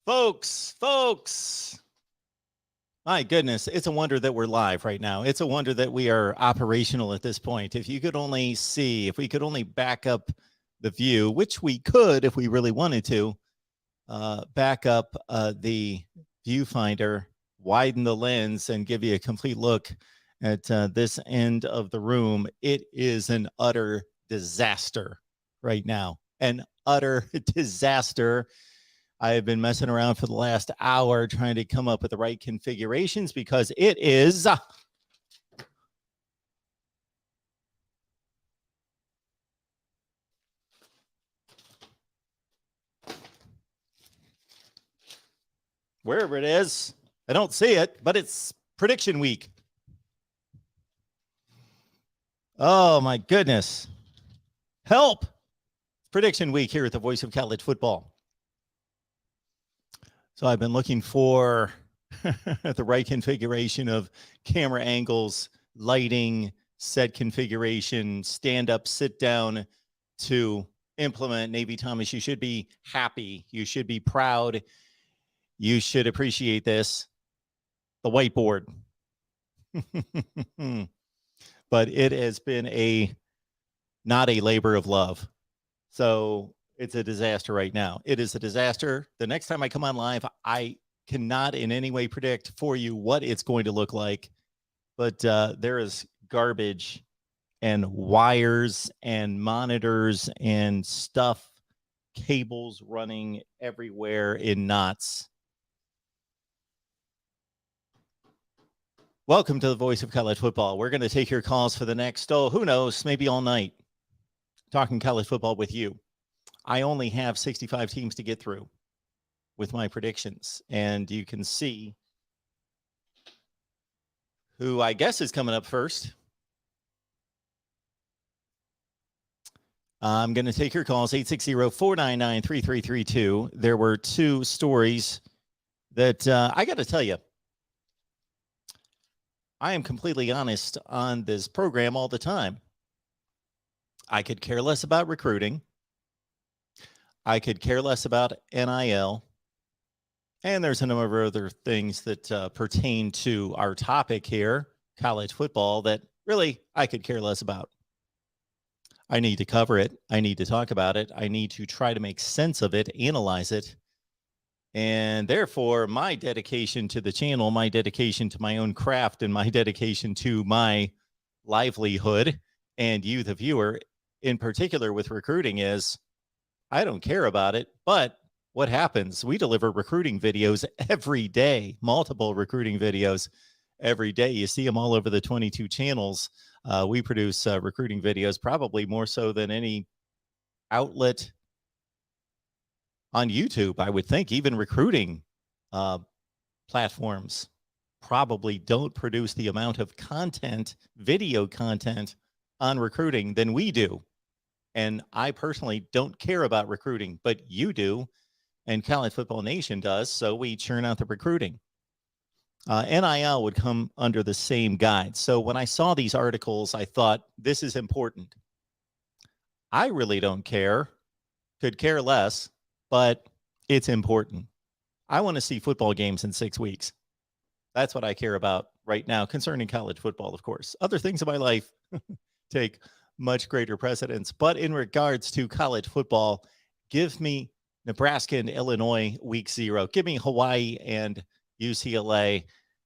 Folks, my goodness, it's a wonder that we're live right now. It's a wonder that we are operational at this point. If you could only see, if we could only back up the view, which we could if we really wanted to, back up the viewfinder, widen the lens, and give you a complete look at this end of the room. It is an utter disaster right now. An utter disaster. I have been messing around for the last hour trying to come up with the right configurations because it is wherever it is. I don't see it, but it's prediction week. Oh my goodness. Help. Prediction week here at the Voice of College Football. So I've been looking for the right configuration of camera angles, lighting, set configuration, stand up, sit down to implement. Navy Thomas, you should be happy. You should be proud. You should appreciate this. The whiteboard. But it has been not a labor of love. So it's a disaster right now. It is a disaster. The next time I come on live, I cannot in any way predict for you what it's going to look like. But there is garbage and wires and monitors and stuff, cables running everywhere in knots. Welcome to the Voice of College Football. We're going to take your calls for the next, who knows, maybe all night, talking college football with you. I only have 65 teams to get through with my predictions, and you can see who I guess is coming up first. I'm going to take your calls, 860-499-3332. There were two stories that I got to tell you, I am completely honest on this program all the time. I could care less about recruiting. I could care less about NIL. And there's a number of other things that pertain to our topic here, college football, that really I could care less about. I need to cover it. I need to talk about it. I need to try to make sense of it, analyze it. And therefore, my dedication to the channel, my dedication to my own craft, and my dedication to my livelihood and you, the viewer, in particular with recruiting, is I don't care about it. But what happens? We deliver recruiting videos every day, multiple recruiting videos every day. You see them all over the 22 channels. We produce recruiting videos, probably more so than any outlet on YouTube, I would think. Even recruiting platforms probably don't produce the amount of content, video content on recruiting than we do. And I personally don't care about recruiting, but you do, and College Football Nation does, so we churn out the recruiting. NIL would come under the same guide. So when I saw these articles, I thought, this is important. I really don't care, could care less, but it's important. I want to see football games in 6 weeks. That's what I care about right now, concerning college football, of course. Other things in my life take much greater precedence. But in regards to college football, give me Nebraska and Illinois week 0. Give me Hawaii and UCLA.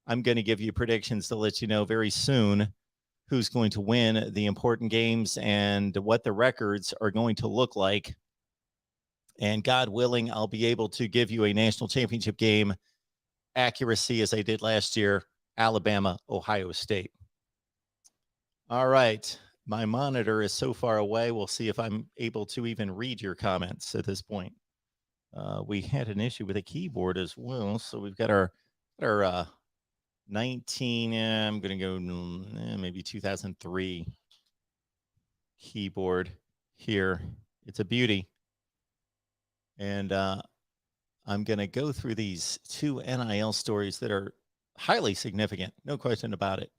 I'm going to give you predictions to let you know very soon who's going to win the important games and what the records are going to look like. And God willing, I'll be able to give you a national championship game accuracy as I did last year, Alabama, Ohio State. All right. My monitor is so far away. We'll see if I'm able to even read your comments at this point. We had an issue with a keyboard as well. So we've got our 19, I'm going to go maybe 2003 keyboard here. It's a beauty. And I'm going to go through these two NIL stories that are highly significant. No question about it.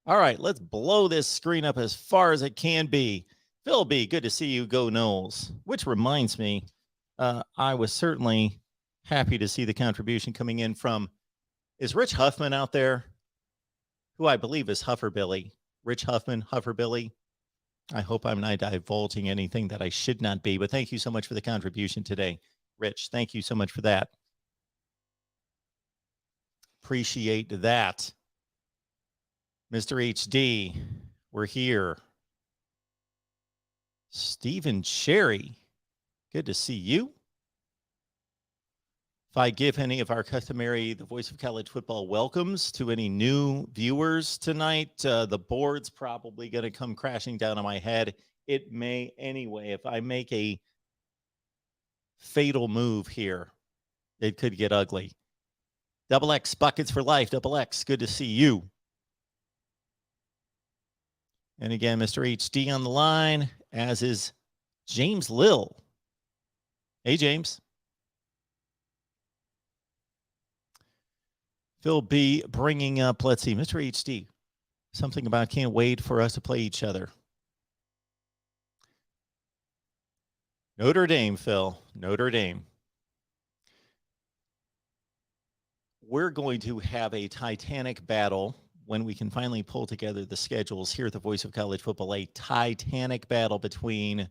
All right, let's blow this screen up as far as it can be. Phil B., good to see you. Go Knowles. Which reminds me, I was certainly Happy to see the contribution coming in from, is Rich Huffman out there? Who I believe is Hufferbilly. Rich Huffman, Hufferbilly. I hope I'm not divulging anything that I should not be, but thank you so much for the contribution today. Rich, thank you so much for that. Appreciate that. Mr. HD, we're here. Stephen Cherry, good to see you. If I give any of our customary The Voice of College Football welcomes to any new viewers tonight, the board's probably going to come crashing down on my head. It may anyway. If I make a fatal move here, it could get ugly. Double X Buckets for Life. Double X, good to see you. And again, Mr. HD on the line, as is James Lill. Hey, James. Phil B bringing up, let's see, Mr. HD, something about can't wait for us to play each other. Notre Dame, Phil, Notre Dame. We're going to have a titanic battle when we can finally pull together the schedules here at the Voice of College Football, a titanic battle between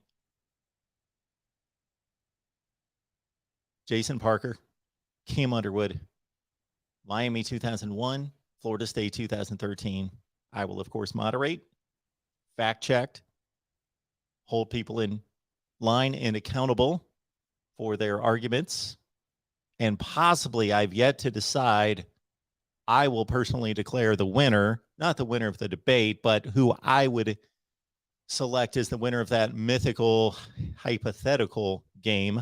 Jason Parker, Cam Underwood, Miami 2001, Florida State 2013. I will, of course, moderate, fact-checked, hold people in line and accountable for their arguments. And possibly, I've yet to decide, I will personally declare the winner, not the winner of the debate, but who I would select as the winner of that mythical, hypothetical game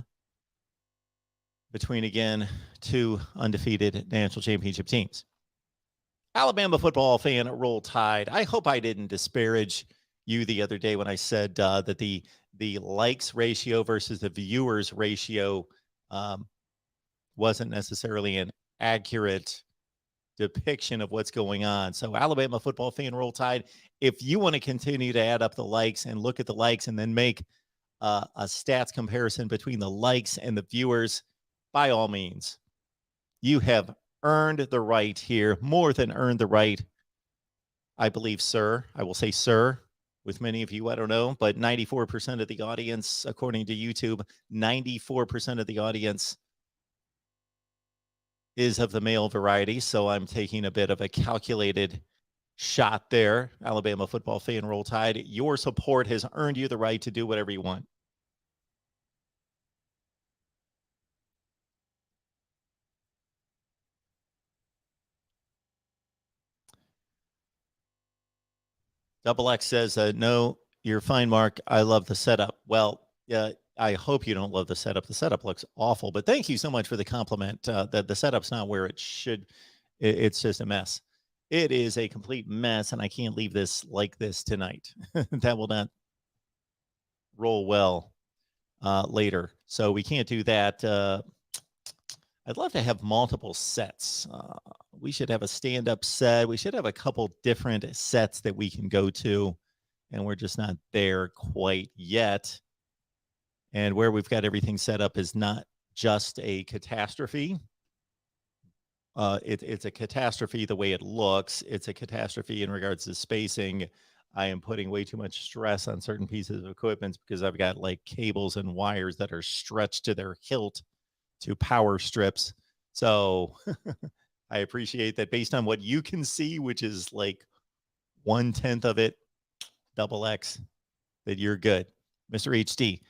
between, again, two undefeated national championship teams. Alabama football fan, Roll Tide. I hope I didn't disparage you the other day when I said that the likes ratio versus the viewers ratio wasn't necessarily an accurate depiction of what's going on. So Alabama football fan, Roll Tide, if you want to continue to add up the likes and look at the likes and then make a stats comparison between the likes and the viewers, by all means, you have earned the right here, more than earned the right, I believe, sir. I will say sir. With many of you, I don't know, but 94% of the audience, according to YouTube, 94% of the audience is of the male variety. So I'm taking a bit of a calculated shot there. Alabama football fan, Roll Tide. Your support has earned you the right to do whatever you want. Double X says, no, you're fine, Mark. I love the setup. Well, I hope you don't love the setup. The setup looks awful, but thank you so much for the compliment. That the setup's not where it should. It's just a mess. It is a complete mess, and I can't leave this like this tonight. That will not roll well later. So we can't do that. I'd love to have multiple sets. We should have a stand-up set. We should have a couple different sets that we can go to, and we're just not there quite yet. And where we've got everything set up is not just a catastrophe. It's a catastrophe the way it looks. It's a catastrophe in regards to spacing. I am putting way too much stress on certain pieces of equipment because I've got like cables and wires that are stretched to their hilt to power strips. So I appreciate that based on what you can see, which is like 1/10 of it, Double X, that you're good. Mr. HD,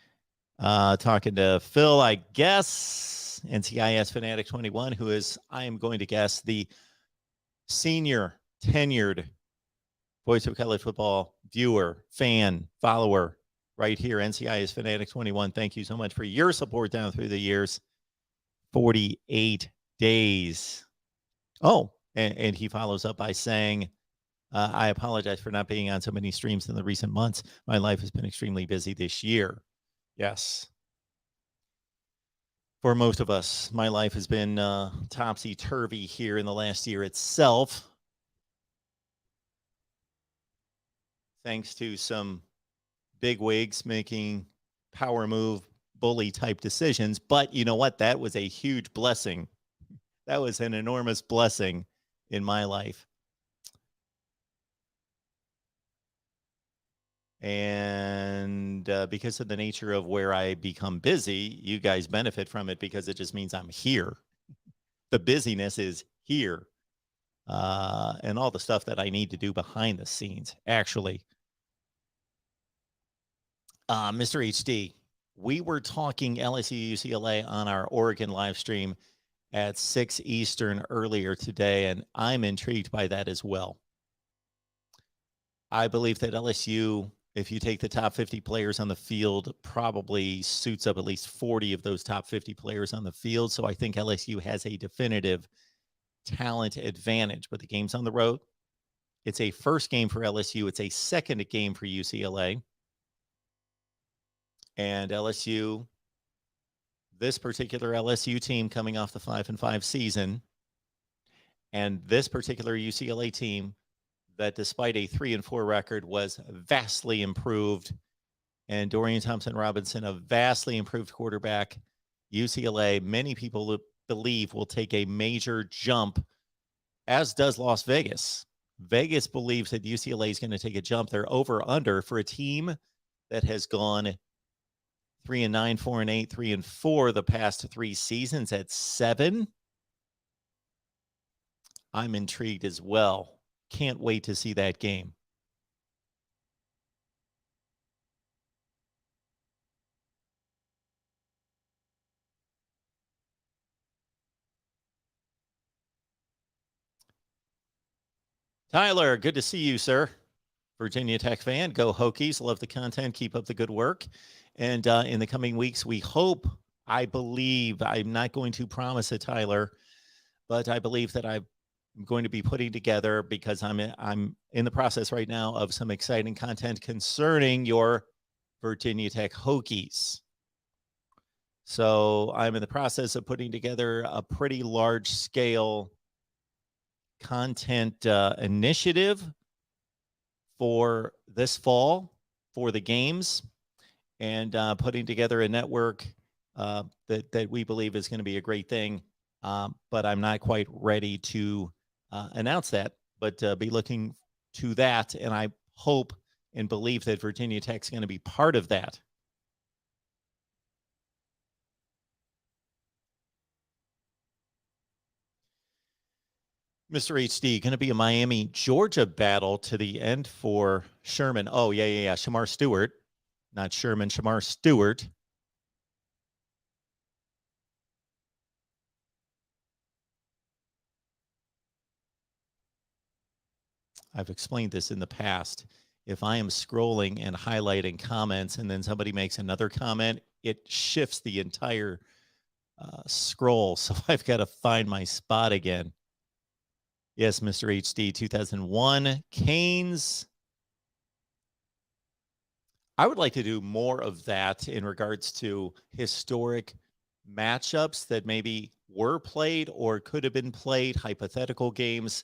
talking to Phil, I guess, NCIS Fanatic 21, who is, I am going to guess, the senior tenured Voice of College Football viewer, fan, follower right here, NCIS Fanatic 21. Thank you so much for your support down through the years. 48 days. Oh, and he follows up by saying, I apologize for not being on so many streams in the recent months. My life has been extremely busy this year. Yes. For most of us, my life has been topsy-turvy here in the last year itself. Thanks to some big wigs making power move bully type decisions. But you know what? That was a huge blessing. That was an enormous blessing in my life. And because of the nature of where I become busy, you guys benefit from it because it just means I'm here. The busyness is here. And all the stuff that I need to do behind the scenes, actually. Mr. HD, we were talking LSU UCLA on our Oregon live stream at 6 Eastern earlier today, and I'm intrigued by that as well. I believe that LSU, if you take the top 50 players on the field, probably suits up at least 40 of those top 50 players on the field. So I think LSU has a definitive talent advantage, but the game's on the road. It's a first game for LSU. It's a second game for UCLA. And LSU, this particular LSU team coming off the 5-5 season, and this particular UCLA team that despite a 3-4 record was vastly improved, and Dorian Thompson-Robinson, a vastly improved quarterback. UCLA, many people believe, will take a major jump, as does Las Vegas. Vegas believes that UCLA is going to take a jump. They're over-under for a team that has gone 3-9, 4-8, 3-4 the past 3 seasons at 7. I'm intrigued as well. Can't wait to see that game. Tyler, good to see you, sir. Virginia Tech fan. Go Hokies. Love the content. Keep up the good work. And in the coming weeks, we hope, I believe, I'm not going to promise it, Tyler, but I believe that I'm going to be putting together, because I'm in the process right now of some exciting content concerning your Virginia Tech Hokies. So I'm in the process of putting together a pretty large scale content initiative for this fall for the games, and putting together a network that we believe is going to be a great thing. But I'm not quite ready to announce that, but be looking to that. And I hope and believe that Virginia Tech is going to be part of that. Mr. HD, going to be a Miami, Georgia battle to the end for Sherman. Oh, yeah. Shamar Stewart, not Sherman, Shamar Stewart. I've explained this in the past. If I am scrolling and highlighting comments and then somebody makes another comment, it shifts the entire scroll. So I've got to find my spot again. Yes, Mr. HD, 2001, Canes. I would like to do more of that in regards to historic matchups that maybe were played or could have been played, hypothetical games,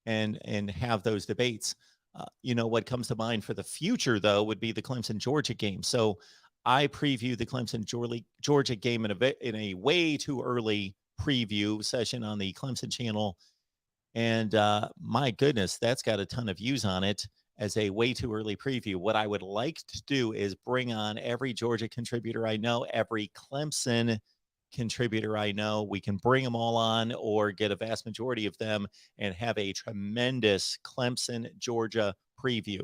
and have those debates. What comes to mind for the future, though, would be the Clemson-Georgia game. So I previewed the Clemson-Georgia game in a way too early preview session on the Clemson channel. And my goodness, that's got a ton of views on it as a way too early preview. What I would like to do is bring on every Georgia contributor I know, every Clemson contributor I know. We can bring them all on or get a vast majority of them and have a tremendous Clemson Georgia preview.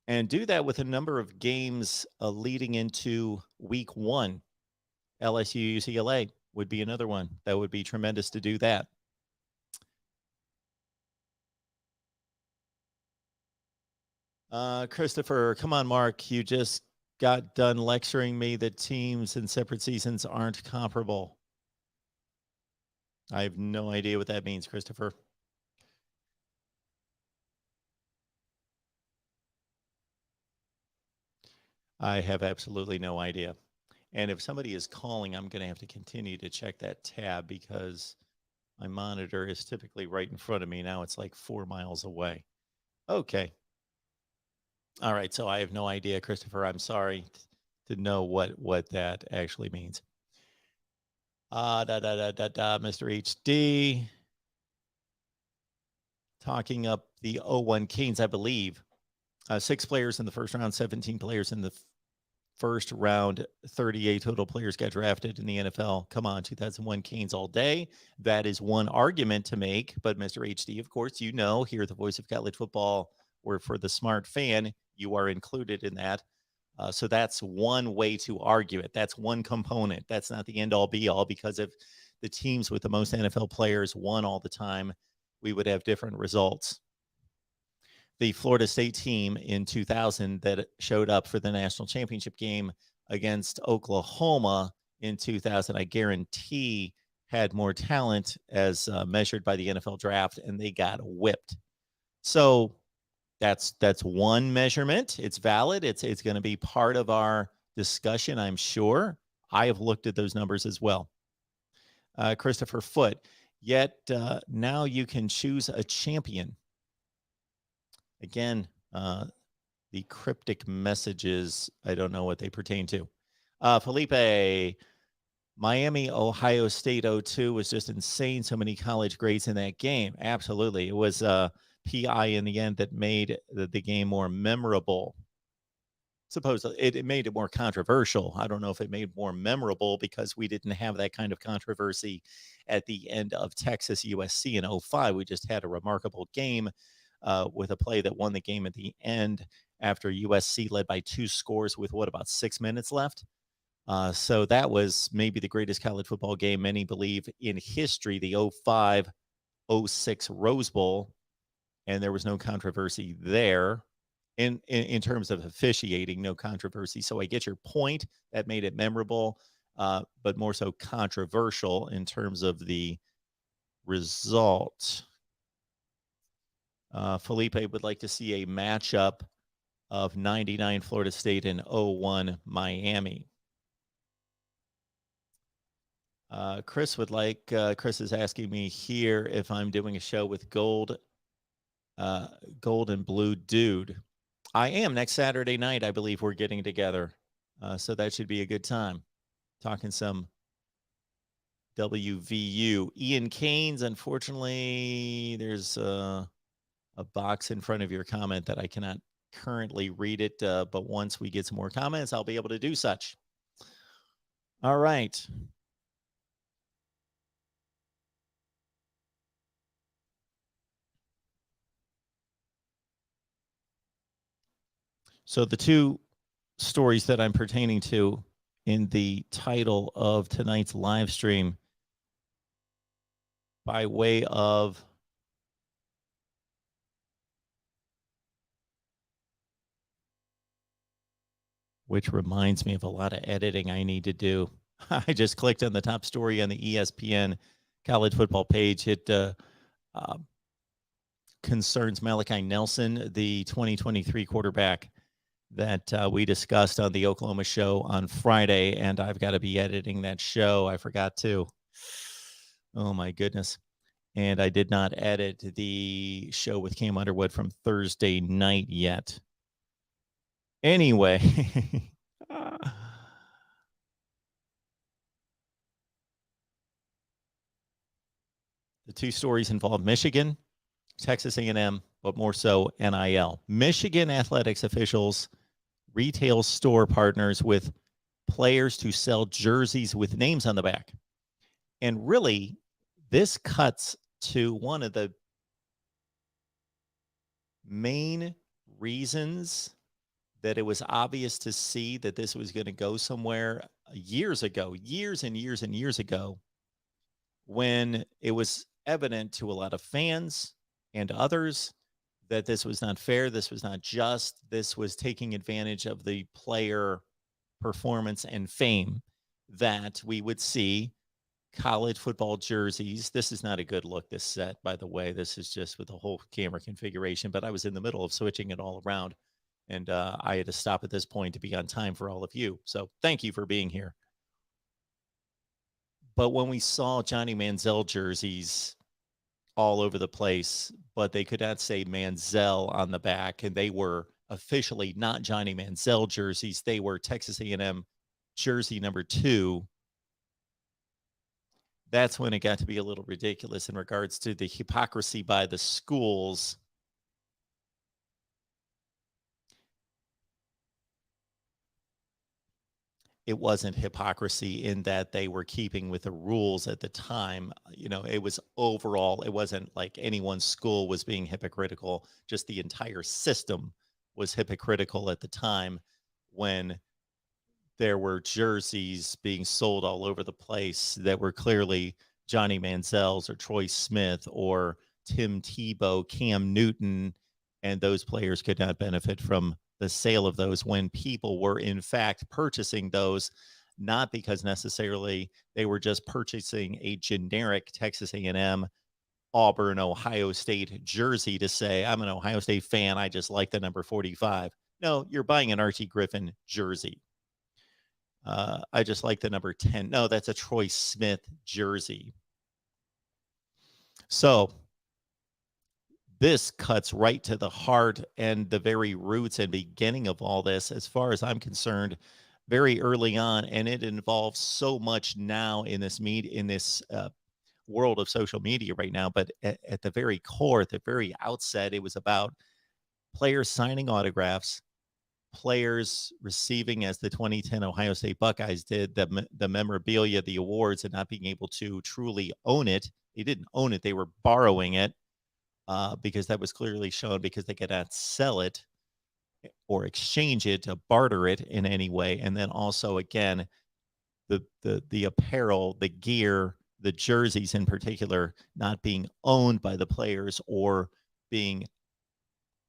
And do that with a number of games leading into week 1. LSU UCLA would be another one. That would be tremendous to do that. Christopher, come on, Mark. You just got done lecturing me that teams in separate seasons aren't comparable. I have no idea what that means, Christopher. I have absolutely no idea. And if somebody is calling, I'm going to have to continue to check that tab because my monitor is typically right in front of me. Now it's like 4 miles away. Okay. All right. So I have no idea, Christopher. I'm sorry. to know what that actually means. Mr. HD talking up the 0-1 Canes, I believe. 6 players in the first round, 17 players in the first round, 38 total players got drafted in the NFL. Come on, 2001 Canes all day. That is one argument to make. But Mr. HD, of course, you know, here at the Voice of College Football, or for the smart fan, you are included in that. So that's one way to argue it. That's one component. That's not the end all be all, because if the teams with the most NFL players won all the time, we would have different results. The Florida State team in 2000 that showed up for the national championship game against Oklahoma in 2000, I guarantee had more talent as measured by the NFL draft, and they got whipped. So that's one measurement. It's valid. It's going to be part of our discussion, I'm sure. I have looked at those numbers as well. Christopher Foote, yet now you can choose a champion. Again, the cryptic messages, I don't know what they pertain to. Felipe, Miami, Ohio State 0-2 was just insane. So many college grades in that game. Absolutely. It was PI in the end that made the game more memorable. Supposedly, it made it more controversial. I don't know if it made more memorable because we didn't have that kind of controversy at the end of Texas USC in 05. We just had a remarkable game with a play that won the game at the end after USC led by 2 scores with about 6 minutes left. So that was maybe the greatest college football game, many believe, in history, the 05-06 Rose Bowl. And there was no controversy there in terms of officiating, no controversy. So I get your point. That made it memorable, but more so controversial in terms of the result. Felipe would like to see a matchup of 99 Florida State and 01 Miami. Chris would like, Chris is asking me here if I'm doing a show with Gold and Blue Dude. I am. Next Saturday night, I believe we're getting together. So that should be a good time. Talking some WVU. Ian Canes, unfortunately, there's a box in front of your comment that I cannot currently read it, but once we get some more comments, I'll be able to do such. All right. So the 2 stories that I'm pertaining to in the title of tonight's live stream, by way of which reminds me of a lot of editing I need to do. I just clicked on the top story on the ESPN college football page. It concerns Malachi Nelson, the 2023 quarterback that we discussed on the Oklahoma show on Friday, and I've got to be editing that show. I forgot to. Oh, my goodness. And I did not edit the show with Cam Underwood from Thursday night yet. Anyway. The 2 stories involve Michigan, Texas A&M, but more so NIL. Michigan athletics officials, retail store partners with players to sell jerseys with names on the back. And really, this cuts to one of the main reasons that it was obvious to see that this was going to go somewhere years ago, years and years and years ago, when it was evident to a lot of fans and others that this was not fair, this was not just, this was taking advantage of the player performance and fame, that we would see college football jerseys. This is not a good look, this set, by the way. This is just with the whole camera configuration, but I was in the middle of switching it all around, and I had to stop at this point to be on time for all of you. So thank you for being here. But when we saw Johnny Manziel jerseys all over the place, but they could not say Manziel on the back, and they were officially not Johnny Manziel jerseys. They were Texas A&M jersey number 2. That's when it got to be a little ridiculous in regards to the hypocrisy by the schools. It wasn't hypocrisy in that they were keeping with the rules at the time. You know, it was overall, it wasn't like any one school was being hypocritical, just the entire system was hypocritical at the time when there were jerseys being sold all over the place that were clearly Johnny Manziel's or Troy Smith or Tim Tebow, Cam Newton, and those players could not benefit from the sale of those when people were in fact purchasing those, not because necessarily they were just purchasing a generic Texas A&M, Auburn, Ohio State jersey to say, I'm an Ohio State fan, I just like the number 45. No, you're buying an Archie Griffin jersey. I just like the number 10. No, that's a Troy Smith jersey. So this cuts right to the heart and the very roots and beginning of all this, as far as I'm concerned, very early on. And it involves so much now in this world of social media right now. But at the very core, at the very outset, it was about players signing autographs, players receiving, as the 2010 Ohio State Buckeyes did, the memorabilia, the awards, and not being able to truly own it. They didn't own it. They were borrowing it because that was clearly shown, because they could not sell it or exchange it to barter it in any way. And then also, again, the apparel, the gear, the jerseys in particular, not being owned by the players or being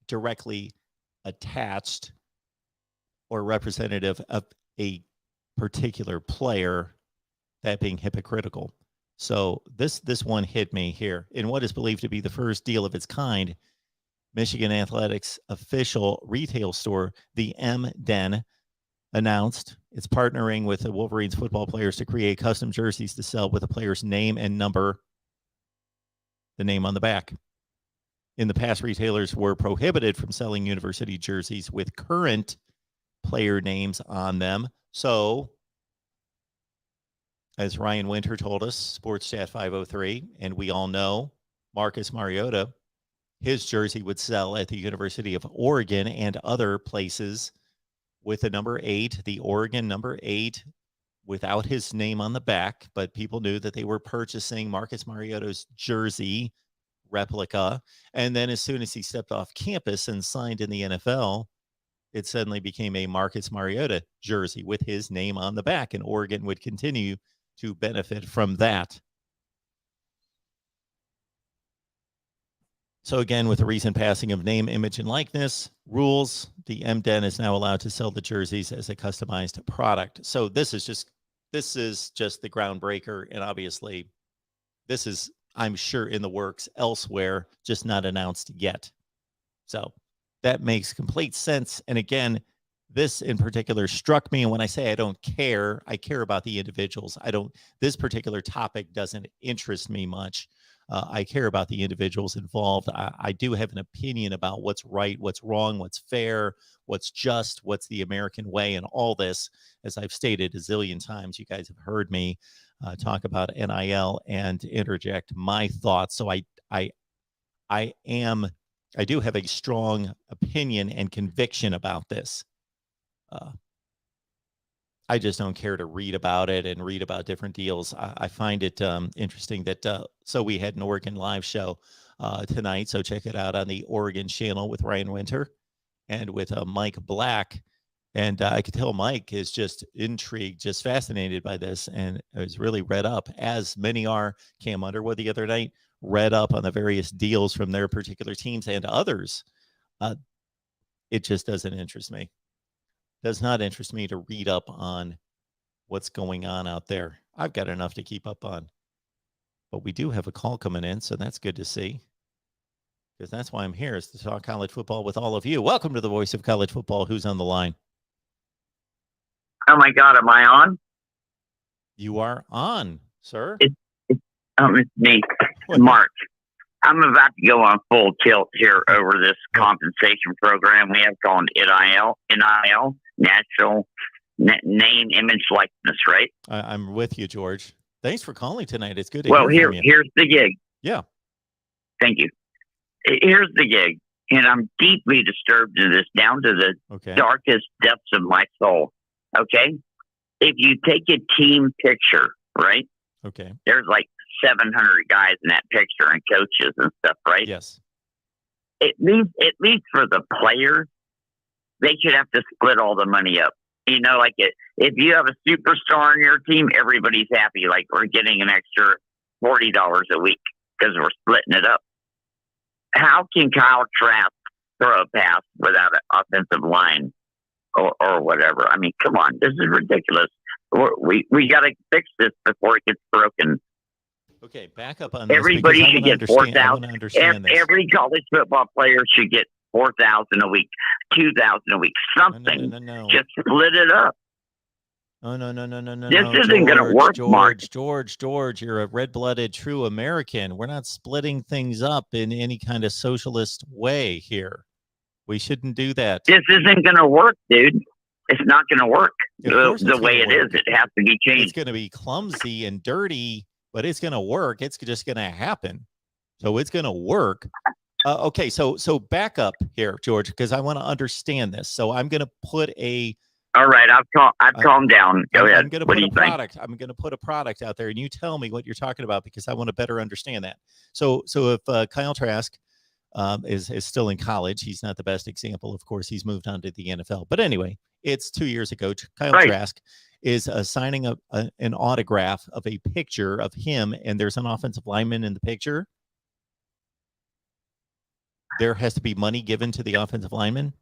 directly attached or representative of a particular player, that being hypocritical. So this one hit me here. In what is believed to be the first deal of its kind, Michigan Athletics official retail store, the M Den, announced it's partnering with the Wolverines football players to create custom jerseys to sell with a player's name and number, the name on the back. In the past, retailers were prohibited from selling university jerseys with current player names on them. So, as Ryan Winter told us, Sports Chat 503, and we all know, Marcus Mariota, his jersey would sell at the University of Oregon and other places with the number 8, the Oregon number 8, without his name on the back, but people knew that they were purchasing Marcus Mariota's jersey replica. And then as soon as he stepped off campus and signed in the NFL, it suddenly became a Marcus Mariota jersey with his name on the back, and Oregon would continue to benefit from that. So again, with the recent passing of name, image, and likeness rules, the MDen is now allowed to sell the jerseys as a customized product. So this is just the groundbreaker, and obviously this is, I'm sure, in the works elsewhere, just not announced yet. So that makes complete sense. And again, this in particular struck me. And when I say I don't care, I care about the individuals. This particular topic doesn't interest me much. I care about the individuals involved. I do have an opinion about what's right, what's wrong, what's fair, what's just, what's the American way, and all this. As I've stated a zillion times, you guys have heard me talk about NIL and interject my thoughts. So I do have a strong opinion and conviction about this. I just don't care to read about it and read about different deals. I find it interesting that, so we had an Oregon live show tonight. So check it out on the Oregon channel with Ryan Winter and with Mike Black. And I could tell Mike is just intrigued, just fascinated by this, and is really read up, as many are. Cam Underwood the other night read up on the various deals from their particular teams and others. It just doesn't interest me. Does not interest me to read up on what's going on out there. I've got enough to keep up on. But we do have a call coming in, so that's good to see. Because that's why I'm here, is to talk college football with all of you. Welcome to the Voice of College Football. Who's on the line? Oh my God, am I on? You are on, sir. It's me, Mark. I'm about to go on full tilt here over this compensation program we have called NIL, National Name, Image, Likeness, right? I'm with you, George. Thanks for calling tonight. It's good to Well, hear from you. here's the gig. Yeah. Thank you. Here's the gig. And I'm deeply disturbed in this, down to the darkest depths of my soul. Okay? If you take a team picture, right? Okay. There's like 700 guys in that picture and coaches and stuff, right? Yes. At least for the players, they should have to split all the money up. You know, like if you have a superstar on your team, everybody's happy. Like we're getting an extra $40 a week because we're splitting it up. How can Kyle Trask throw a pass without an offensive line or whatever? I mean, come on, this is ridiculous. We got to fix this before it gets broken. Okay, back up on this. Everybody should get $4,000. Every college football player should get $4,000 a week, $2,000 a week, something. No. Just split it up. No. This isn't going to work, Mark. George, you're a red-blooded true American. We're not splitting things up in any kind of socialist way here. We shouldn't do that. This isn't going to work, dude. It's not going to work the way it is. It has to be changed. It's going to be clumsy and dirty, but it's going to work. It's just going to happen. So it's going to work. Okay, so back up here, George, because I want to understand this. So I'm going to put a... All right, I've calmed down. Go ahead. What do you think? I'm going to put a product out there, and you tell me what you're talking about because I want to better understand that. So if Kyle Trask is still in college, he's not the best example. Of course, he's moved on to the NFL. But anyway, it's 2 years ago. Kyle Trask is signing an autograph of a picture of him, and there's an offensive lineman in the picture. There has to be money given to the offensive lineman.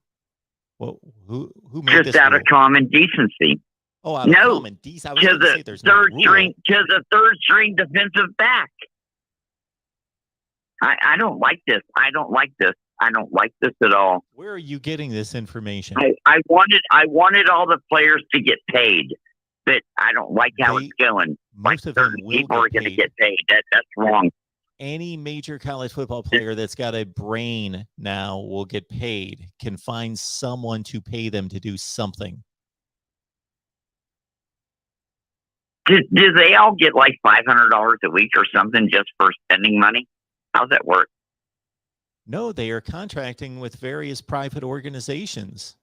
Well, who made just this out rule? of common decency? Oh, out of common decency. To the third string defensive back. I don't like this. I don't like this at all. Where are you getting this information? I wanted all the players to get paid, but I don't like how it's going. Most of them people are going to get paid. That's wrong. Any major college football player that's got a brain now will get paid, can find someone to pay them to do something. Do they all get like $500 a week or something just for spending money? How's that work? No, they are contracting with various private organizations.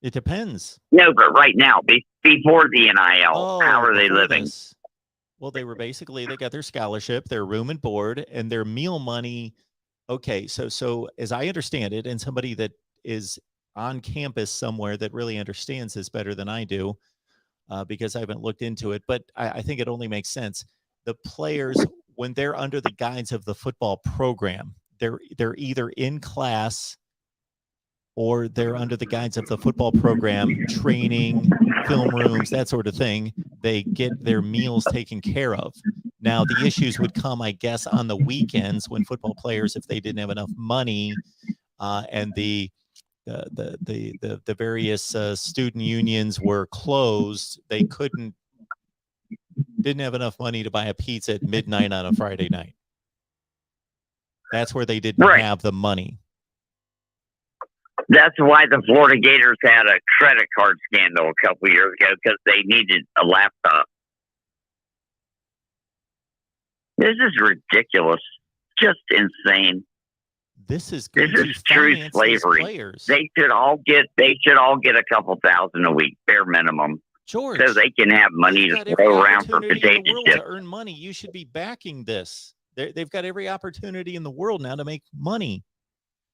It depends. No, but right now, before the NIL, how are they living? Well, they got their scholarship, their room and board, and their meal money. Okay, so as I understand it, and somebody that is on campus somewhere that really understands this better than I do, because I haven't looked into it, but I think it only makes sense. The players, when they're under the guidance of the football program, they're either in class or they're under the guidance of the football program, training, film rooms, that sort of thing. They get their meals taken care of. Now, the issues would come, I guess, on the weekends when football players, if they didn't have enough money, and the various student unions were closed, they didn't have enough money to buy a pizza at midnight on a Friday night. That's where they didn't have the money. That's why the Florida Gators had a credit card scandal a couple years ago, because they needed a laptop. This is ridiculous. Just insane. This is true slavery. Players. They should all get a couple thousand a week, bare minimum. George, so they can have money to throw around for potato chips. To earn money, you should be backing this. They've got every opportunity in the world now to make money.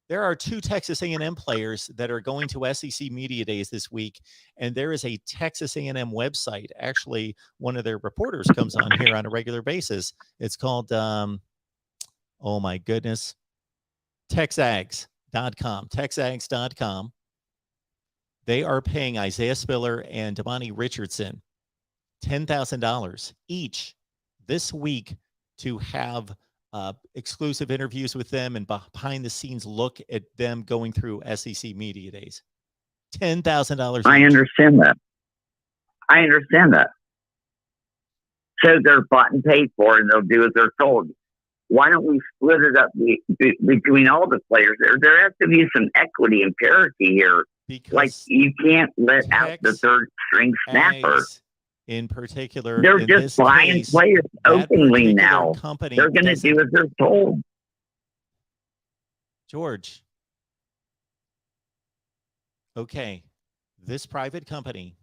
There are 2 Texas A&M players that are going to SEC Media Days this week, and there is a Texas A&M website. Actually, one of their reporters comes on here on a regular basis. It's called, oh my goodness, TexAgs.com. TexAgs.com. They are paying Isaiah Spiller and Damani Richardson $10,000 each this week to have exclusive interviews with them and behind the scenes look at them going through SEC Media Days. $10,000. I understand that. So they're bought and paid for, and they'll do as they're told. why don't we split it up between all the players? There has to be some equity and parity here. Because like you can't let out the third string snapper. In particular, they're in just this buying case, players openly now. Company they're going to do as they're told. George. Okay, this private company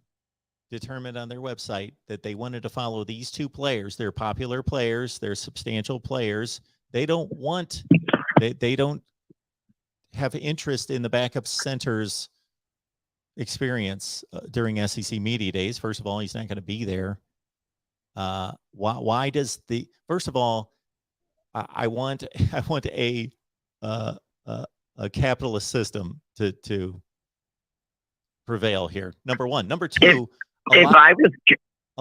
determined on their website that they wanted to follow these two players. They're popular players. They're substantial players. They don't want, they don't have interest in the backup center's experience during SEC Media Days. First of all, he's not going to be there. Why does the, first of all, I want a capitalist system to prevail here. Number one. Number two, a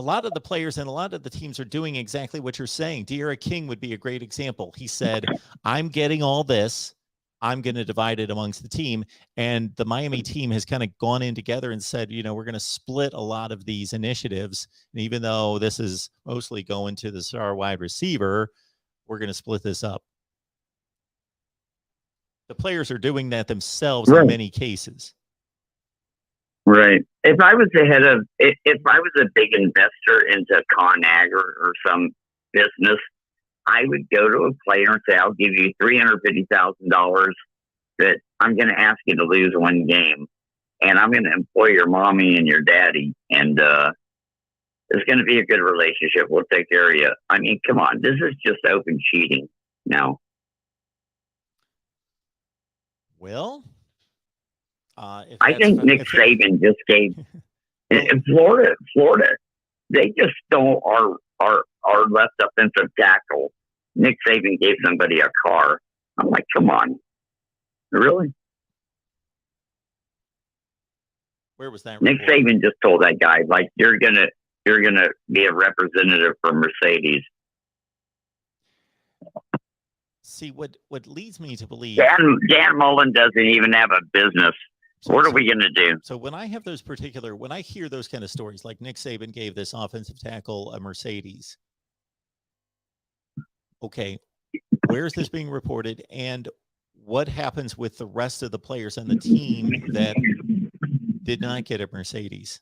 lot of the players and a lot of the teams are doing exactly what you're saying. De'Ara King would be a great example. He said, I'm getting all this. I'm going to divide it amongst the team. And the Miami team has kind of gone in together and said, you know, we're going to split a lot of these initiatives. And even though this is mostly going to the star wide receiver, we're going to split this up. The players are doing that themselves in many cases. Right. If I was if I was a big investor into ConAg or some business, I would go to a player and say, I'll give you $350,000 that I'm going to ask you to lose one game. And I'm going to employ your mommy and your daddy. And it's going to be a good relationship. We'll take care of you. I mean, come on. This is just open cheating now. Well, I think Nick Saban just gave Florida. They just stole our left offensive tackle. Nick Saban gave somebody a car. I'm like, come on, really? Where was that? Nick Saban just told that guy, like, you're gonna be a representative for Mercedes. See, what leads me to believe Dan Mullen doesn't even have a business. What are we going to do? So when I have when I hear those kind of stories, like Nick Saban gave this offensive tackle a Mercedes. Okay, where is this being reported? And what happens with the rest of the players on the team that did not get a Mercedes?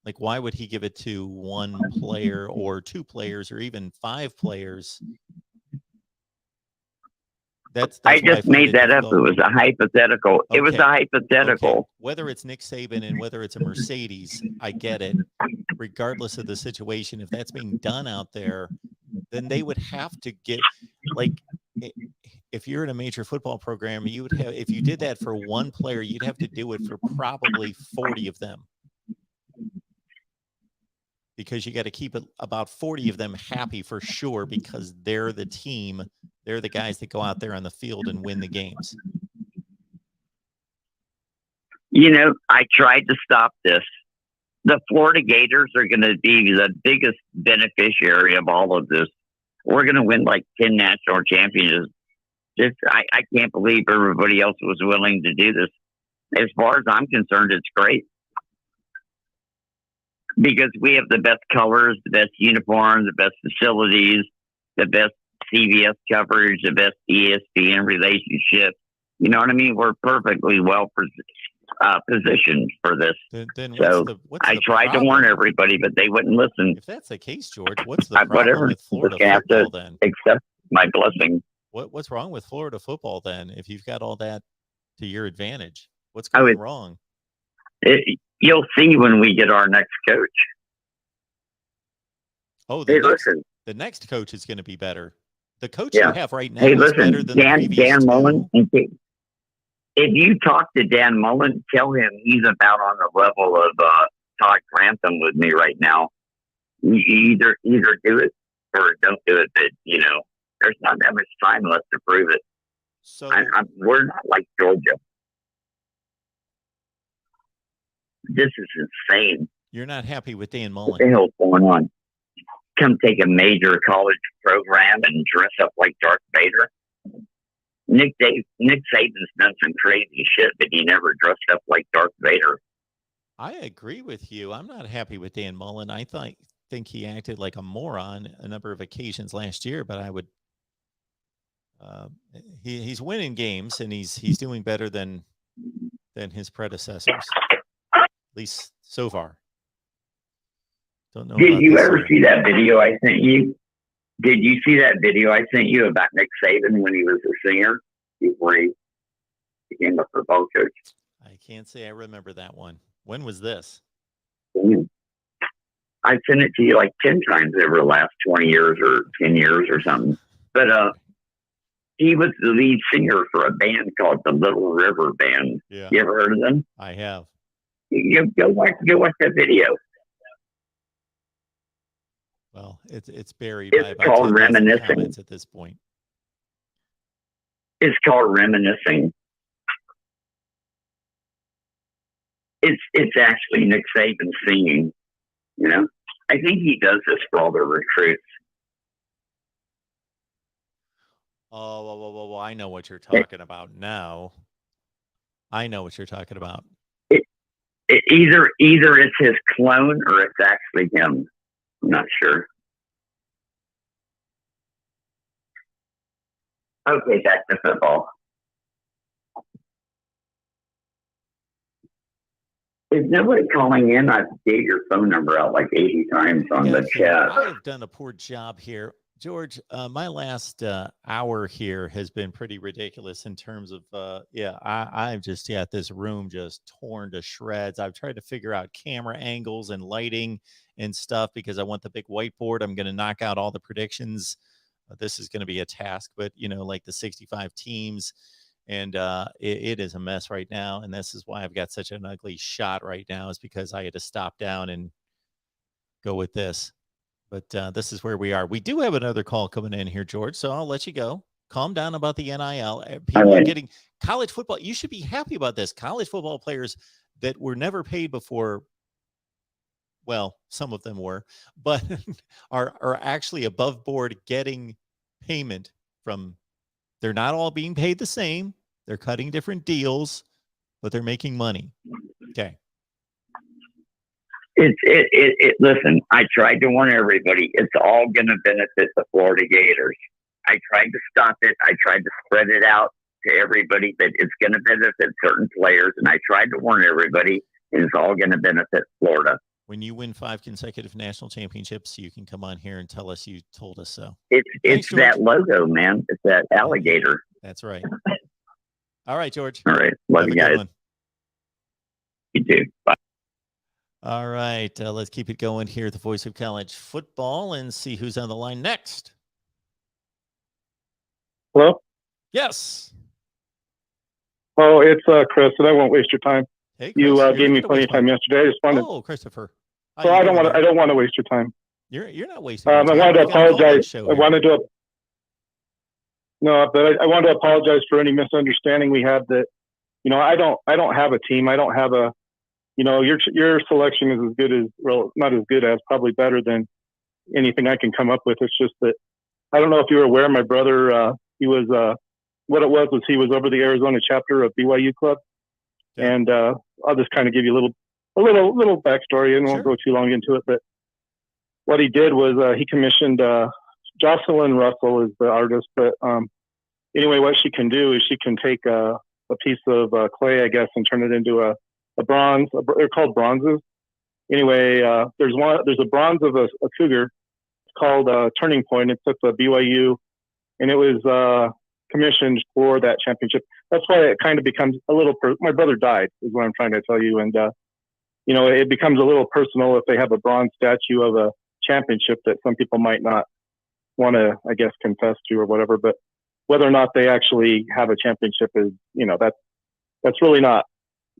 Like, why would he give it to one player or two players or even five players? That's I just made that up. It was a hypothetical. Okay. It was a hypothetical. Okay. Whether it's Nick Saban and whether it's a Mercedes, I get it. Regardless of the situation, if that's being done out there, then they would have to get, like, if you're in a major football program, you would have, if you did that for one player, you'd have to do it for probably 40 of them. Because you got to keep about 40 of them happy for sure, because they're the team. They're the guys that go out there on the field and win the games. You know, I tried to stop this. The Florida Gators are going to be the biggest beneficiary of all of this. We're going to win like 10 national championships. I can't believe everybody else was willing to do this. As far as I'm concerned, it's great. Because we have the best colors, the best uniforms, the best facilities, the best CBS coverage, the best ESPN relationship. You know what I mean? We're perfectly well positioned for this. Then I tried to warn everybody, but they wouldn't listen. If that's the case, George, what's the problem with Florida football then? Accept my blessing. What's wrong with Florida football then? If you've got all that to your advantage, what's going wrong? You'll see when we get our next coach. Oh, the next coach is going to be better. The coach you have right now is better than Dan Mullen. If you talk to Dan Mullen, tell him he's about on the level of Todd Grantham with me right now. You either do it or don't do it. But you know, there's not that much time left to prove it. So we're not like Georgia. This is insane. You're not happy with Dan Mullen. What the hell's going on? Come take a major college program and dress up like Darth Vader. Nick Saban's done some crazy shit, but he never dressed up like Darth Vader. I agree with you. I'm not happy with Dan Mullen. I think he acted like a moron a number of occasions last year, but I would. He's winning games, and he's doing better than his predecessors, at least so far. Don't know. Did you ever see that video I sent you? Did you see that video I sent you about Nick Saban when he was a singer before he became a football coach? I can't say I remember that one. When was this? I sent it to you like 10 times over the last 20 years or 10 years or something. But he was the lead singer for a band called the Little River Band. Yeah. You ever heard of them? I have. Go watch that video. Well, it's buried It's by about called 10,000 Reminiscing. comments at this point. It's called Reminiscing. It's actually Nick Saban singing. You know, I think he does this for all the recruits. Oh, I know what you're talking about now. I know what you're talking about. Either it's his clone or it's actually him. I'm not sure. Okay, back to football. Is nobody calling in? I gave your phone number out like 80 times on the chat. I have done a poor job here. George, my last hour here has been pretty ridiculous in terms of, I've just got this room just torn to shreds. I've tried to figure out camera angles and lighting and stuff because I want the big whiteboard. I'm going to knock out all the predictions. This is going to be a task, but, like the 65 teams. And it is a mess right now. And this is why I've got such an ugly shot right now, is because I had to stop down and go with this. But this is where we are. We do have another call coming in here, George, so I'll let you go. Calm down about the NIL. People are getting college football. You should be happy about this. College football players that were never paid before, well, some of them were, but are actually above board getting payment from. They're not all being paid the same. They're cutting different deals, but they're making money. Okay. Listen, I tried to warn everybody. It's all going to benefit the Florida Gators. I tried to stop it. I tried to spread it out to everybody that it's going to benefit certain players. And I tried to warn everybody. It's all going to benefit Florida. When you win 5 consecutive national championships, you can come on here and tell us you told us so. It's that logo, man. It's that alligator. That's right. All right, George. All right. Love you guys. You too. Bye. All right. Let's keep it going here at the Voice of College Football and see who's on the line next. Hello? Yes. Oh, it's Chris, and I won't waste your time. Hey, Chris, you gave me plenty of time yesterday. I just wanted. Oh, Christopher. So I don't want to waste your time. You're not wasting. I wanted to apologize. I wanted to. No, but I wanted to apologize for any misunderstanding we had. That I don't have a team. I don't have a. Your selection is as good as, well, not as good as, probably better than anything I can come up with. It's just that I don't know if you were aware. My brother, he was what it was he was over the Arizona chapter of BYU Club. And I'll just kind of give you a little backstory, and won't go too long into it. But what he did was he commissioned Jocelyn Russell is the artist. But anyway, what she can do is she can take a piece of clay, I guess, and turn it into a bronze. They're called bronzes. Anyway, there's a bronze of a cougar. It's called Turning Point. It's at the BYU, and it was commissioned for that championship. That's why it kind of becomes a little. My brother died, is what I'm trying to tell you, and it becomes a little personal if they have a bronze statue of a championship that some people might not want to, I guess, confess to or whatever. But whether or not they actually have a championship is, that's really not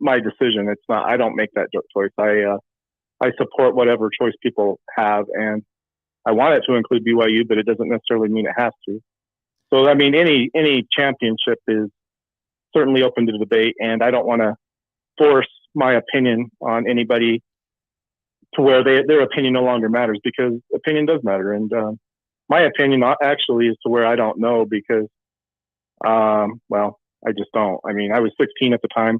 my decision. It's not. I don't make that choice. I support whatever choice people have, and I want it to include BYU, but it doesn't necessarily mean it has to. So, I mean, any championship is certainly open to debate, and I don't want to force my opinion on anybody to where their opinion no longer matters, because opinion does matter. And my opinion actually is to where I don't know, because, I just don't. I mean, I was 16 at the time.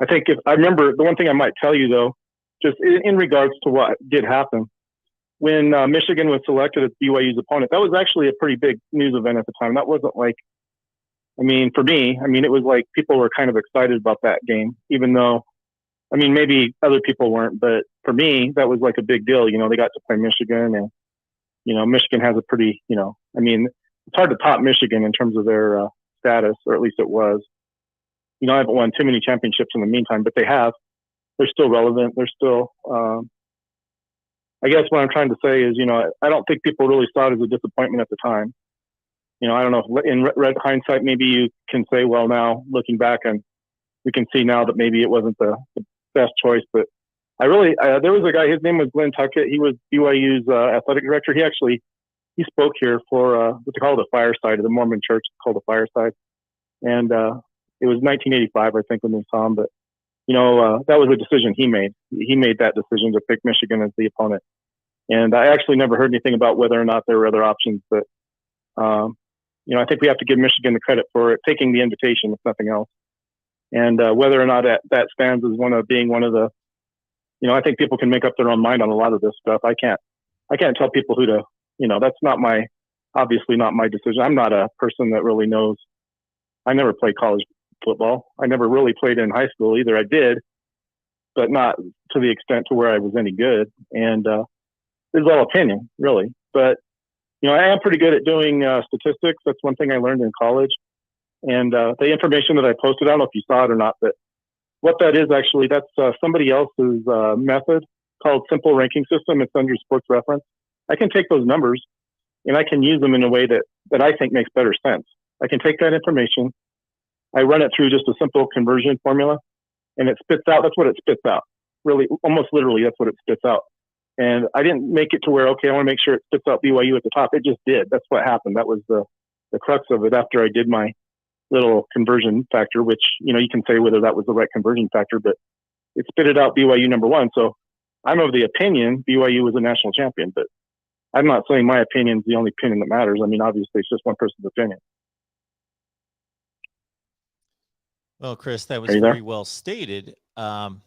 I think I remember the one thing I might tell you, though, just in regards to what did happen, when Michigan was selected as BYU's opponent, that was actually a pretty big news event at the time. That wasn't like, I mean, for me, I mean, it was like people were kind of excited about that game, even though, I mean, maybe other people weren't, but for me, that was like a big deal. You know, they got to play Michigan, and, you know, Michigan has a pretty, you know, I mean, it's hard to top Michigan in terms of their status, or at least it was. You know, I haven't won too many championships in the meantime, but they have. They're still relevant. They're still, I guess what I'm trying to say is, you know, I don't think people really saw it as a disappointment at the time. You know, I don't know if in hindsight, maybe you can say, well, now looking back, and we can see now that maybe it wasn't the best choice. But I really, there was a guy, his name was Glenn Tuckett. He was BYU's athletic director. He spoke here for what they call the Fireside of the Mormon Church, called the Fireside. And it was 1985, I think, when we saw him. But, you know, that was a decision he made. He made that decision to pick Michigan as the opponent. And I actually never heard anything about whether or not there were other options. But, you know, I think we have to give Michigan the credit for taking the invitation, if nothing else. And whether or not that stands as being one of the, you know, I think people can make up their own mind on a lot of this stuff. I can't tell people who to, you know, that's obviously not my decision. I'm not a person that really knows. I never played college football. I never really played in high school either. I did, but not to the extent to where I was any good. And it's all opinion, really. But, you know, I am pretty good at doing statistics. That's one thing I learned in college. And the information that I posted, I don't know if you saw it or not, but what that is actually, that's somebody else's method called Simple Ranking System. It's under Sports Reference. I can take those numbers and I can use them in a way that I think makes better sense. I can take that information, I run it through just a simple conversion formula, and it spits out, that's what it spits out. Really, almost literally, that's what it spits out. And I didn't make it to where, okay, I want to make sure it spits out BYU at the top. It just did. That's what happened. That was the crux of it after I did my little conversion factor, which, you know, you can say whether that was the right conversion factor, but it spitted out BYU number one. So I'm of the opinion BYU was a national champion, but I'm not saying my opinion is the only opinion that matters. I mean, obviously, it's just one person's opinion. Well, Chris, that was very well stated. First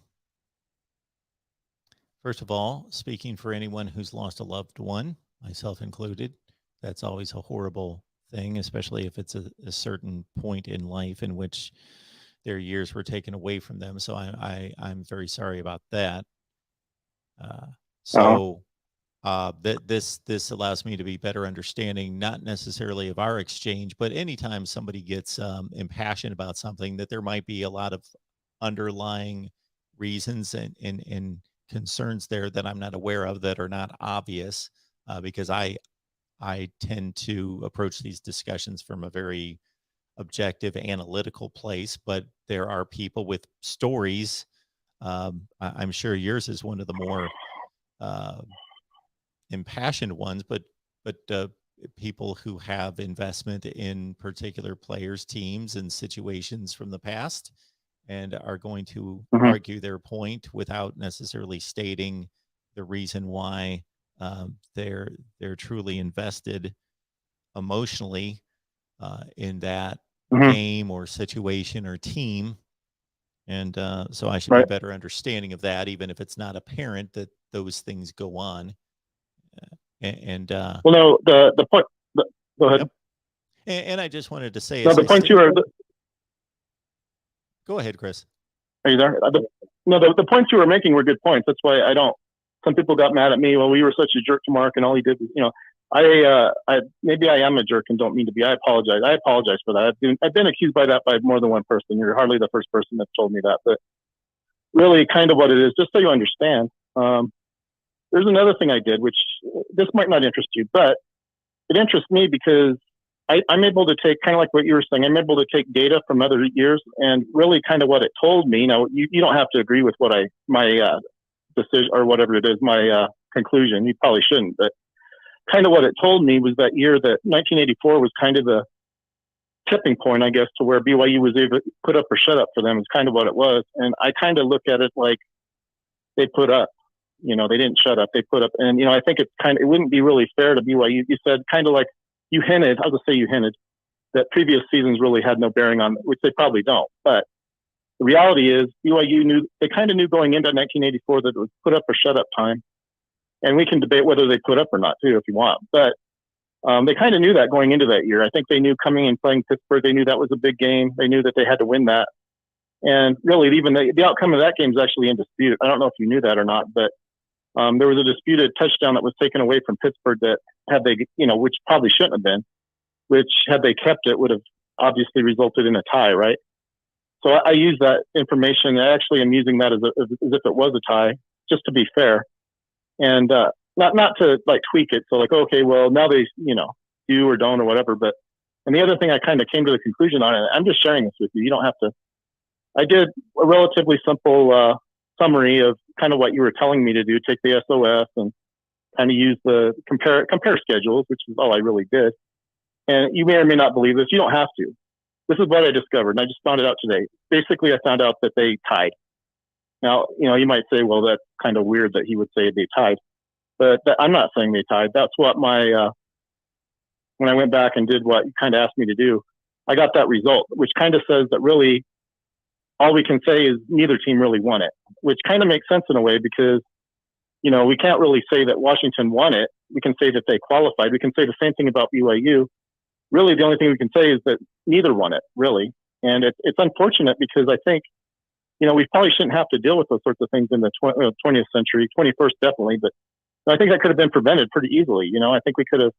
of all, speaking for anyone who's lost a loved one, myself included, that's always a horrible thing, especially if it's a certain point in life in which their years were taken away from them. So I'm very sorry about that. This allows me to be better understanding, not necessarily of our exchange, but anytime somebody gets impassioned about something, that there might be a lot of underlying reasons and concerns there that I'm not aware of, that are not obvious, because I tend to approach these discussions from a very objective, analytical place, but there are people with stories. I'm sure yours is one of the more impassioned ones, but people who have investment in particular players, teams, and situations from the past, and are going to argue their point without necessarily stating the reason why they're truly invested emotionally in that game or situation or team. And so I should be better understanding of that, even if it's not apparent that those things go on. Well, no, the point. Go ahead. Yep. And I just wanted to say, no, the point you were. Go ahead, Chris. Are you there? No, the points you were making were good points. That's why I don't. Some people got mad at me. Well, we were such a jerk to Mark, and all he did was, you know, I maybe I am a jerk and don't mean to be. I apologize. I apologize for that. I've been accused by that by more than one person. You're hardly the first person that's told me that. But really, kind of what it is, just so you understand. There's another thing I did, which this might not interest you, but it interests me because I'm able to take, kind of like what you were saying, I'm able to take data from other years and really kind of what it told me. Now, you don't have to agree with what my decision or whatever it is, my conclusion. You probably shouldn't, but kind of what it told me was that year, that 1984 was kind of the tipping point, I guess, to where BYU was able to put up or shut up for them is kind of what it was. And I kind of look at it like they put up. You know, they didn't shut up, they put up. And, you know, I think it wouldn't be really fair to BYU. You said kind of like you hinted, I'll just say you hinted, that previous seasons really had no bearing on, which they probably don't. But the reality is BYU they kind of knew going into 1984 that it was put up or shut up time. And we can debate whether they put up or not too, if you want. But they kind of knew that going into that year. I think they knew coming and playing Pittsburgh, they knew that was a big game. They knew that they had to win that. And really, even the outcome of that game is actually in dispute. I don't know if you knew that or not, but there was a disputed touchdown that was taken away from Pittsburgh that had they, which probably shouldn't have been, which had they kept it would have obviously resulted in a tie, right? So I use that information. I actually am using that as if it was a tie, just to be fair, and not to like tweak it. So like, okay, well now they, do or don't or whatever. But and the other thing I kind of came to the conclusion on, and I'm just sharing this with you. You don't have to. I did a relatively simple summary of kind of what you were telling me to do. Take the SOS and kind of use the compare schedules, which is all I really did. And you may or may not believe this. You don't have to. This is what I discovered, and I just found it out today. Basically, I found out that they tied. Now, you might say, well, that's kind of weird that he would say they tied. But I'm not saying they tied. That's what my when I went back and did what you kind of asked me to do, I got that result, which kind of says that really all we can say is neither team really won it, which kind of makes sense in a way because, we can't really say that Washington won it. We can say that they qualified. We can say the same thing about BYU. Really, the only thing we can say is that neither won it, really. And it's unfortunate because I think, we probably shouldn't have to deal with those sorts of things in the 20th century, 21st definitely, but I think that could have been prevented pretty easily. I think we could have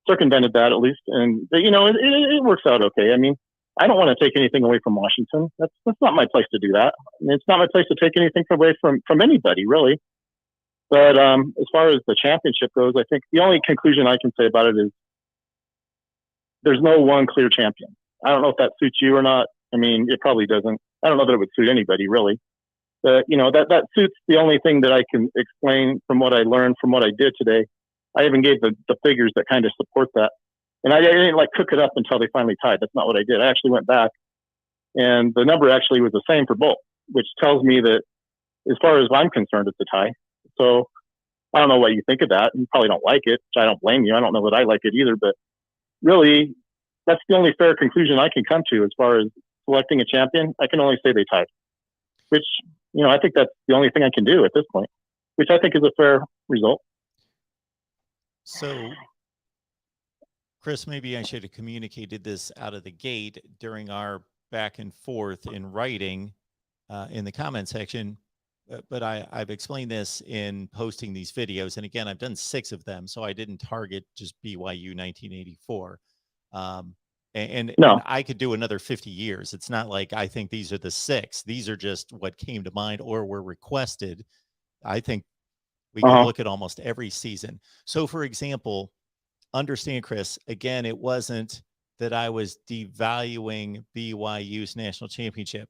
circumvented that at least. And, it works out okay. I mean, I don't want to take anything away from Washington. That's not my place to do that. I mean, it's not my place to take anything away from anybody, really. But as far as the championship goes, I think the only conclusion I can say about it is there's no one clear champion. I don't know if that suits you or not. I mean, it probably doesn't. I don't know that it would suit anybody, really. But, that suits the only thing that I can explain from what I learned, from what I did today. I even gave the figures that kind of support that. And I didn't cook it up until they finally tied. That's not what I did. I actually went back, and the number actually was the same for both, which tells me that as far as I'm concerned, it's a tie. So I don't know what you think of that. You probably don't like it, which I don't blame you. I don't know that I like it either, but really, that's the only fair conclusion I can come to as far as selecting a champion. I can only say they tied, which, I think that's the only thing I can do at this point, which I think is a fair result. So, Chris, maybe I should have communicated this out of the gate during our back and forth in writing in the comment section. But I've explained this in posting these videos. And again, I've done 6 of them, so I didn't target just BYU 1984. And I could do another 50 years. It's not like I think these are the 6. These are just what came to mind or were requested. I think we can look at almost every season. So, for example, understand, Chris, again, it wasn't that I was devaluing BYU's national championship.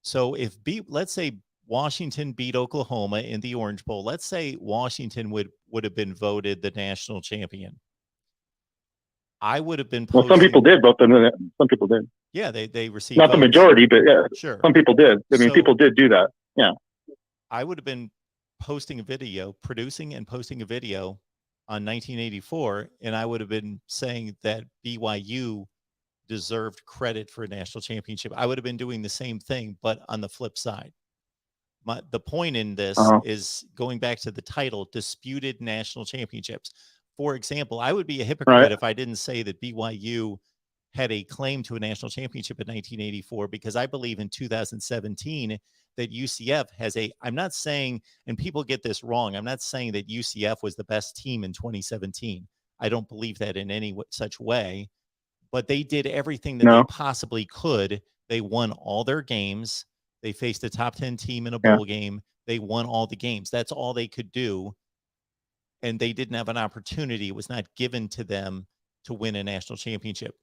So if let's say Washington beat Oklahoma in the Orange Bowl, let's say Washington would have been voted the national champion. I would have been some people did vote them. Some people did. Yeah, they received not votes. The majority, but yeah, sure. Some people did. I mean, people did do that. Yeah. I would have been producing and posting a video on 1984, and I would have been saying that BYU deserved credit for a national championship. I would have been doing the same thing, but on the flip side. The point in this is going back to the title, disputed national championships. For example, I would be a hypocrite if I didn't say that BYU had a claim to a national championship in 1984, because I believe in 2017 that UCF has I'm not saying, and people get this wrong, I'm not saying that UCF was the best team in 2017. I don't believe that in any such way, but they did everything that they possibly could. They won all their games. They faced a top 10 team in a bowl game. They won all the games. That's all they could do. And they didn't have an opportunity. It was not given to them to win a national championship.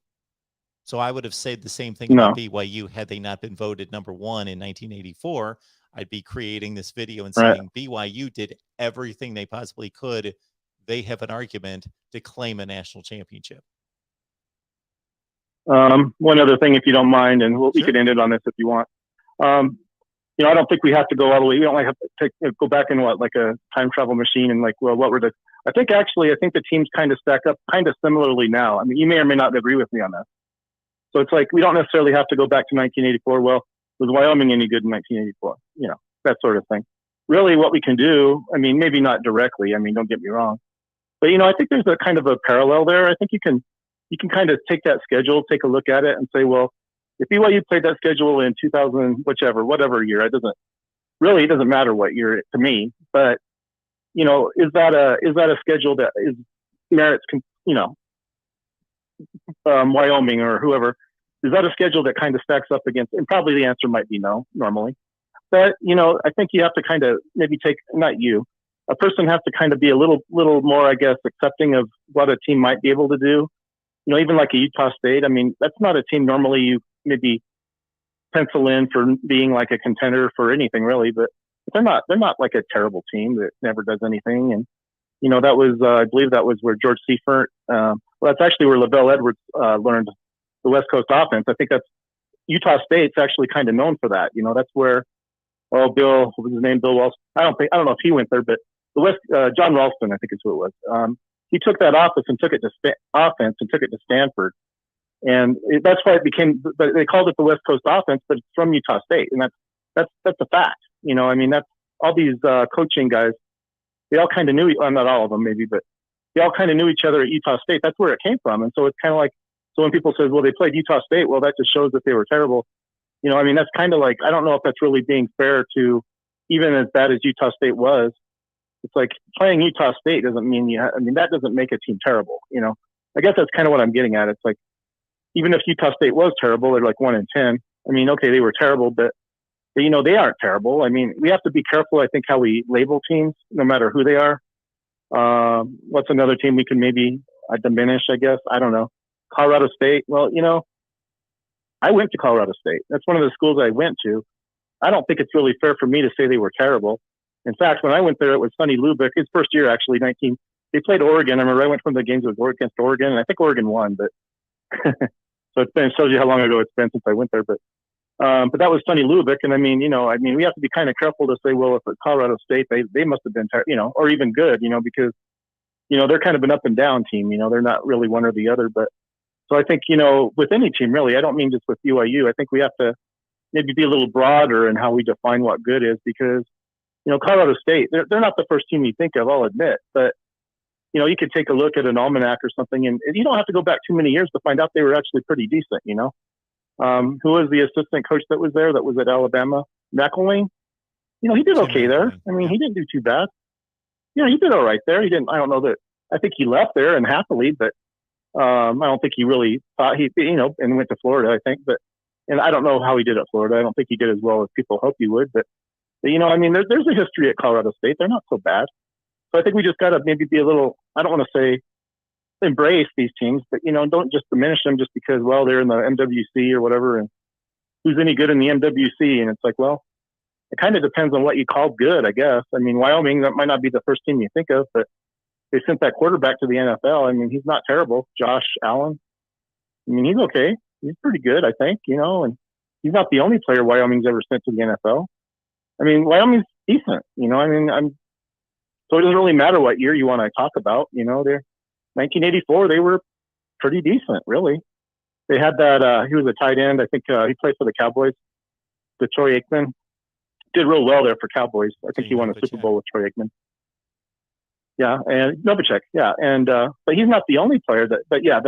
So I would have said the same thing about BYU had they not been voted number 1 in 1984. I'd be creating this video and saying BYU did everything they possibly could. They have an argument to claim a national championship. One other thing, if you don't mind, and we could end it on this if you want. I don't think we have to go all the way. We don't have to go back in like a time travel machine and what were the. I think the teams kind of stack up kind of similarly now. I mean, you may or may not agree with me on that. So it's we don't necessarily have to go back to 1984. Well, was Wyoming any good in 1984? That sort of thing. really what we can do, I mean, maybe not directly. I mean, don't get me wrong, but I think there's a kind of a parallel there. I think you can kind of take that schedule, take a look at it, and say, well, if BYU played that schedule in 2000, whatever year, it doesn't matter what year to me. But is that a schedule that merits Wyoming or whoever? Is that a schedule that kind of stacks up against? And probably the answer might be no, normally. But I think you have to kind of maybe a person has to kind of be a little more, I guess, accepting of what a team might be able to do. Even like a Utah State. I mean, that's not a team normally you maybe pencil in for being like a contender for anything really, but they're not like a terrible team that never does anything. And that was I believe that was where George Seifert. Well, that's actually where LaVell Edwards learned the West Coast offense. I think that's Utah State's actually kind of known for that. That's where Bill, what was his name? Bill Walsh. I don't know if he went there, but John Ralston, I think is who it was. He took that offense and took it to Stanford, and that's why it became. They called it the West Coast offense, but it's from Utah State, and that's a fact. I mean, that's all these coaching guys. They all kind of knew. Well, not all of them, maybe, but they all kind of knew each other at Utah State. That's where it came from, and so it's kind of like. So when people say, "Well, they played Utah State," well, that just shows that they were terrible. I mean, that's kind of like I don't know if that's really being fair to, even as bad as Utah State was. It's like playing Utah State doesn't mean that doesn't make a team terrible. I guess that's kind of what I'm getting at. It's like, even if Utah State was terrible, they're like 1-10. I mean, okay, they were terrible, but they aren't terrible. I mean, we have to be careful, I think, how we label teams, no matter who they are. What's another team we can maybe diminish, I guess? I don't know. Colorado State. Well, I went to Colorado State. That's one of the schools I went to. I don't think it's really fair for me to say they were terrible. In fact, when I went there, it was Sonny Lubick, his first year actually, they played Oregon. I remember I went from the games against Oregon, and I think Oregon won, but so it shows you how long ago it's been since I went there. But that was Sonny Lubick, and I mean, we have to be kind of careful to say, well, if it's Colorado State, they must have been, or even good, because, they're kind of an up and down team. They're not really one or the other. But so I think, with any team really, I don't mean just with BYU. I think we have to maybe be a little broader in how we define what good is, because Colorado State, they're not the first team you think of, I'll admit, but you could take a look at an almanac or something, and you don't have to go back too many years to find out they were actually pretty decent. Who was the assistant coach that was there? That was at Alabama, McElwain. He did okay there. I mean, he didn't do too bad. He did all right there. He didn't. I don't know that. I think he left there and happily, but I don't think he really thought and went to Florida. I think, and I don't know how he did at Florida. I don't think he did as well as people hope he would, but. I mean, there's a history at Colorado State. They're not so bad. So I think we just got to maybe be a little, I don't want to say embrace these teams, but, don't just diminish them just because, well, they're in the MWC or whatever, and who's any good in the MWC? And it's like, well, it kind of depends on what you call good, I guess. I mean, Wyoming, that might not be the first team you think of, but they sent that quarterback to the NFL. I mean, he's not terrible. Josh Allen. I mean, he's okay. He's pretty good, I think, and he's not the only player Wyoming's ever sent to the NFL. I mean, Wyoming's decent, I mean, so it doesn't really matter what year you want to talk about, they're 1984, they were pretty decent, really. They had that, he was a tight end. I think he played for the Cowboys, the Troy Aikman. Did real well there for Cowboys. I think he won a Super Bowl with Troy Aikman. Yeah, and Novacek, yeah. And, but he's not the only player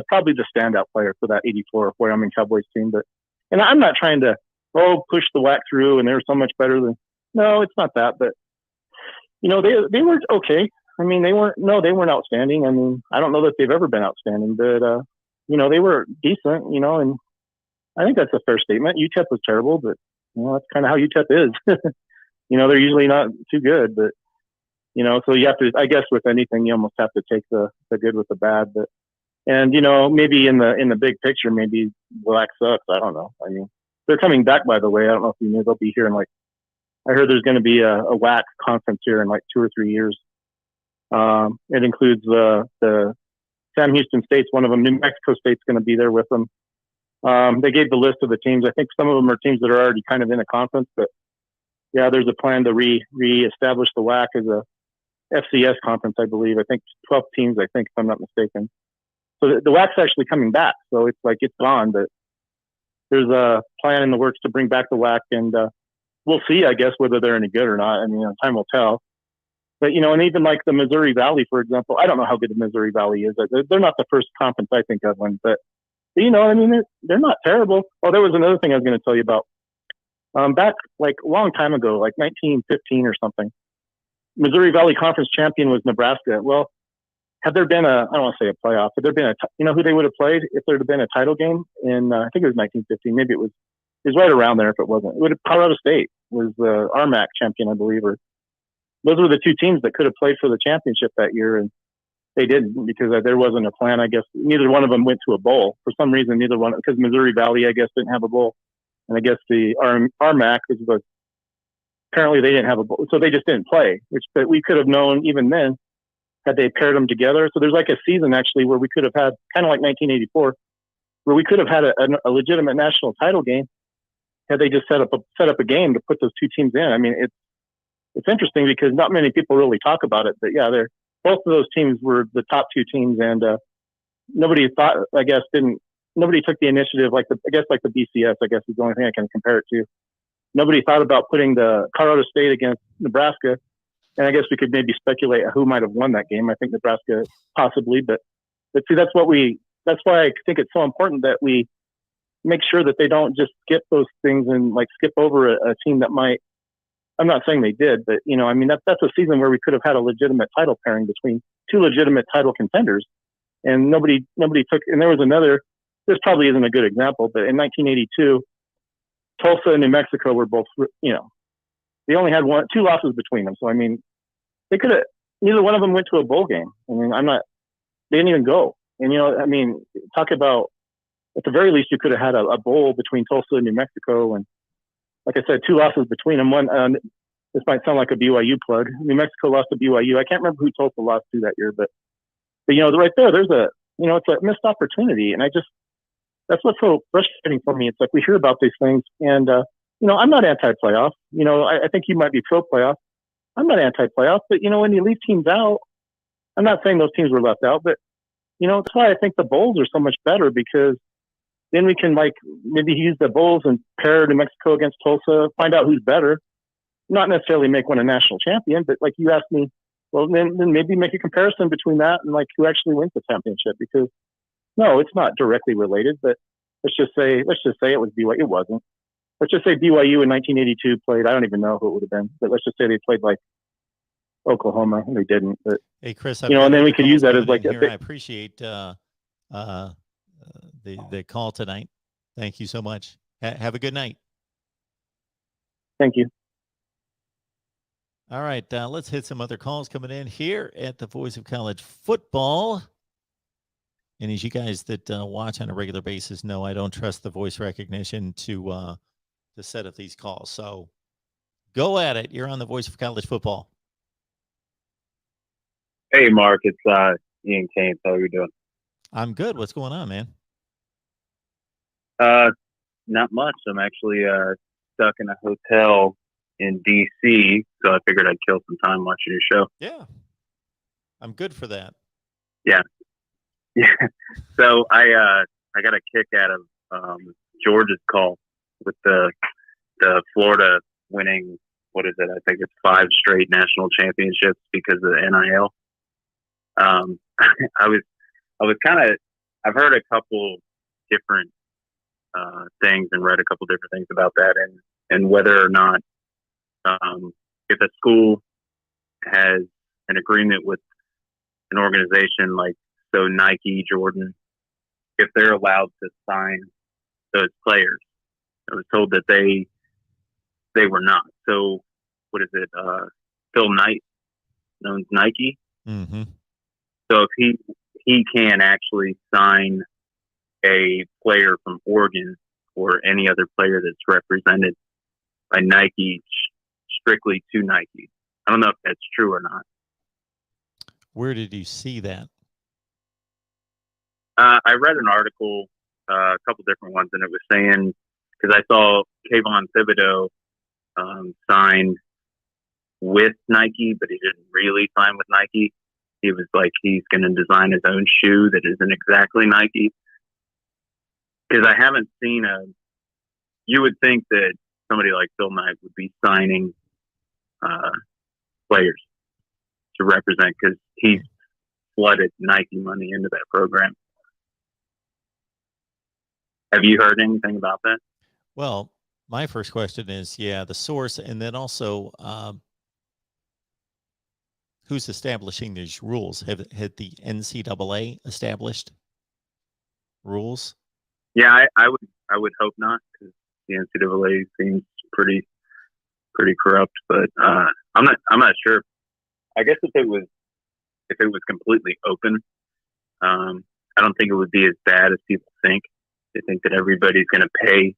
probably the standout player for that 84 Wyoming Cowboys team. And I'm not trying to, push the WAC through and they're so much better than, no, it's not that, but they were okay. I mean, they weren't outstanding. I mean, I don't know that they've ever been outstanding, but they were decent, and I think that's a fair statement. UTEP was terrible, but that's kind of how UTEP is. They're usually not too good, but so you have to, I guess with anything, you almost have to take the good with the bad, but maybe in the big picture, maybe Black sucks. I don't know. I mean, they're coming back, by the way. I don't know if you knew, they'll be here in I heard there's going to be a WAC conference here in 2 or 3 years. It includes the Sam Houston State's one of them. New Mexico State's going to be there with them. They gave the list of the teams. I think some of them are teams that are already kind of in a conference, but yeah, there's a plan to reestablish the WAC as a FCS conference, I believe. I think 12 teams, if I'm not mistaken. So the WAC's actually coming back. So it's gone, but there's a plan in the works to bring back the WAC, and we'll see, I guess, whether they're any good or not. I mean, time will tell. But, and even like the Missouri Valley, for example, I don't know how good the Missouri Valley is. They're not the first conference I think of one, but I mean, they're not terrible. Oh, there was another thing I was going to tell you about. Back like a long time ago, like 1915 or something, Missouri Valley Conference champion was Nebraska. Well, had there been I don't want to say a playoff, had there been who they would have played if there had been a title game in, I think it was 1915, maybe it was right around there if it wasn't. It would have, Colorado State was the RMAC champion, I believe, or those were the two teams that could have played for the championship that year, and they didn't because there wasn't a plan. I guess neither one of them went to a bowl for some reason. Neither one, because Missouri Valley, I guess, didn't have a bowl, and I guess the RMAC was apparently they didn't have a bowl, so they just didn't play. But we could have known even then had they paired them together. So there's like a season actually where we could have had kind of like 1984, where we could have had a legitimate national title game had they just set up a game to put those two teams in. I mean, it's interesting because not many people really talk about it, but yeah, both of those teams were the top two teams, and nobody thought, nobody took the initiative like the BCS, I guess is the only thing I can compare it to. Nobody thought about putting the Colorado State against Nebraska, and I guess we could maybe speculate who might have won that game. I think Nebraska possibly, but see, that's why I think it's so important that we make sure that they don't just skip those things and like skip over a team that might. I'm not saying they did, but I mean that's a season where we could have had a legitimate title pairing between two legitimate title contenders, and nobody took. And there was another. This probably isn't a good example, but in 1982, Tulsa and New Mexico were both. They only had two losses between them. So I mean, they could have. Neither one of them went to a bowl game. I mean, they didn't even go. And I mean, talk about at the very least you could have had a bowl between Tulsa and New Mexico, and like I said, two losses between them. One, this might sound like a BYU plug. New Mexico lost to BYU. I can't remember who Tulsa lost to that year, but right there, there's it's a missed opportunity, and that's what's so frustrating for me. It's like we hear about these things, and I'm not anti-playoff. I think you might be pro-playoff. I'm not anti-playoff, but when you leave teams out, I'm not saying those teams were left out, but that's why I think the bowls are so much better because then we can maybe use the bowls and pair New Mexico against Tulsa, find out who's better. Not necessarily make one a national champion, but like you asked me, well, then maybe make a comparison between that and like who actually wins the championship. Because no, it's not directly related. But let's just say it was BYU. It wasn't. Let's just say BYU in 1982 played. I don't even know who it would have been, but let's just say they played like Oklahoma, and they didn't. But hey, Chris, and then we could use that as like I appreciate the call tonight. Thank you so much. Have a good night. Thank you. All right, let's hit some other calls coming in here at the Voice of College Football. And as you guys that watch on a regular basis know, I don't trust the voice recognition to set up these calls. So go at it. You're on the Voice of College Football. Hey, Mark, it's Ian Kane. How are you doing? I'm good. What's going on, man? Not much. I'm actually stuck in a hotel in D.C., so I figured I'd kill some time watching your show. Yeah, I'm good for that. Yeah. So I got a kick out of George's call with the Florida winning. What is it? I think it's 5 straight national championships because of the NIL. I was kind of. I've heard a couple different things and read a couple different things about that, and whether or not if a school has an agreement with an organization like Nike, Jordan, if they're allowed to sign those players. I was told that they were not. So what is it? Phil Knight owns Nike. Mm-hmm. So if he can actually sign a player from Oregon or any other player that's represented by Nike strictly to Nike. I don't know if that's true or not. Where did you see that? I read an article, a couple different ones, and it was saying, because I saw Kayvon Thibodeau signed with Nike, but he didn't really sign with Nike. He was like, he's going to design his own shoe that isn't exactly Nike. Because I haven't seen you would think that somebody like Phil Knight would be signing players to represent, because he's flooded Nike money into that program. Have you heard anything about that? Well, my first question is, yeah, the source, and then also who's establishing these rules? Had the NCAA established rules? Yeah, I would hope not, because the NCAA seems pretty corrupt. But I'm not sure. I guess if it was completely open, I don't think it would be as bad as people think. They think that everybody's going to pay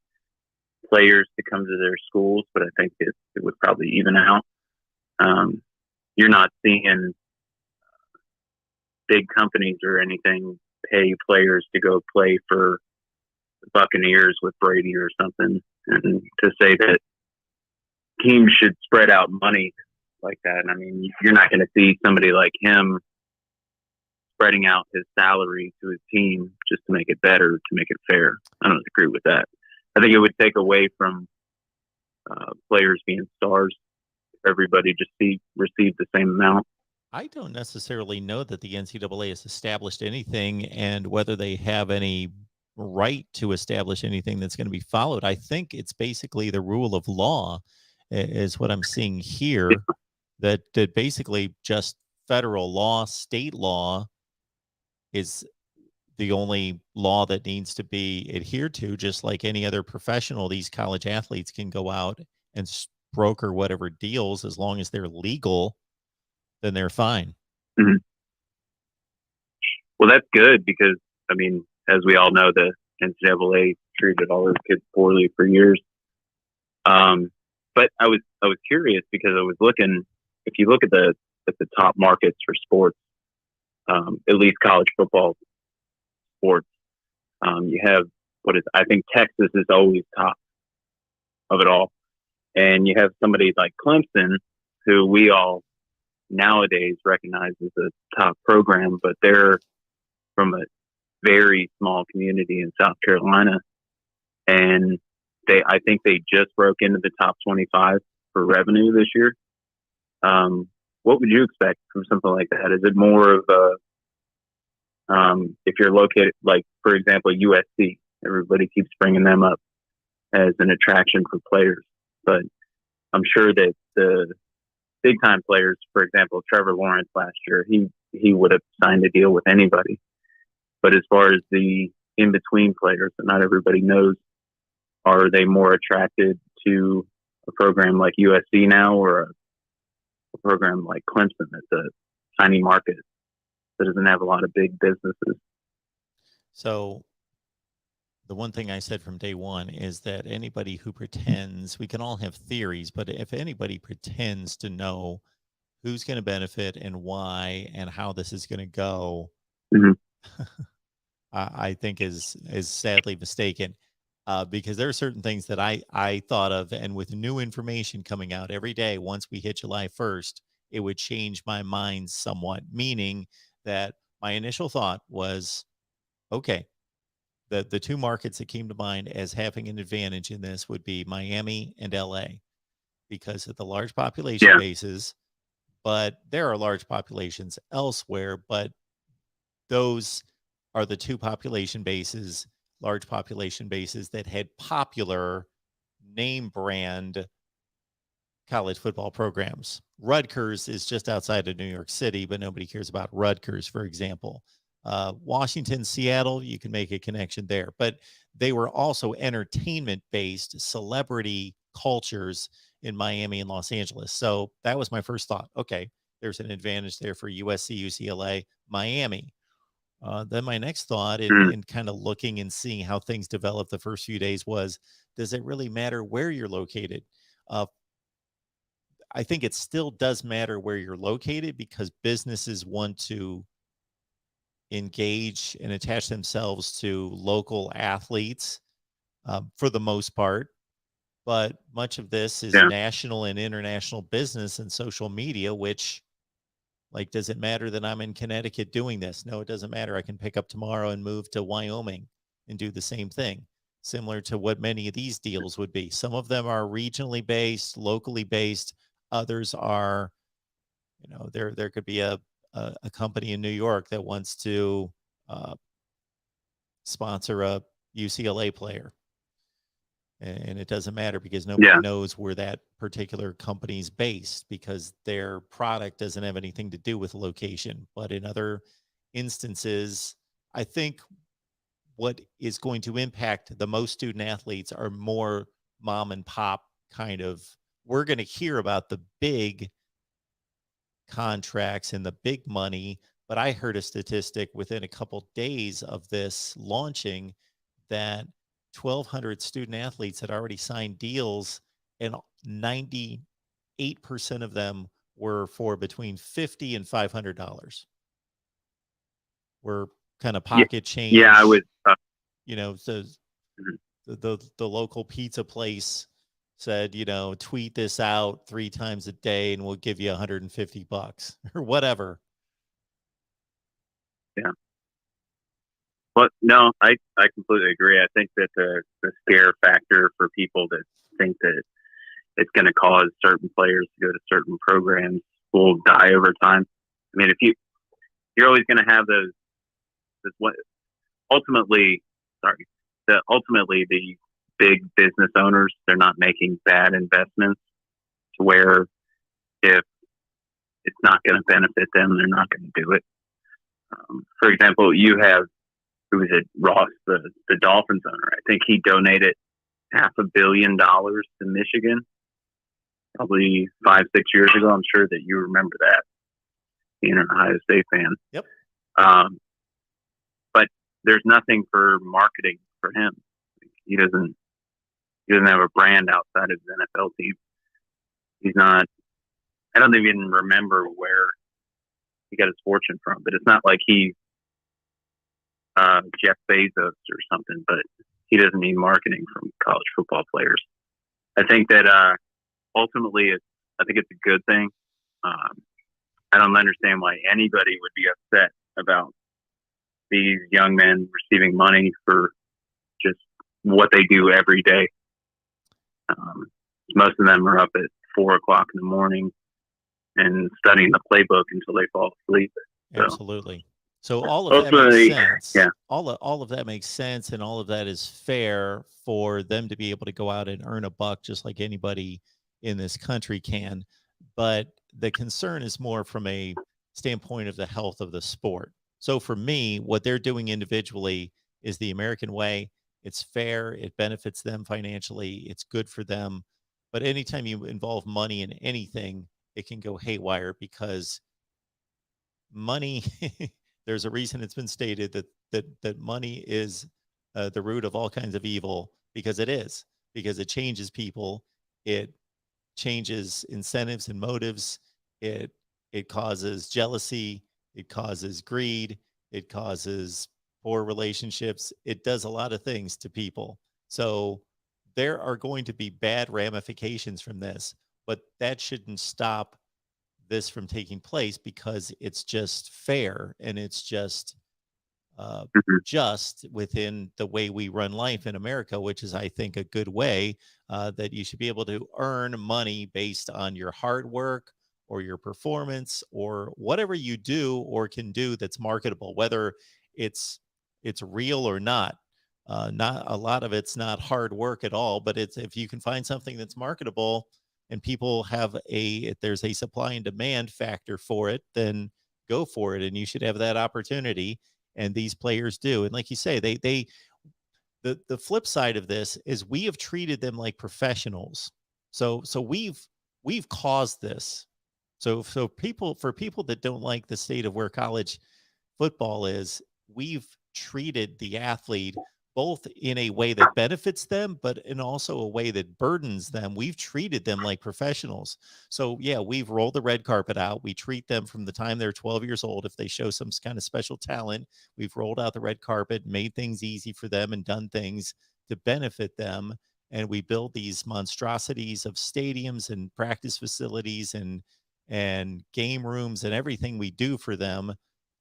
players to come to their schools, but I think it would probably even out. You're not seeing big companies or anything pay players to go play for the Buccaneers with Brady or something, and to say that teams should spread out money like that. I mean, you're not going to see somebody like him spreading out his salary to his team just to make it better, to make it fair. I don't agree with that. I think it would take away from players being stars. Everybody just receive the same amount. I don't necessarily know that the NCAA has established anything, and whether they have any right to establish anything that's going to be followed. I think it's basically the rule of law is what I'm seeing here, that basically just federal law, state law is the only law that needs to be adhered to. Just like any other professional, these college athletes can go out and broker whatever deals, as long as they're legal, then they're fine. Mm-hmm. Well, that's good, because, I mean, as we all know, the NCAA treated all those kids poorly for years. But I was curious, because I was looking. If you look at the top markets for sports, at least college football sports, you have I think Texas is always top of it all, and you have somebody like Clemson, who we all nowadays recognize as a top program, but they're from a very small community in South Carolina, and I think they just broke into the top 25 for revenue this year. What would you expect from something like that? Is it more of if you're located, like, for example, USC, everybody keeps bringing them up as an attraction for players, but I'm sure that the big time players, for example, Trevor Lawrence last year, he would have signed a deal with anybody. But as far as the in between players that not everybody knows, are they more attracted to a program like USC now, or a program like Clemson that's a tiny market that doesn't have a lot of big businesses? So the one thing I said from day one is that anybody who pretends, we can all have theories, but if anybody pretends to know who's going to benefit and why and how this is going to go, mm-hmm. I think is sadly mistaken, because there are certain things that I thought of, and with new information coming out every day, once we hit July 1st, it would change my mind somewhat, meaning that my initial thought was, okay, the two markets that came to mind as having an advantage in this would be Miami and LA, because of the large population bases, but there are large populations elsewhere, but those are the two large population bases that had popular name brand college football programs. Rutgers is just outside of New York City, but nobody cares about Rutgers, for example. Washington, Seattle, you can make a connection there, but they were also entertainment-based celebrity cultures in Miami and Los Angeles. So that was my first thought. Okay, there's an advantage there for USC, UCLA, Miami. Then my next thought in kind of looking and seeing how things developed the first few days was, does it really matter where you're located? I think it still does matter where you're located, because businesses want to engage and attach themselves to local athletes for the most part. But much of this is national and international business and social media, which, like, does it matter that I'm in Connecticut doing this? No, it doesn't matter. I can pick up tomorrow and move to Wyoming and do the same thing. similar to what many of these deals would be. Some of them are regionally based, locally based. Others are, there could be a company in New York that wants to sponsor a UCLA player. And it doesn't matter because nobody knows where that particular company's based because their product doesn't have anything to do with location. But in other instances, I think what is going to impact the most student athletes are more mom and pop kind of. We're going to hear about the big contracts and the big money, but I heard a statistic within a couple days of this launching that 1,200 student athletes had already signed deals, and 98% of them were for between $50 and $500. Were kind of pocket change. Yeah, I would. The local pizza place said, tweet this out 3 times a day and we'll give you $150 or whatever. Yeah. But no, I completely agree. I think that the scare factor for people that think that it's going to cause certain players to go to certain programs will die over time. I mean, if you're always going to have those ultimately the big business owners, they're not making bad investments to where if it's not going to benefit them, they're not going to do it. For example, you have, who is it, Ross, the Dolphins owner. I think he donated $500 million to Michigan probably 5-6 years ago. I'm sure that you remember that, being an Ohio State fan. Yep. But there's nothing for marketing for him. He doesn't have a brand outside of his NFL team. He's not. I don't even remember where he got his fortune from, but it's not like he's Jeff Bezos or something. But he doesn't need marketing from college football players. I think that ultimately, I think it's a good thing. I don't understand why anybody would be upset about these young men receiving money for just what they do every day. Most of them are up at 4 o'clock in the morning and studying the playbook until they fall asleep. So, absolutely. So all of that makes sense. Yeah. All of that makes sense, and all of that is fair for them to be able to go out and earn a buck just like anybody in this country can. But the concern is more from a standpoint of the health of the sport. So for me, what they're doing individually is the American way. It's fair. It benefits them financially. It's good for them. But anytime you involve money in anything, it can go haywire because money, there's a reason it's been stated that money is the root of all kinds of evil, because it changes people. It changes incentives and motives. It causes jealousy. It causes greed. It causes poor relationships. It does a lot of things to people. So there are going to be bad ramifications from this, but that shouldn't stop this from taking place because it's just fair and it's just just within the way we run life in America, which is, I think, a good way that you should be able to earn money based on your hard work or your performance or whatever you do or can do that's marketable, whether it's real or not. Not a lot of it's not hard work at all, but it's, if you can find something that's marketable and people have there's a supply and demand factor for it, then go for it. And you should have that opportunity. And these players do. And like you say, the flip side of this is we have treated them like professionals. So we've caused this. So for people that don't like the state of where college football is, we've treated the athlete both in a way that benefits them, but in also a way that burdens them. We've treated them like professionals. So yeah, we've rolled the red carpet out. We treat them from the time they're 12 years old. If they show some kind of special talent, we've rolled out the red carpet, made things easy for them and done things to benefit them. And we build these monstrosities of stadiums and practice facilities and game rooms and everything we do for them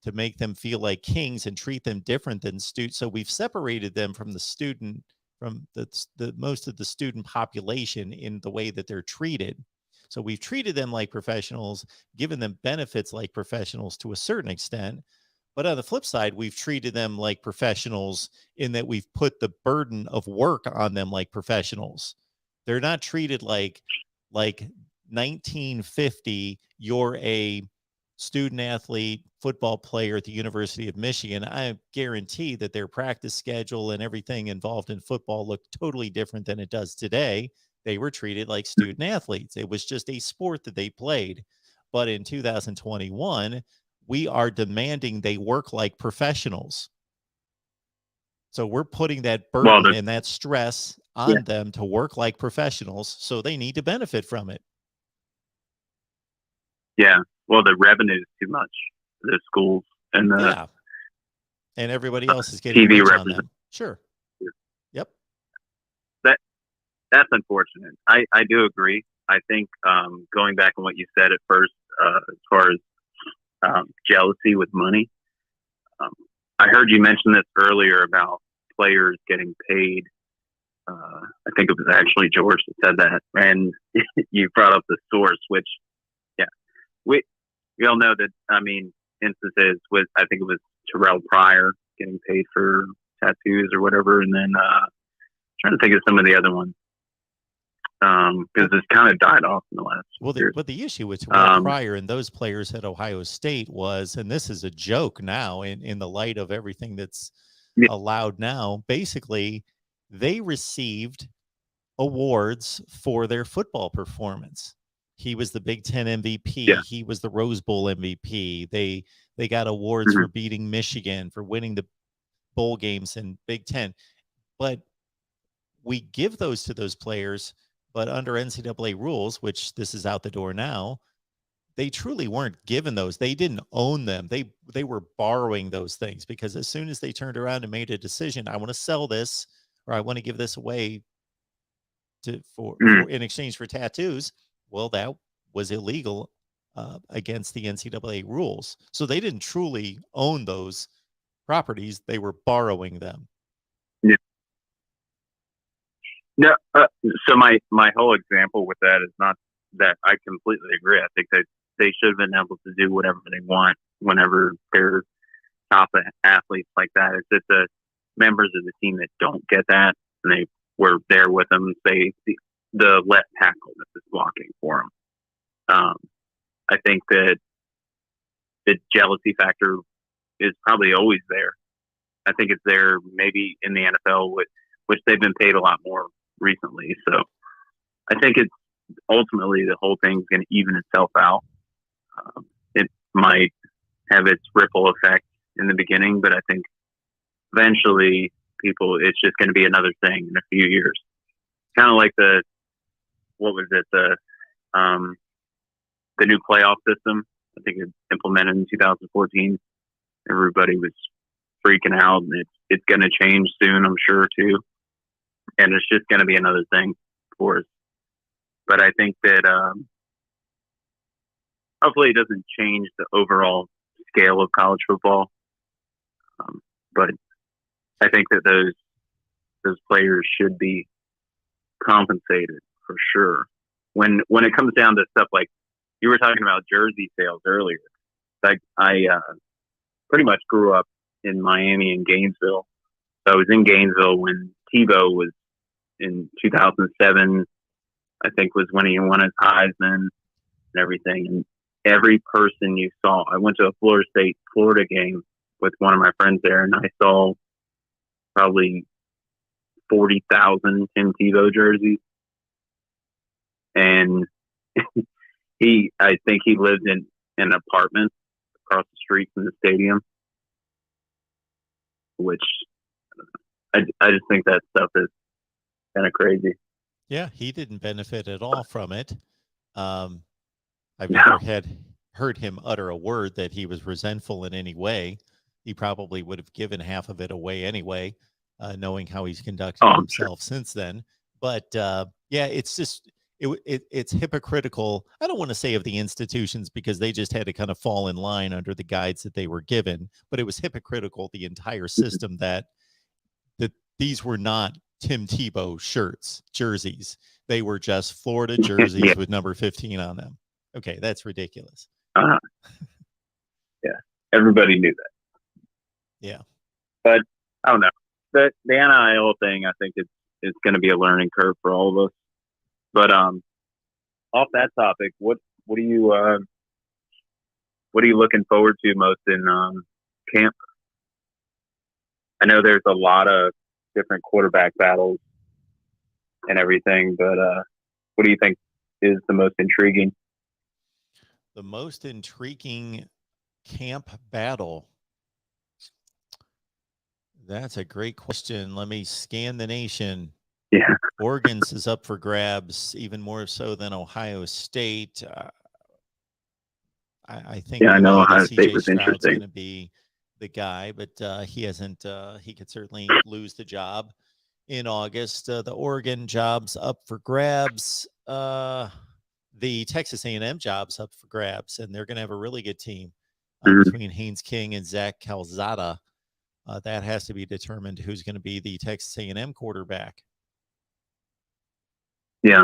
to make them feel like kings and treat them different than students. So we've separated them from the student, from the most of the student population in the way that they're treated. So we've treated them like professionals, given them benefits like professionals to a certain extent. But on the flip side, we've treated them like professionals in that we've put the burden of work on them like professionals. They're not treated like 1950, you're a student athlete, football player at the University of Michigan. I guarantee that their practice schedule and everything involved in football looked totally different than it does today. They were treated like student athletes. It was just a sport that they played. But in 2021, we are demanding they work like professionals. So we're putting that burden and that stress on them to work like professionals. So they need to benefit from it. Yeah. Well, the revenue is too much for the schools and the and everybody else is getting TV rich on revenue. them. Sure. Yep. That's unfortunate. I do agree. I think going back on what you said at first, as far as jealousy with money, I heard you mention this earlier about players getting paid. I think it was actually George that said that, and you brought up the source, which, we all know that. I mean, instances with, I think it was Terrell Pryor getting paid for tattoos or whatever, and then trying to think of some of the other ones because it's kind of died off in the last years. But the issue with Terrell Pryor and those players at Ohio State was, and this is a joke now in the light of everything that's allowed now, basically they received awards for their football performance. He was the Big Ten MVP. Yeah. He was the Rose Bowl MVP. They got awards for beating Michigan, for winning the bowl games in Big Ten. But we give those to those players, but under NCAA rules, which this is out the door now, they truly weren't given those. They didn't own them. They were borrowing those things, because as soon as they turned around and made a decision, I want to sell this, or I want to give this away for in exchange for tattoos, well, that was illegal against the NCAA rules. So they didn't truly own those properties. They were borrowing them. Yeah. No. So my whole example with that is not that I completely agree. I think that they should have been able to do whatever they want whenever they're top athletes like that. It's that the members of the team that don't get that, and they were there with them, say the left tackle that is blocking for them. I think that the jealousy factor is probably always there. I think it's there maybe in the NFL, which they've been paid a lot more recently. So I think it's ultimately the whole thing's going to even itself out. It might have its ripple effect in the beginning, but I think eventually it's just going to be another thing in a few years. Kind of like the new playoff system. I think it implemented in 2014. Everybody was freaking out, and it's going to change soon, I'm sure, too. And it's just going to be another thing for us. But I think that hopefully it doesn't change the overall scale of college football. But I think that those players should be compensated for sure. When it comes down to stuff like you were talking about jersey sales earlier, like I pretty much grew up in Miami and Gainesville. So I was in Gainesville when Tebow was in 2007. I think was when he won his Heisman and everything. And every person you saw, I went to a Florida game with one of my friends there, and I saw probably 40,000 Tim Tebow jerseys. And I think he lived in an apartment across the street from the stadium, which I just think that stuff is kind of crazy. Yeah, he didn't benefit at all from it. I've never heard him utter a word that he was resentful in any way. He probably would have given half of it away anyway, knowing how he's conducted himself since then. But yeah, it's just it's hypocritical. I don't want to say of the institutions, because they just had to kind of fall in line under the guides that they were given. But it was hypocritical, the entire system, that these were not Tim Tebow jerseys. They were just Florida jerseys Yeah. with number 15 on them. Okay, that's ridiculous. Yeah, everybody knew that. Yeah. But I don't know. The NIL thing, I think it's going to be a learning curve for all of us. But off that topic, what are you looking forward to most in camp? I know there's a lot of different quarterback battles and everything, but what do you think is the most intriguing? The most intriguing camp battle. That's a great question. Let me scan the nation. Yeah. Oregon's is up for grabs, even more so than Ohio State. I think I know Ohio CJ State was Stroud's interesting. going to be the guy, but he hasn't. He could certainly lose the job in August. The Oregon job's up for grabs. The Texas A&M job's up for grabs, and they're going to have a really good team between Haynes King and Zach Calzada. That has to be determined who's going to be the Texas A&M quarterback. Yeah,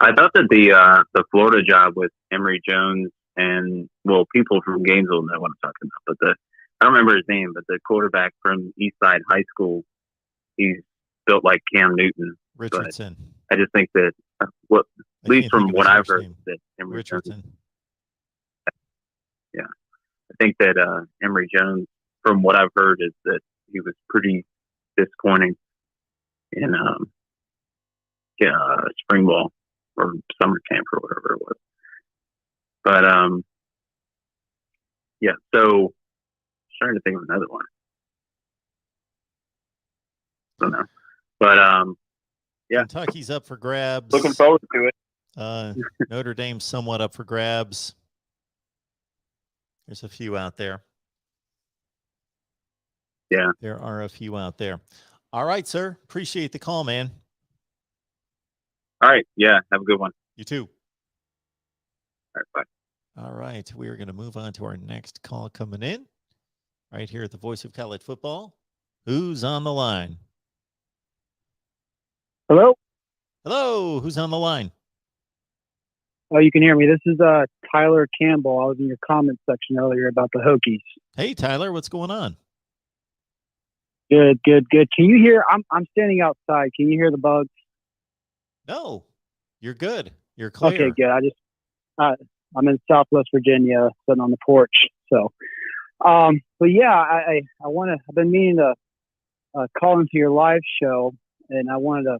I thought that the Florida job with Emory Jones and people from Gainesville know what I'm talking about, but I don't remember his name, but the quarterback from Eastside High School, he's built like Cam Newton. Richardson. I just think that at least from what I've heard, that Emory Richardson. Jones, yeah, I think that Emory Jones, from what I've heard, is that he was pretty disappointing in spring ball or summer camp or whatever it was. But yeah, so trying to think of another one. I don't know. But yeah. Kentucky's up for grabs. Looking forward to it. Notre Dame's somewhat up for grabs. There's a few out there. Yeah. There are a few out there. All right, sir. Appreciate the call, man. All right. Yeah. Have a good one. You too. All right. Bye. All right. We are going to move on to our next call coming in right here at the Voice of College Football. Who's on the line? Hello? Hello. Who's on the line? Oh, you can hear me. This is Tyler Campbell. I was in your comment section earlier about the Hokies. Hey, Tyler. What's going on? Good. Can you hear? I'm standing outside. Can you hear the bugs? No. You're good. You're clear. Okay, good. I'm in Southwest Virginia, sitting on the porch. So, but yeah, I've been meaning to call into your live show, and I wanted to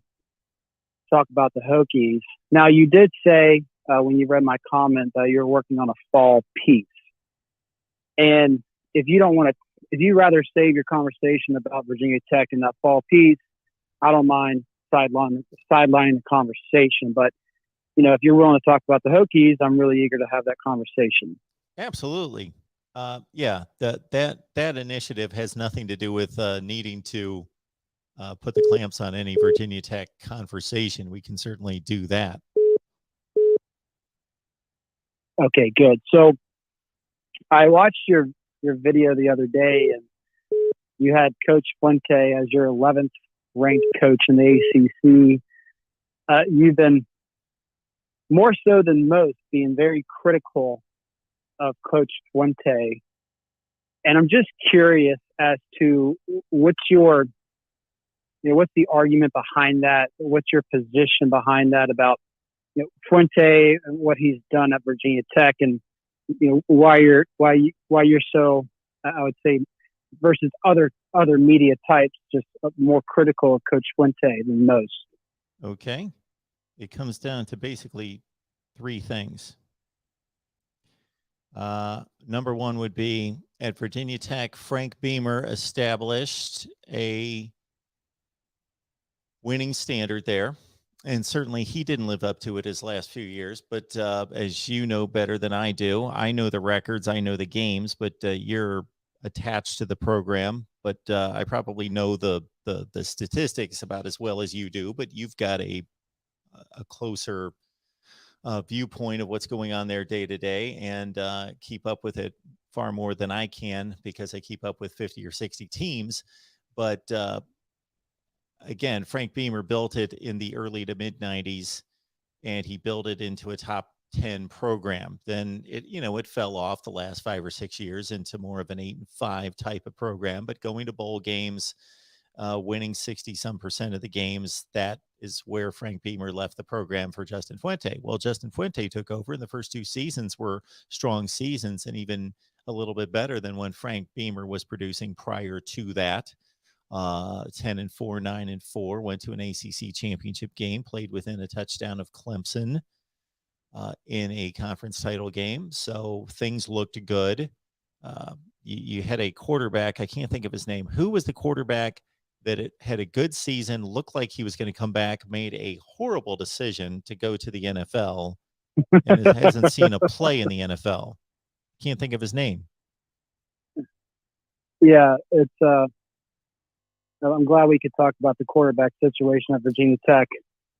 talk about the Hokies. Now, you did say when you read my comment that you're working on a fall piece, and if you rather save your conversation about Virginia Tech in that fall piece, I don't mind sidelining the conversation. But if you're willing to talk about the Hokies, I'm really eager to have that conversation. Absolutely. Yeah, that initiative has nothing to do with needing to put the clamps on any Virginia Tech conversation. We can certainly do that. Okay, good. So I watched your video the other day, and you had Coach Fuente as your 11th ranked coach in the ACC. You've been more so than most being very critical of Coach Fuente. And I'm just curious as to what's the argument behind that? What's your position behind that about Fuente and what he's done at Virginia Tech, and why you're so, I would say, versus other media types, just more critical of Coach Fuente than most. Okay. It comes down to basically three things. Number one would be at Virginia Tech, Frank Beamer established a winning standard there. And certainly he didn't live up to it his last few years. But as you know better than I do, I know the records, I know the games, but you're attached to the program. But I probably know the statistics about as well as you do. But you've got a closer viewpoint of what's going on there day to day, and keep up with it far more than I can because I keep up with 50 or 60 teams. But again, Frank Beamer built it in the early to mid 90s, and he built it into a top 10 program. Then it fell off the last 5 or 6 years into more of an 8-5 type of program, but going to bowl games, winning 60-some% of the games, that is where Frank Beamer left the program for Justin Fuente. Well, Justin Fuente took over, and the first 2 seasons were strong seasons and even a little bit better than when Frank Beamer was producing prior to that. 10-4, 9-4, went to an ACC championship game, played within a touchdown of Clemson in a conference title game. So things looked good. You had a quarterback, I can't think of his name. Who was the quarterback that it had a good season, looked like he was going to come back, made a horrible decision to go to the NFL, and hasn't seen a play in the NFL? Can't think of his name. Yeah, it's I'm glad we could talk about the quarterback situation at Virginia Tech.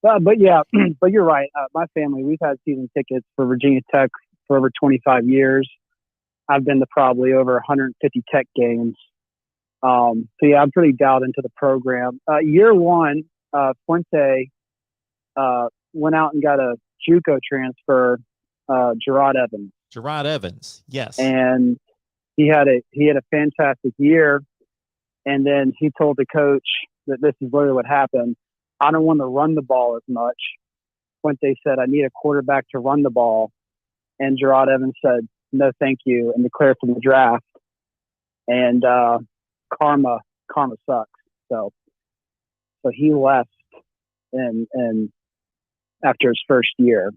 But yeah, but you're right. My family, we've had season tickets for Virginia Tech for over 25 years. I've been to probably over 150 Tech games. So yeah, I'm pretty dialed into the program. Year one, Fuente went out and got a JUCO transfer, Gerard Evans. Gerard Evans, yes. And he had a fantastic year. And then he told the coach that this is literally what happened. I don't want to run the ball as much. Fuente said, I need a quarterback to run the ball. And Gerard Evans said, no, thank you, and declared for the draft. And karma sucks. So he left and after his first year,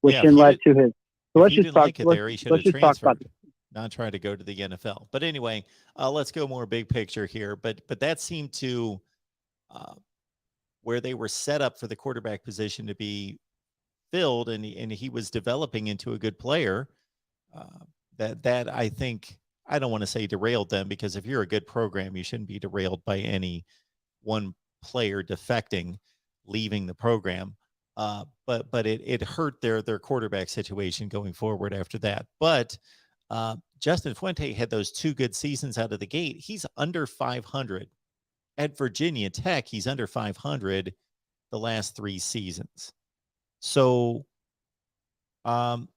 which then led to his. So let's just talk. Let's just talk about. Not trying to go to the NFL. But anyway, let's go more big picture here. But that seemed to where they were set up for the quarterback position to be filled, and he was developing into a good player. That I think, I don't want to say derailed them, because if you're a good program, you shouldn't be derailed by any one player defecting, leaving the program. But it hurt their quarterback situation going forward after that. But Justin Fuente had those 2 good seasons out of the gate. He's under 500 at Virginia Tech. He's under 500 the last 3 seasons. So, or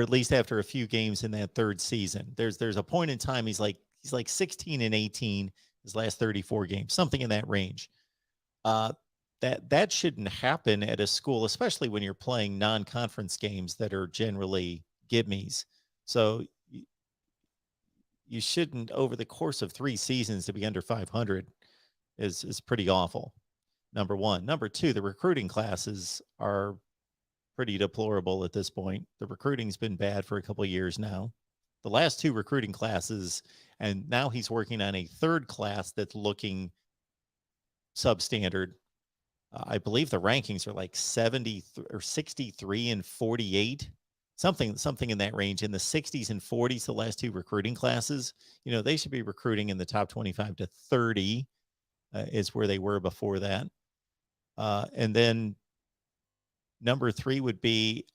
at least after a few games in that 3rd season, there's a point in time he's like 16-18 his last 34 games, something in that range. That shouldn't happen at a school, especially when you're playing non-conference games that are generally gimmies. So you shouldn't, over the course of 3 seasons, to be under 500 is pretty awful. Number one. Number two, the recruiting classes are pretty deplorable at this point. The recruiting's been bad for a couple of years now. The last 2 recruiting classes, and now he's working on a 3rd class that's looking substandard. I believe the rankings are like 70 or 63 and 48. Something in that range, in the 60s and 40s, the last 2 recruiting classes. They should be recruiting in the top 25 to 30 is where they were before that. And then number 3 would be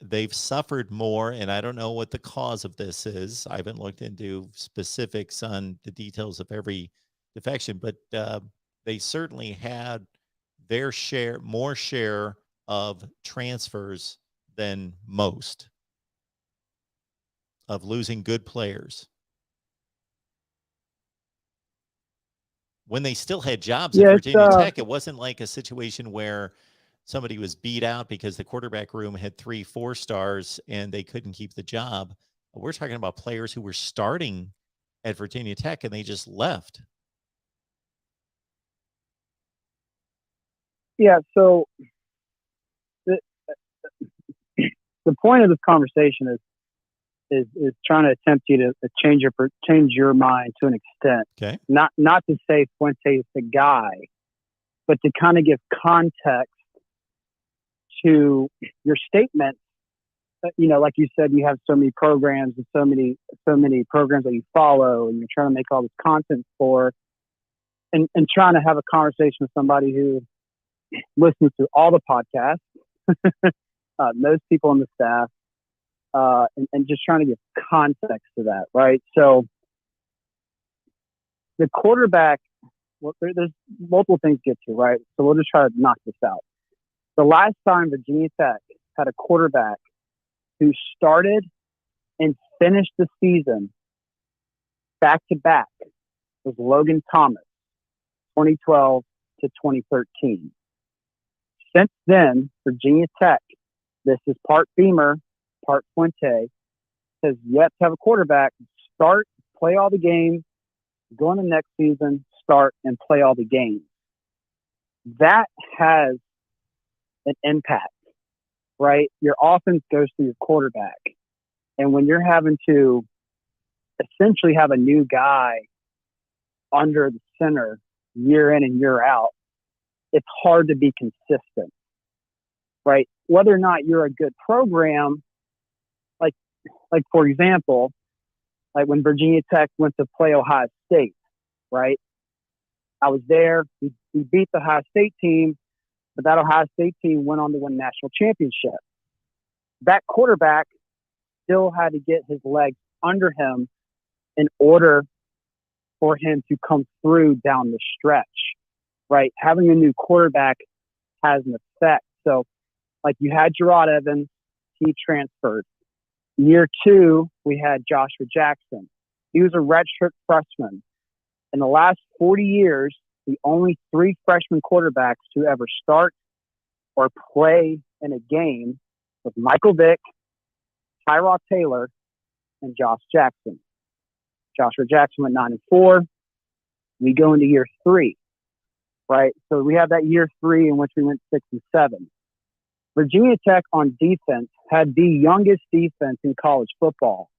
they've suffered more, and I don't know what the cause of this is. I haven't looked into specifics on the details of every defection, but they certainly had their more share of transfers than most, of losing good players when they still had jobs at Virginia Tech. It wasn't like a situation where somebody was beat out because the quarterback room had 3-4 stars and they couldn't keep the job. We're talking about players who were starting at Virginia Tech and they just left. Yeah. So the point of this conversation is trying to attempt you to change your mind to an extent. Okay. Not to say Fuente is the guy, but to kind of give context to your statement. Like you said, you have so many programs and so many programs that you follow, and you're trying to make all this content for, and trying to have a conversation with somebody who listens to all the podcasts, knows people on the staff, and just trying to give context to that, right? So the quarterback well, there's multiple things to get to, right? So we'll just try to knock this out. The last time Virginia Tech had a quarterback who started and finished the season back to back was Logan Thomas, 2012 to 2013. Since then, Virginia Tech, this is part Beamer, part Fuente, has yet to have a quarterback start, play all the games, go in the next season, start and play all the games. That has an impact, right? Your offense goes through your quarterback. And when you're having to essentially have a new guy under the center year in and year out, it's hard to be consistent, right? Whether or not you're a good program, like for example, like when Virginia Tech went to play Ohio State, right? I was there. We beat the Ohio State team, but that Ohio State team went on to win a national championship. That quarterback still had to get his legs under him in order for him to come through down the stretch, right? Having a new quarterback has an effect. So, like you had Gerard Evans, he transferred. Year 2, we had Joshua Jackson. He was a redshirt freshman. In the last 40 years, the only 3 freshman quarterbacks to ever start or play in a game was Michael Vick, Tyrod Taylor, and Josh Jackson. Joshua Jackson went 9-4. We go into year 3, right? So we have that year 3 in which we went 6-7. Virginia Tech on defense had the youngest defense in college football.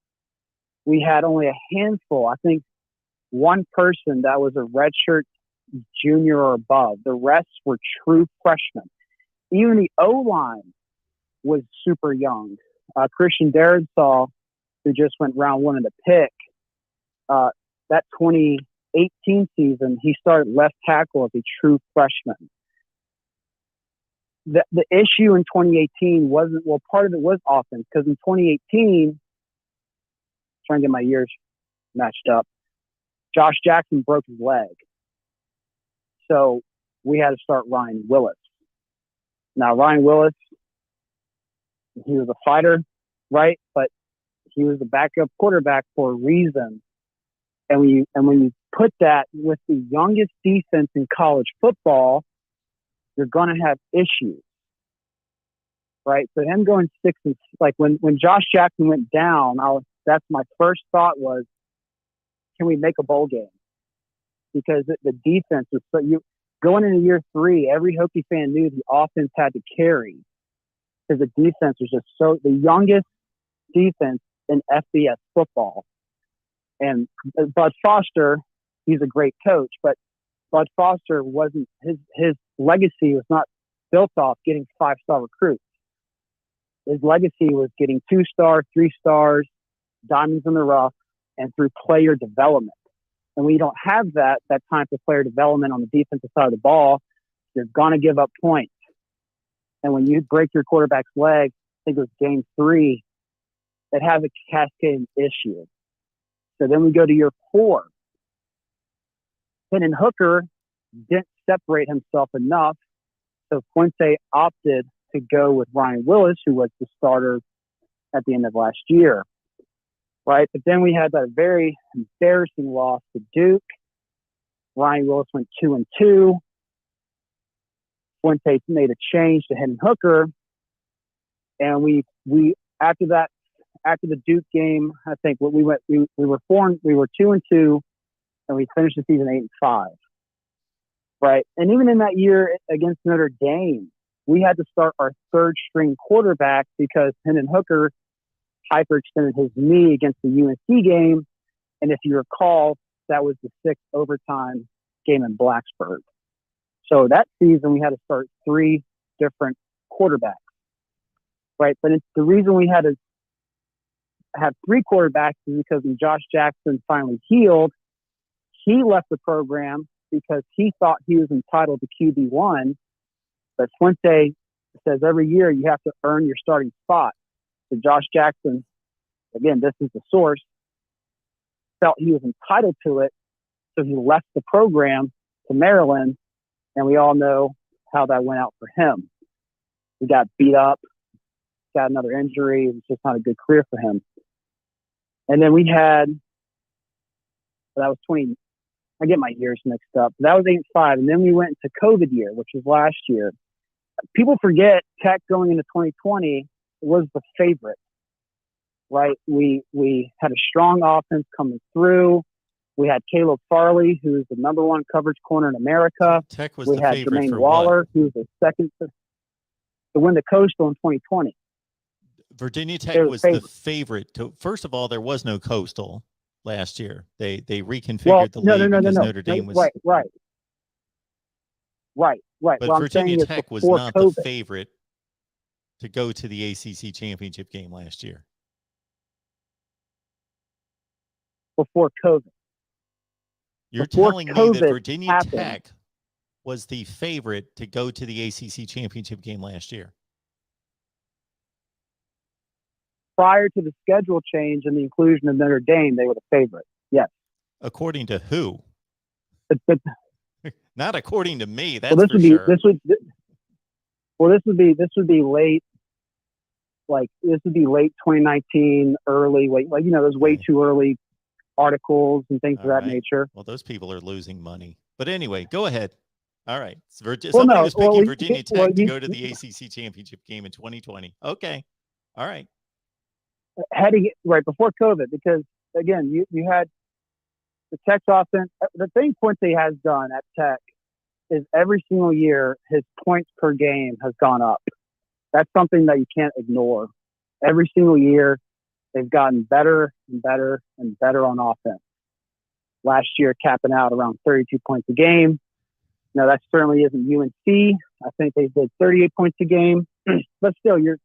We had only a handful, I think one person that was a redshirt junior or above. The rest were true freshmen. Even the O-line was super young. Christian Darrisaw, who just went round 1 in the pick, that 2018 season, he started left tackle as a true freshman. The issue in 2018 wasn't, well, part of it was offense, because in 2018, trying to get my years matched up, Josh Jackson broke his leg. So we had to start Ryan Willis. Now, Ryan Willis, he was a fighter, right? But he was the backup quarterback for a reason. And when you put that with the youngest defense in college football, you're going to have issues, right? So him going 6 and like when Josh Jackson went down, that's my first thought was, can we make a bowl game? Because the defense was so going into year 3, every Hokie fan knew the offense had to carry because the defense was just the youngest defense in FBS football. And Bud Foster, he's a great coach, but Bud Foster wasn't his legacy was not built off getting 5-star recruits. His legacy was getting 2-star, 3-stars, diamonds in the rough, and through player development. And when you don't have that time for player development on the defensive side of the ball, you're going to give up points. And when you break your quarterback's leg, I think it was game 3, it has a cascading issue. So then we go to year 4. Hendon Hooker didn't separate himself enough, so Fuente opted to go with Ryan Willis, who was the starter at the end of last year. Right? But then we had that very embarrassing loss to Duke. Ryan Willis went 2-2. Fuente made a change to Hendon Hooker. And we after the Duke game, I think we were 2-2, and we finished the season 8-5. Right? And even in that year against Notre Dame, we had to start our 3rd string quarterback because Hendon Hooker hyperextended his knee against the UNC game. And if you recall, that was the 6th overtime game in Blacksburg. So that season, we had to start 3 different quarterbacks, right? But the reason we had to have 3 quarterbacks is because when Josh Jackson finally healed, he left the program because he thought he was entitled to QB1. But Fuente says every year you have to earn your starting spot. So Josh Jackson, again, this is the source, felt he was entitled to it, so he left the program to Maryland, and we all know how that went out for him. He got beat up, got another injury. It was just not a good career for him. And then we had, that was 20, I get my years mixed up. That was 8-5. And then we went into COVID year, which was last year. People forget Tech going into 2020 was the favorite, right? We had a strong offense coming through. We had Caleb Farley, who is the #1 coverage corner in America. Tech was we the had favorite Jermaine for Waller, what? who was the second to win the Coastal in 2020. Virginia Tech They were was the favorites. favorite. First of all, there was no Coastal last year. They reconfigured Well, the no, league because no. Notre Dame was Right. But What I'm Virginia saying is Tech was before not COVID, the favorite to go to the ACC championship game last year. before COVID. You're Before telling me that COVID Virginia happened. Tech was the favorite to go to the ACC championship game last year? Prior to the schedule change and the inclusion of Notre Dame, they were the favorite. Yes. According to who? But Not according to me. That's well, this for would be sure. this would be late. Like this would be late 2019, early, like those way Okay. too early articles and things All of that right. nature. Well, those people are losing money. But anyway, go ahead. All right. Somebody no, was picking well, Virginia Tech well, to go to the ACC championship game in 2020. Okay. All right. Heading right before COVID, because again, you had the Tech's offense. The thing Puente has done at Tech is every single year his points per game has gone up. That's something that you can't ignore. Every single year, they've gotten better and better and better on offense. Last year, capping out around 32 points a game. Now, that certainly isn't UNC. I think they did 38 points a game. But still, you're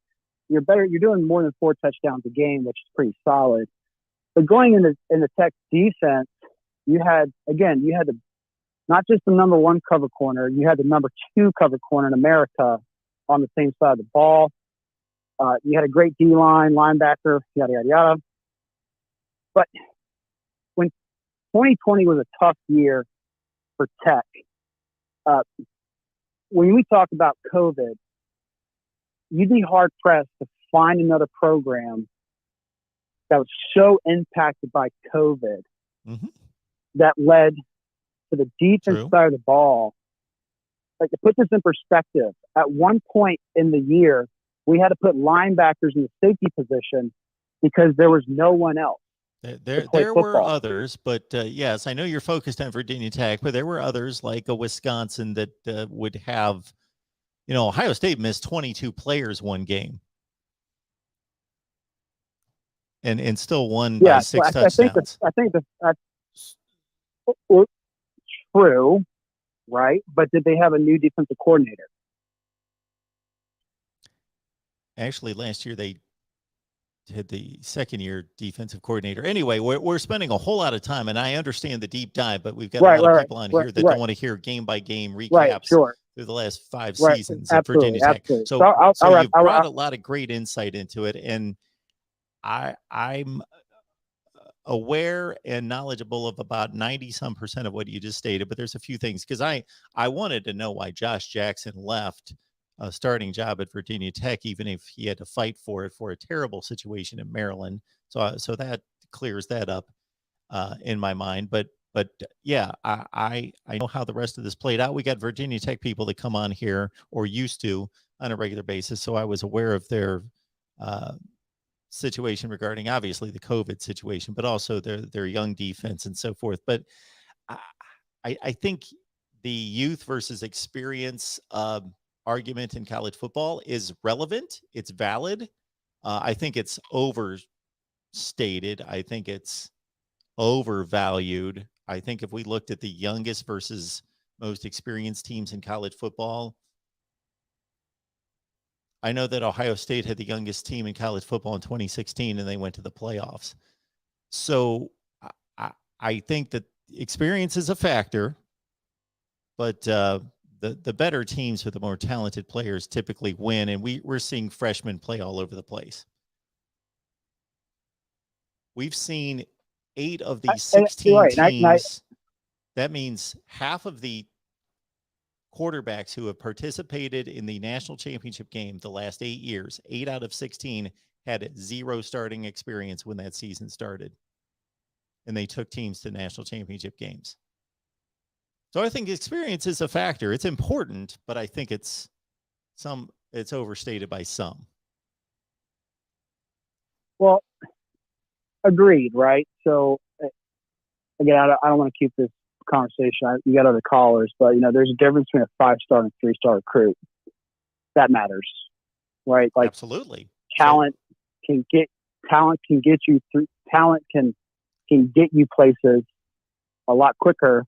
better. You're doing more than 4 touchdowns a game, which is pretty solid. But going in the Tech defense, you had not just the #1 cover corner, you had the #2 cover corner in America on the same side of the ball. You had a great D-line, linebacker, yada, yada, yada. But when 2020 was a tough year for Tech, when we talk about COVID, you'd be hard-pressed to find another program that was so impacted by COVID that led to the defense True. side of the ball. Like, to put this in perspective, at one point in the year, we had to put linebackers in the safety position because there was no one else. There were others, but yes, I know you're focused on Virginia Tech, but there were others like a Wisconsin that would have, Ohio State missed 22 players one game and still won by 6 touchdowns. I think that's true, right? But did they have a new defensive coordinator? Actually, last year they had the second-year defensive coordinator. Anyway, we're spending a whole lot of time, and I understand the deep dive, but we've got a lot of people on here that don't want to hear game-by-game recaps through the last 5 seasons of Virginia Tech. So you've brought a lot of great insight into it, and I'm aware and knowledgeable of about 90-some% of what you just stated, but there's a few things, because I wanted to know why Josh Jackson left a starting job at Virginia Tech, even if he had to fight for it for a terrible situation in Maryland. So that clears that up in my mind. But yeah, I know how the rest of this played out. We got Virginia Tech people that come on here, or used to, on a regular basis, so I was aware of their situation regarding, obviously, the COVID situation, but also their young defense and so forth. But I think the youth versus experience argument in college football is relevant. It's valid. I think it's overstated. I think it's overvalued. I think if we looked at the youngest versus most experienced teams in college football, I know that Ohio State had the youngest team in college football in 2016, and they went to the playoffs. So I think that experience is a factor, but the better teams with the more talented players typically win, and we're seeing freshmen play all over the place. We've seen 8 of the 16 teams. That means half of the quarterbacks who have participated in the national championship game the last 8 years, 8 out of 16 had 0 starting experience when that season started. And they took teams to national championship games. So I think experience is a factor. It's important, but I think it's overstated by some. Well, agreed, right? So again, I don't want to keep this conversation. You got other callers, but there's a difference between a 5-star and a 3-star recruit. That matters, right? Like absolutely, talent can get you through. Talent can get you places a lot quicker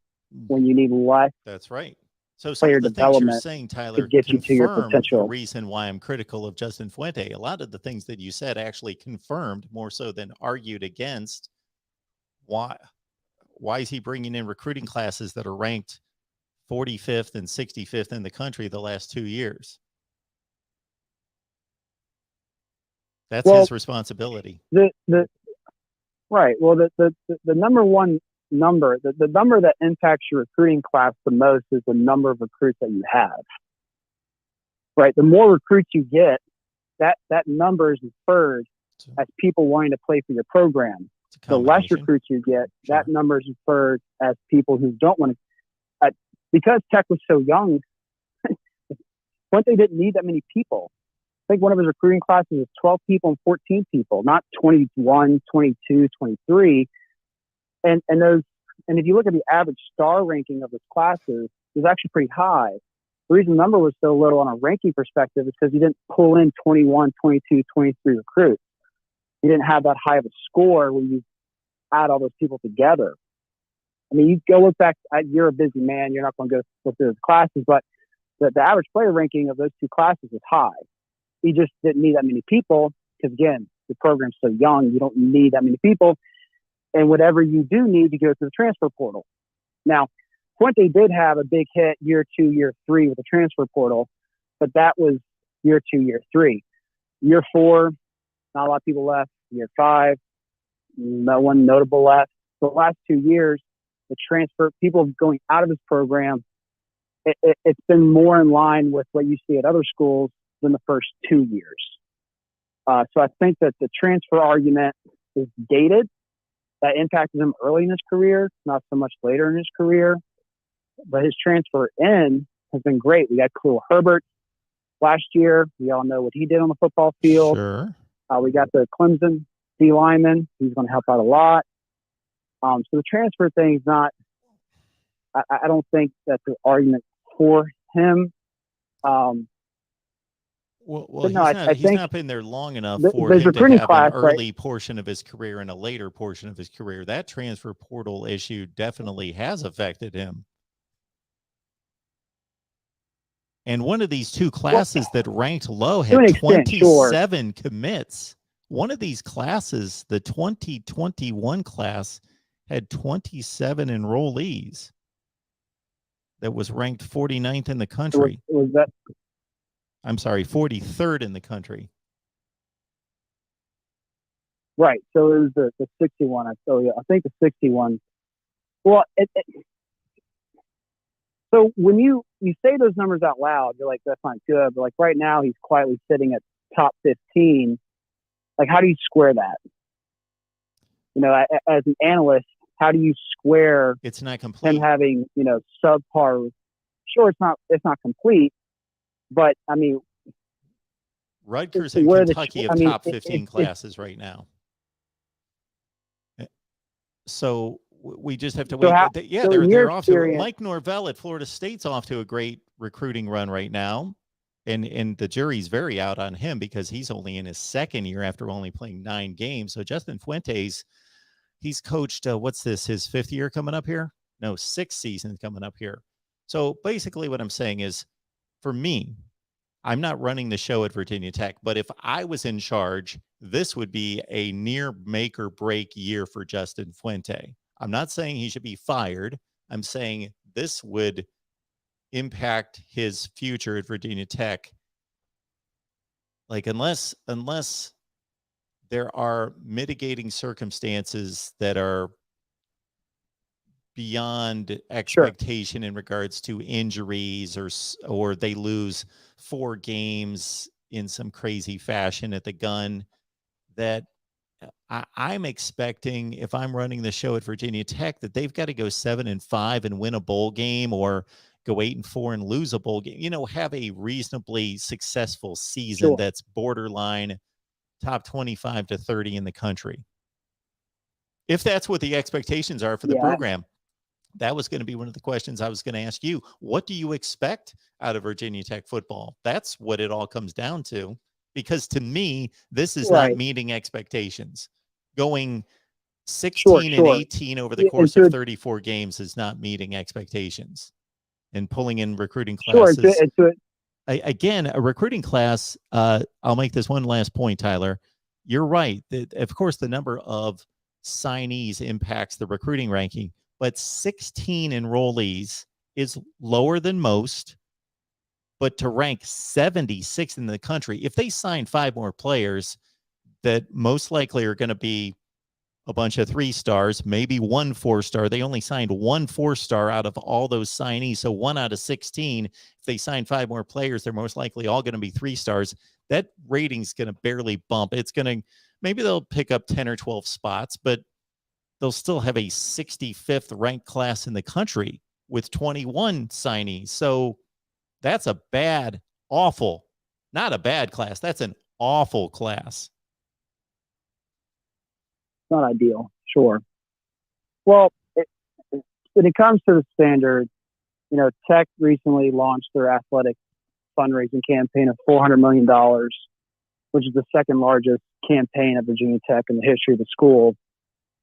when you need less. That's right. So some of the things you're saying, Tyler, get you to your potential. The reason why I'm critical of Justin Fuente. A lot of the things that you said actually confirmed more so than argued against. Why is he bringing in recruiting classes that are ranked 45th and 65th in the country the last 2 years? That's his responsibility. Right. Well, the number one number, the number that impacts your recruiting class the most is the number of recruits that you have. Right. The more recruits you get, that number is inferred as people wanting to play for your program. The less recruits you get, that number is inferred as people who don't want to. Because Tech was so young, Fuente didn't need that many people. I think one of his recruiting classes was 12 people and 14 people, not 21, 22, 23. And if you look at the average star ranking of his classes, it was actually pretty high. The reason the number was so little on a ranking perspective is because he didn't pull in 21, 22, 23 recruits. He didn't have that high of a score when you add all those people together. I mean, you go look back, you're a busy man, you're not going to go look through his classes, but the average player ranking of those two classes is high. He just didn't need that many people because, again, the program's so young, you don't need that many people. And whatever you do need, you go to the transfer portal. Now, Fuente did have a big hit year 2, year 3 with the transfer portal, but that was year 2, year 3. Year 4, not a lot of people left. Year 5, no one notable left. The last 2 years, the transfer, people going out of this program, it's been more in line with what you see at other schools than the first 2 years. So I think that the transfer argument is dated. That impacted him early in his career, not so much later in his career. But his transfer in has been great. We got Khalil Herbert last year. We all know what he did on the football field. Sure. We got the Clemson D lineman. He's going to help out a lot. So the transfer thing is not, I don't think that's an argument for him. Well, no, he's not been there long enough for him to have an early portion of his career and a later portion of his career. That transfer portal issue definitely has affected him. And one of these two classes that ranked low had 27 commits. One of these classes, the 2021 class, had 27 enrollees that was ranked 49th in the country. Was that? I'm sorry, 43rd in the country. Right. So it was the 61. I think the 61. Well, so when you say those numbers out loud, you're like, that's not good. But like right now, he's quietly sitting at top 15. Like, how do you square that? As an analyst, how do you square? It's not complete. Him having subpar. Sure, it's not complete. But I mean, Rutgers and Kentucky have top 15 classes right now. So we just have to wait. They're off to. Mike Norvell at Florida State's off to a great recruiting run right now, and the jury's very out on him because he's only in his second year after only playing 9 games. So Justin Fuentes, he's coached. What's this? His 5th year coming up here? No, 6th season coming up here. So basically, what I'm saying is, for me, I'm not running the show at Virginia Tech, but if I was in charge, this would be a near make or break year for Justin Fuente. I'm not saying he should be fired. I'm saying this would impact his future at Virginia Tech. Like, unless there are mitigating circumstances that are beyond expectation in regards to injuries, or they lose 4 games in some crazy fashion at the gun, that I'm expecting, if I'm running the show at Virginia Tech, that they've got to go 7-5 and win a bowl game, or go 8-4 and lose a bowl game. Have a reasonably successful season that's borderline top 25 to 30 in the country. If that's what the expectations are for the program. That was going to be one of the questions I was going to ask you. What do you expect out of Virginia Tech football? That's what it all comes down to. Because to me, this is not meeting expectations. Going 16 and 18 over the course of 34 games is not meeting expectations. And pulling in recruiting classes. Again, a recruiting class, I'll make this one last point, Tyler. You're right. Of course, the number of signees impacts the recruiting ranking, but 16 enrollees is lower than most. But to rank 76th in the country, if they sign 5 more players that most likely are going to be a bunch of 3-stars, maybe 1 4-star. They only signed 1 4-star out of all those signees. So 1 out of 16, if they sign 5 more players, they're most likely all going to be 3-stars. That rating's going to barely bump. It's going to, maybe they'll pick up 10 or 12 spots, but they'll still have a 65th ranked class in the country with 21 signees. So that's a bad, awful, not a bad class. That's an awful class. Not ideal, sure. Well, when it comes to the standard, Tech recently launched their athletic fundraising campaign of $400 million, which is the second largest campaign at Virginia Tech in the history of the school.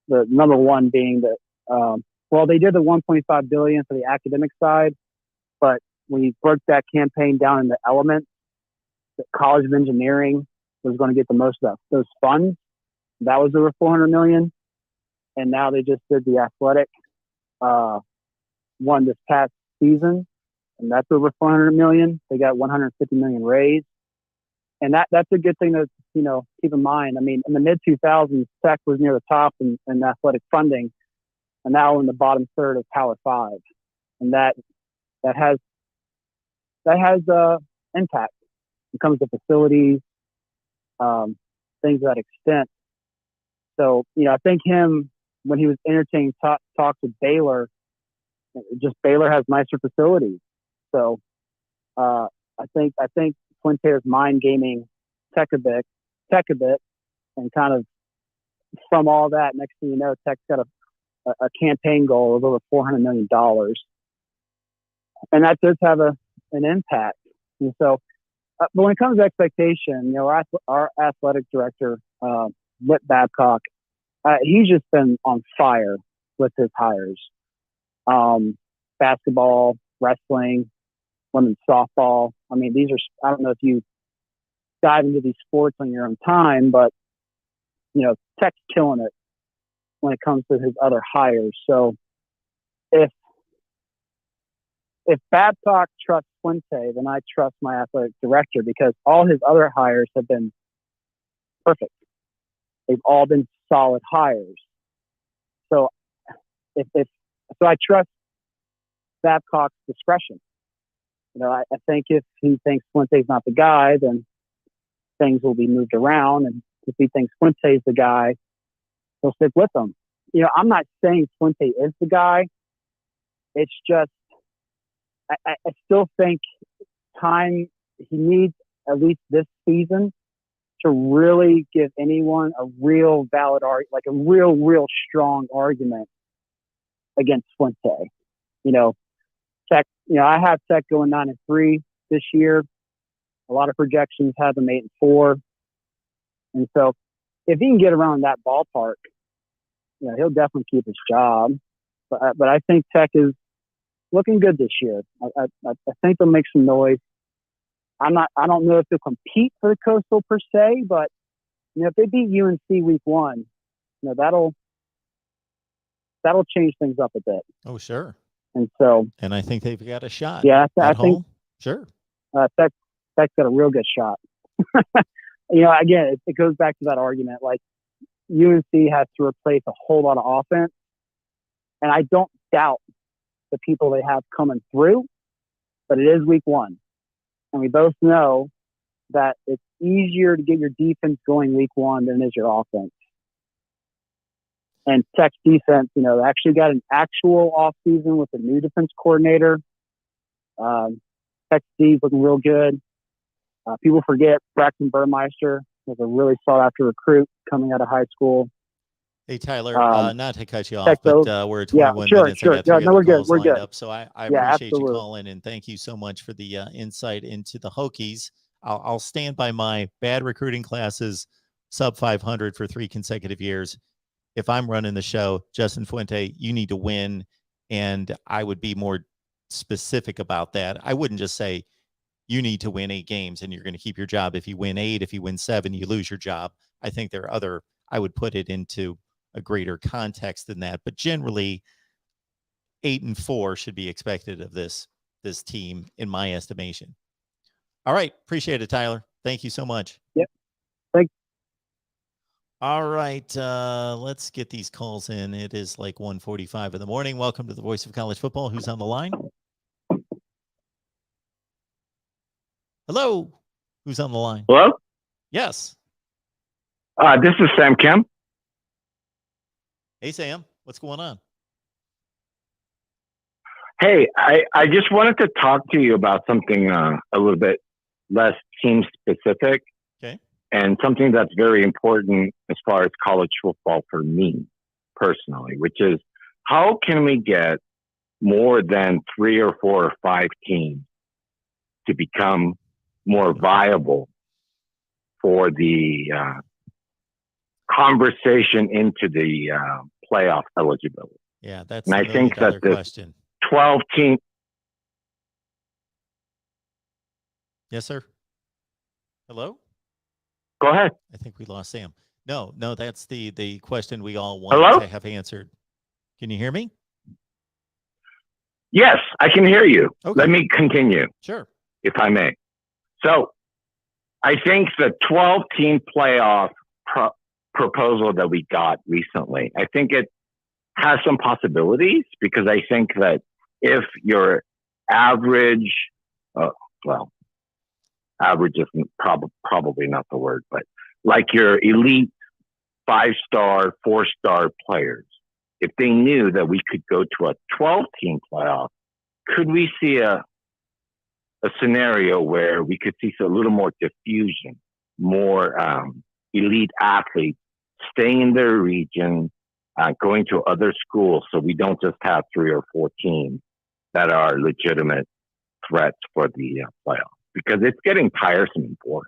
The number one being that, they did the $1.5 billion for the academic side, but when you broke that campaign down into elements, the College of Engineering was going to get the most of those funds. That was over $400 million. And now they just did the athletic one this past season, and that's over $400 million. They got $150 million raised. And that's a good thing to, keep in mind. I mean, in the mid 2000s, Tech was near the top in athletic funding, and now in the bottom third of Power 5. And that has impact. It comes to facilities, things to that extent. So, I think him, when he was entertaining talks with Baylor, just Baylor has nicer facilities. So, I think Fuente is mind gaming Tech a bit, and kind of from all that, next thing you know, Tech's got a campaign goal of over $400 million. And that does have an impact. And so, but when it comes to expectation, our athletic director, Whit Babcock, he's just been on fire with his hires. Basketball, wrestling, women's softball. I mean, I don't know if you dive into these sports on your own time, but, Tech's killing it when it comes to his other hires. So if Babcock trusts Fuente, then I trust my athletic director, because all his other hires have been perfect. They've all been solid hires. So so I trust Babcock's discretion. I think if he thinks Fuente's not the guy, then things will be moved around. And if he thinks Fuente's the guy, he'll stick with him. I'm not saying Fuente is the guy. It's just, I still think he needs at least this season to really give anyone a real valid argument, like a real strong argument against Fuente. Tech, I have Tech going 9-3 this year. A lot of projections have them 8-4. And so if he can get around that ballpark, he'll definitely keep his job. But I think Tech is looking good this year. I think they'll make some noise. I don't know if they'll compete for the Coastal per se, but if they beat UNC week 1, that'll change things up a bit. Oh, sure. And I think they've got a shot. Yeah, I think home. Sure. Tech's got a real good shot. Again, it goes back to that argument. Like, UNC has to replace a whole lot of offense, and I don't doubt the people they have coming through, but it is week one. And we both know that it's easier to get your defense going week one than it is your offense. And Tech's defense, they actually got an actual offseason with a new defense coordinator. Tech Steve's looking real good. People forget Braxton Burmeister was a really sought-after recruit coming out of high school. Hey, Tyler, not to cut you off, Tech but those- we're at 21 minutes. Sure. I got 3 other we're good. calls We're lined good. up, so I Yeah, appreciate you absolutely. calling, and thank you so much for the insight into the Hokies. I'll stand by my bad recruiting classes, sub 500 for 3 consecutive years. If I'm running the show, Justin Fuente, you need to win, and I would be more specific about that. I wouldn't just say you need to win 8 games and you're going to keep your job. If you win 8, if you win 7, you lose your job. I think there are I would put it into a greater context than that, but generally 8-4 should be expected of this team, in my estimation. All right, appreciate it, Tyler. Thank you so much. Yep. Thanks. All right, let's get these calls in. It is like 1:45 in the morning. Welcome to the Voice of College Football. Who's on the line? Hello. Who's on the line? Hello? Yes. This is Sam Kim. Hey, Sam. What's going on? Hey, I just wanted to talk to you about something a little bit less team specific. Okay. And something that's very important as far as college football for me personally, which is how can we get more than 3 or 4 or 5 teams to become more viable for the conversation into the playoff eligibility? Yeah, that's and the I think that million-dollar this question. 12 team. Yes, sir. Hello? Go ahead. I think we lost Sam. No, that's the question we all want Hello? to have answered. Can you hear me? Yes, I can hear you. Okay. Let me continue, Sure. if I may. So I think the 12-team playoff proposal that we got recently, I think it has some possibilities, because I think that if your average, average isn't probably not the word, but like your elite 5-star, 4-star players, if they knew that we could go to a 12-team playoff, could we see a scenario where we could see a little more diffusion, more elite athletes staying in their region, going to other schools, so we don't just have 3 or 4 teams that are legitimate threats for the playoffs, because it's getting tiresome and boring.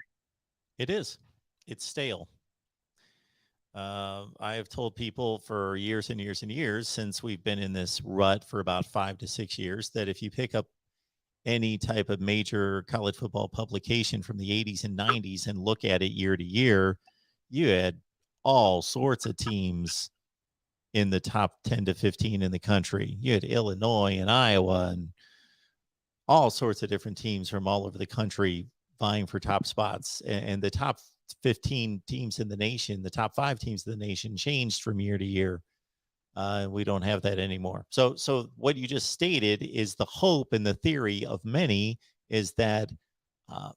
It is. It's stale. I have told people for years and years and years, since we've been in this rut for about 5 to 6 years, that if you pick up any type of major college football publication from the 80s and 90s and look at it year to year, you had all sorts of teams in the top 10 to 15 in the country. You had Illinois and Iowa and all sorts of different teams from all over the country vying for top spots. And the top 15 teams in the nation, the top 5 teams in the nation changed from year to year. We don't have that anymore. So what you just stated is the hope and the theory of many is that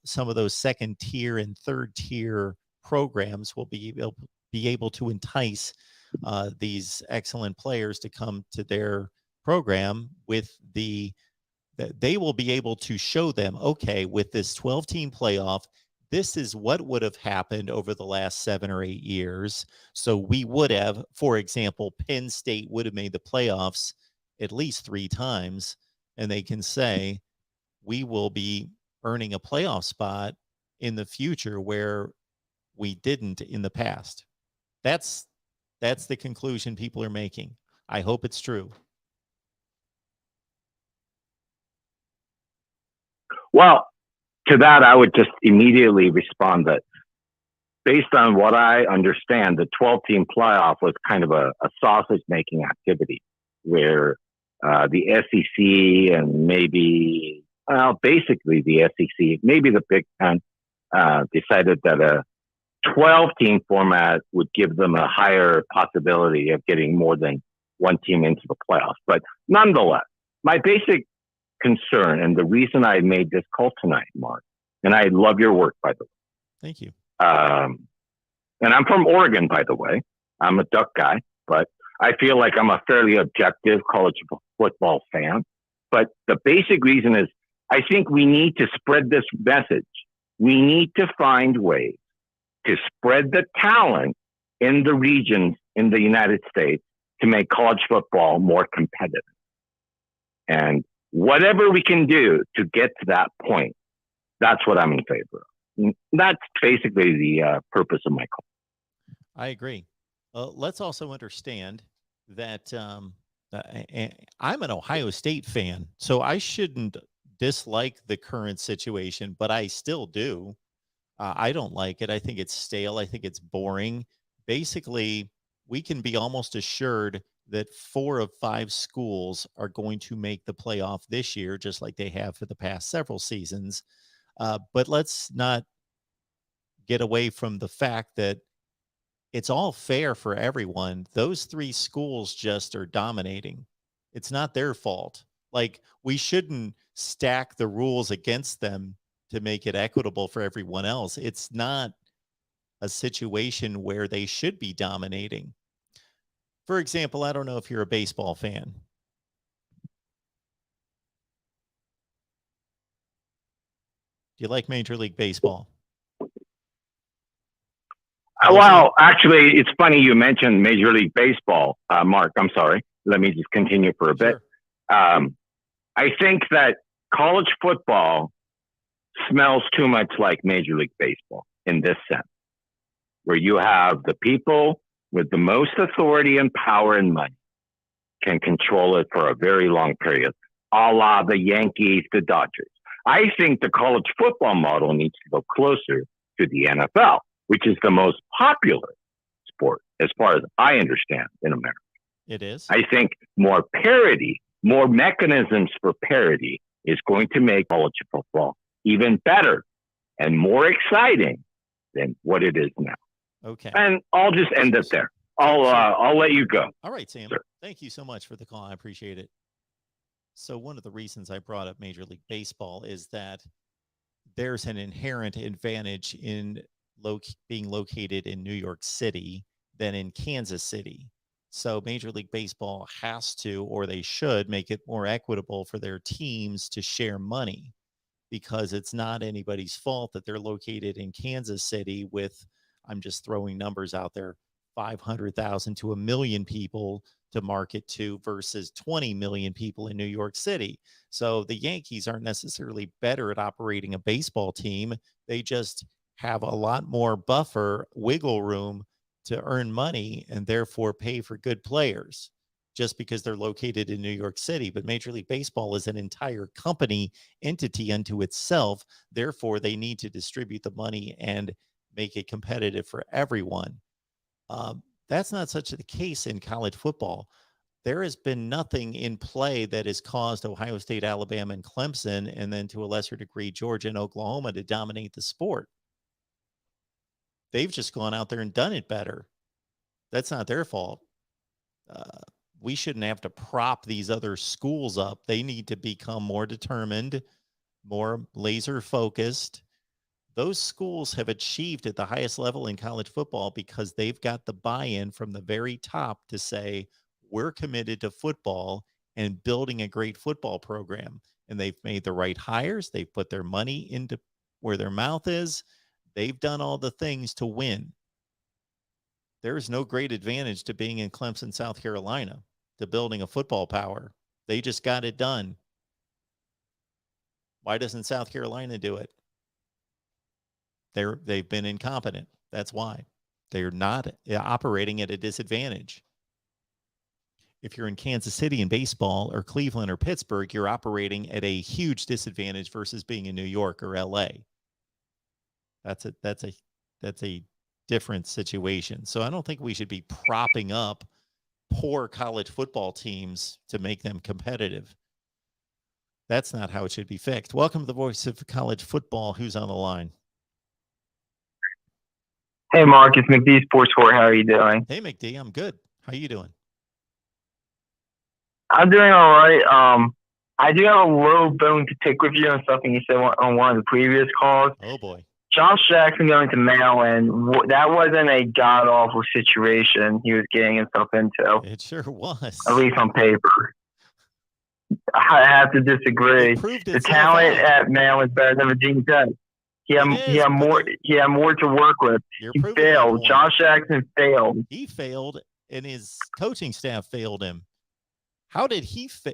some of those 2nd tier and 3rd tier programs will be able to entice these excellent players to come to their program with that they will be able to show them, okay, with this 12-team playoff, this is what would have happened over the last 7 or 8 years. So we would have, for example, Penn State would have made the playoffs at least 3 times, and they can say, we will be earning a playoff spot in the future where we didn't in the past. That's the conclusion people are making. I hope it's true. Well, to that, I would just immediately respond that based on what I understand, the 12-team playoff was kind of a sausage-making activity where the SEC and maybe, basically the SEC, maybe the Big Ten decided that a 12-team format would give them a higher possibility of getting more than one team into the playoffs. But Nonetheless, my basic concern and the reason I made this call tonight, Mark, and I love your work, by the way. Thank you. And I'm from Oregon, by the way. I'm a Duck guy, but I feel like I'm a fairly objective college football fan. But the basic reason is I think we need to spread this message. We need to find ways to spread the talent in the regions in the United States to make college football more competitive. And whatever we can do to get to that point, that's what I'm in favor of. That's basically the purpose of my call. I agree. Let's also understand that I'm an Ohio State fan, so I shouldn't dislike the current situation, but I still do. I don't like it. I think it's stale. I think it's boring. Basically, we can be almost assured that 4 of 5 schools are going to make the playoff this year, just like they have for the past several seasons. But let's not get away from the fact that it's all fair for everyone. Those 3 schools just are dominating. It's not their fault. Like, we shouldn't stack the rules against them to make it equitable for everyone else. It's not a situation where they should be dominating. For example, I don't know if you're a baseball fan. Do you like Major League Baseball? Well, actually, it's funny you mentioned Major League Baseball, Mark. I'm sorry. Let me just continue for a bit. Sure. I think that college football smells too much like Major League Baseball in this sense, where you have the people with the most authority and power and money can control it for a very long period, a la the Yankees, the Dodgers. I think the college football model needs to go closer to the NFL, which is the most popular sport, as far as I understand, in America. It is. I think more parity, more mechanisms for parity is going to make college football even better and more exciting than what it is now. Okay. And I'll just end it there. I'll let you go. All right, Sam. Sure. Thank you so much for the call. I appreciate it. So one of the reasons I brought up Major League Baseball is that there's an inherent advantage in being located in New York City than in Kansas City. So Major League Baseball has to, or they should, make it more equitable for their teams to share money, because it's not anybody's fault that they're located in Kansas City with, I'm just throwing numbers out there, 500,000 to 1 million people to market to versus 20 million people in New York City. So the Yankees aren't necessarily better at operating a baseball team. They just have a lot more buffer, wiggle room to earn money and therefore pay for good players just because they're located in New York City. But Major League Baseball is an entire company entity unto itself. Therefore, they need to distribute the money and make it competitive for everyone. That's not such the case in college football. There has been nothing in play that has caused Ohio State, Alabama, and Clemson, and then to a lesser degree, Georgia and Oklahoma, to dominate the sport. They've just gone out there and done it better. That's not their fault. We shouldn't have to prop these other schools up. They need to become more determined, more laser focused. Those schools have achieved at the highest level in college football because they've got the buy-in from the very top to say, we're committed to football and building a great football program. And they've made the right hires. They've put their money into where their mouth is. They've done all the things to win. There is no great advantage to being in Clemson, South Carolina, to building a football power. They just got it done. Why doesn't South Carolina do it? They've been incompetent. That's why. They're not operating at a disadvantage. If you're in Kansas City in baseball, or Cleveland or Pittsburgh, you're operating at a huge disadvantage versus being in New York or LA. That's a different situation. So I don't think we should be propping up poor college football teams to make them competitive. That's not how it should be fixed. Welcome to the Voice of College Football. Who's on the line? Hey, Mark, it's McD Sports Court. How are you doing? Hey, McD, I'm good. How you doing? I'm doing all right. I do have a little bone to pick with you on something you said on one of the previous calls. Oh boy. Josh Jackson going to Maryland, that wasn't a god awful situation he was getting himself into, It sure was. at least on paper. I have to disagree. It proved The itself talent out. at Maryland's better than Virginia Tech. He had more to work with. You're He proving that failed. point. Josh Jackson failed. He failed, and his coaching staff failed him. How did he fail?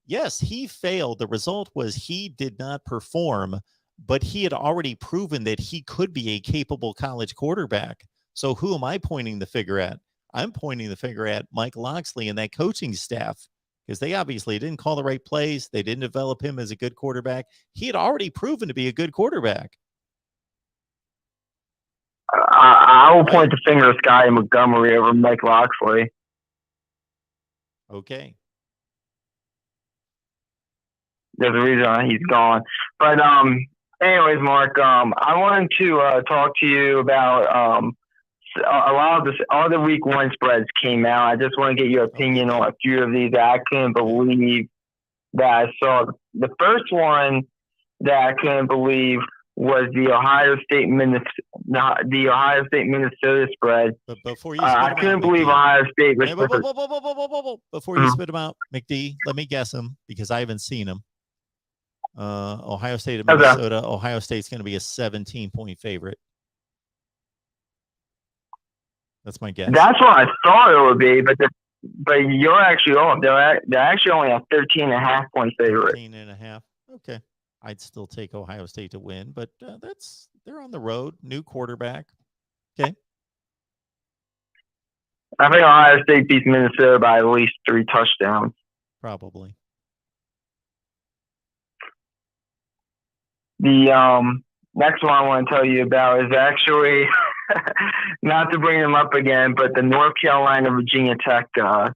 Yes, he failed. The result was he did not perform, but he had already proven that he could be a capable college quarterback. So who am I pointing the finger at? I'm pointing the finger at Mike Loxley and that coaching staff, because they obviously didn't call the right plays. They didn't develop him as a good quarterback. He had already proven to be a good quarterback. I will point the finger at Sky Montgomery over Mike Loxley. Okay. There's a reason why he's gone. But anyways, Mark, I wanted to talk to you about a lot of all the week one spreads came out. I just want to get your opinion on a few of these. I couldn't believe that I saw. The first one that I couldn't believe was the Ohio State Minnesota spread. But before you I couldn't believe Ohio State was before you spit them out, McD, let me guess them because I haven't seen them. Ohio State and Minnesota. Okay. Ohio State's going to be a 17-point favorite. That's my guess. That's what I thought it would be, but you're actually off. They're actually only a 13.5-point favorite. 13.5. Okay. I'd still take Ohio State to win, but they're on the road. New quarterback. Okay. I think Ohio State beats Minnesota by at least 3 touchdowns. Probably. The next one I want to tell you about is actually not to bring them up again, but the North Carolina Virginia Tech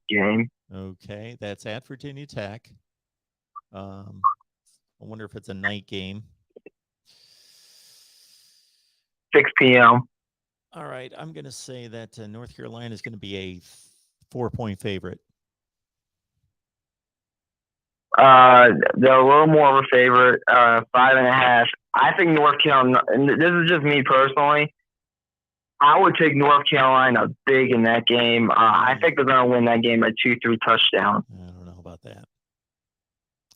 game. Okay, that's at Virginia Tech. I wonder if it's a night game. 6 p.m. All right, I'm going to say that North Carolina is going to be a 4-point favorite. They're a little more of a favorite, 5.5. I think North Carolina, and this is just me personally, I would take North Carolina big in that game. I think they're going to win that game by 2-3 touchdowns. I don't know about that.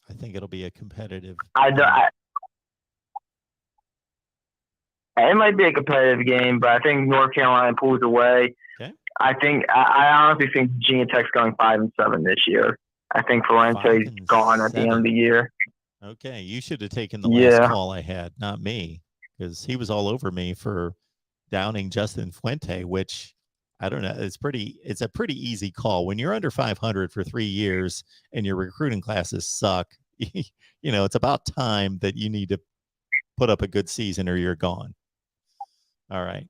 I think it'll be a competitive. It might be a competitive game, but I think North Carolina pulls away. Okay. I honestly think Virginia Tech's going 5-7 this year. I think Ferentz is gone at the end of the year. Okay, you should have taken the last call I had, not me, because he was all over me for downing Justin Fuente, which I don't know. It's a pretty easy call when you're under 500 for 3 years and your recruiting classes suck. It's about time that you need to put up a good season or you're gone. All right.